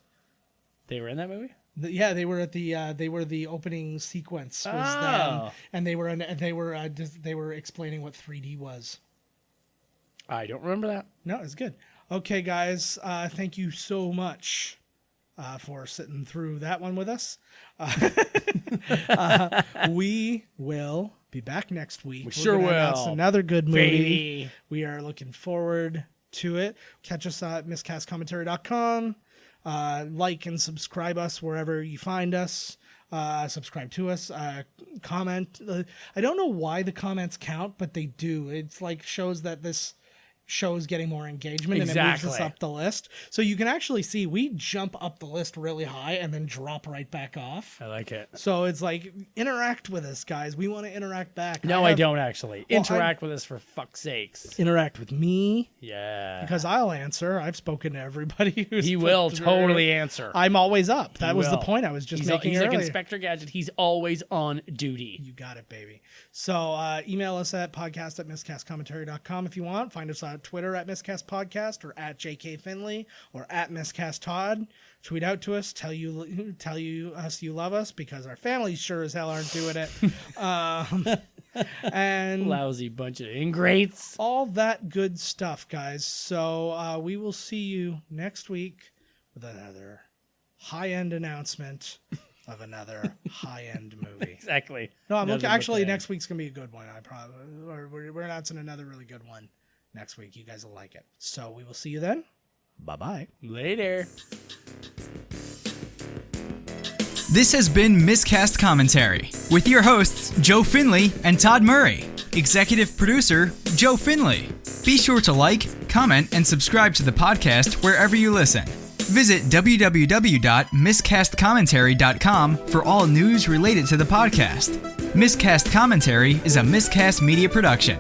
They were in that movie? They were at the opening sequence was them, and they were explaining what 3D was. I don't remember that. No, it's good. Okay, guys, thank you so much for sitting through that one with us. We will be back next week. We sure will. Announce another good movie. Baby. We are looking forward to it. Catch us at miscastcommentary.com. Like and subscribe us wherever you find us. Subscribe to us. Comment. I don't know why the comments count, but they do. It's like shows that this show's getting more engagement and it moves us up the list. So you can actually see we jump up the list really high and then drop right back off. I like it. So it's like, interact with us, guys. We want to interact back. No, I don't actually. Interact with us for fuck's sakes. Interact with me. Yeah. Because I'll answer. I've spoken to everybody. He will totally answer. I'm always up. That was the point I was just making He's earlier. like Inspector Gadget. He's always on duty. You got it, baby. So email us at podcast@miscastcommentary.com if you want. Find us on Twitter at miscastpodcast or at JK Finley or at miscasttodd. Tweet out to us. Tell us you love us because our families sure as hell aren't doing it. And lousy bunch of ingrates. All that good stuff, guys. So we will see you next week with another high-end announcement of another high-end movie. Exactly. No, I'm looking. Actually, next week's gonna be a good one. We're announcing another really good one next week. You guys will like it. So we will see you then. Bye-bye. Later. This has been Miscast Commentary with your hosts Joe Finley and Todd Murray. Executive producer Joe Finley. Be sure to like, comment, and subscribe to the podcast wherever you listen. Visit www.miscastcommentary.com for all news related to the podcast. Miscast Commentary is a Miscast Media production.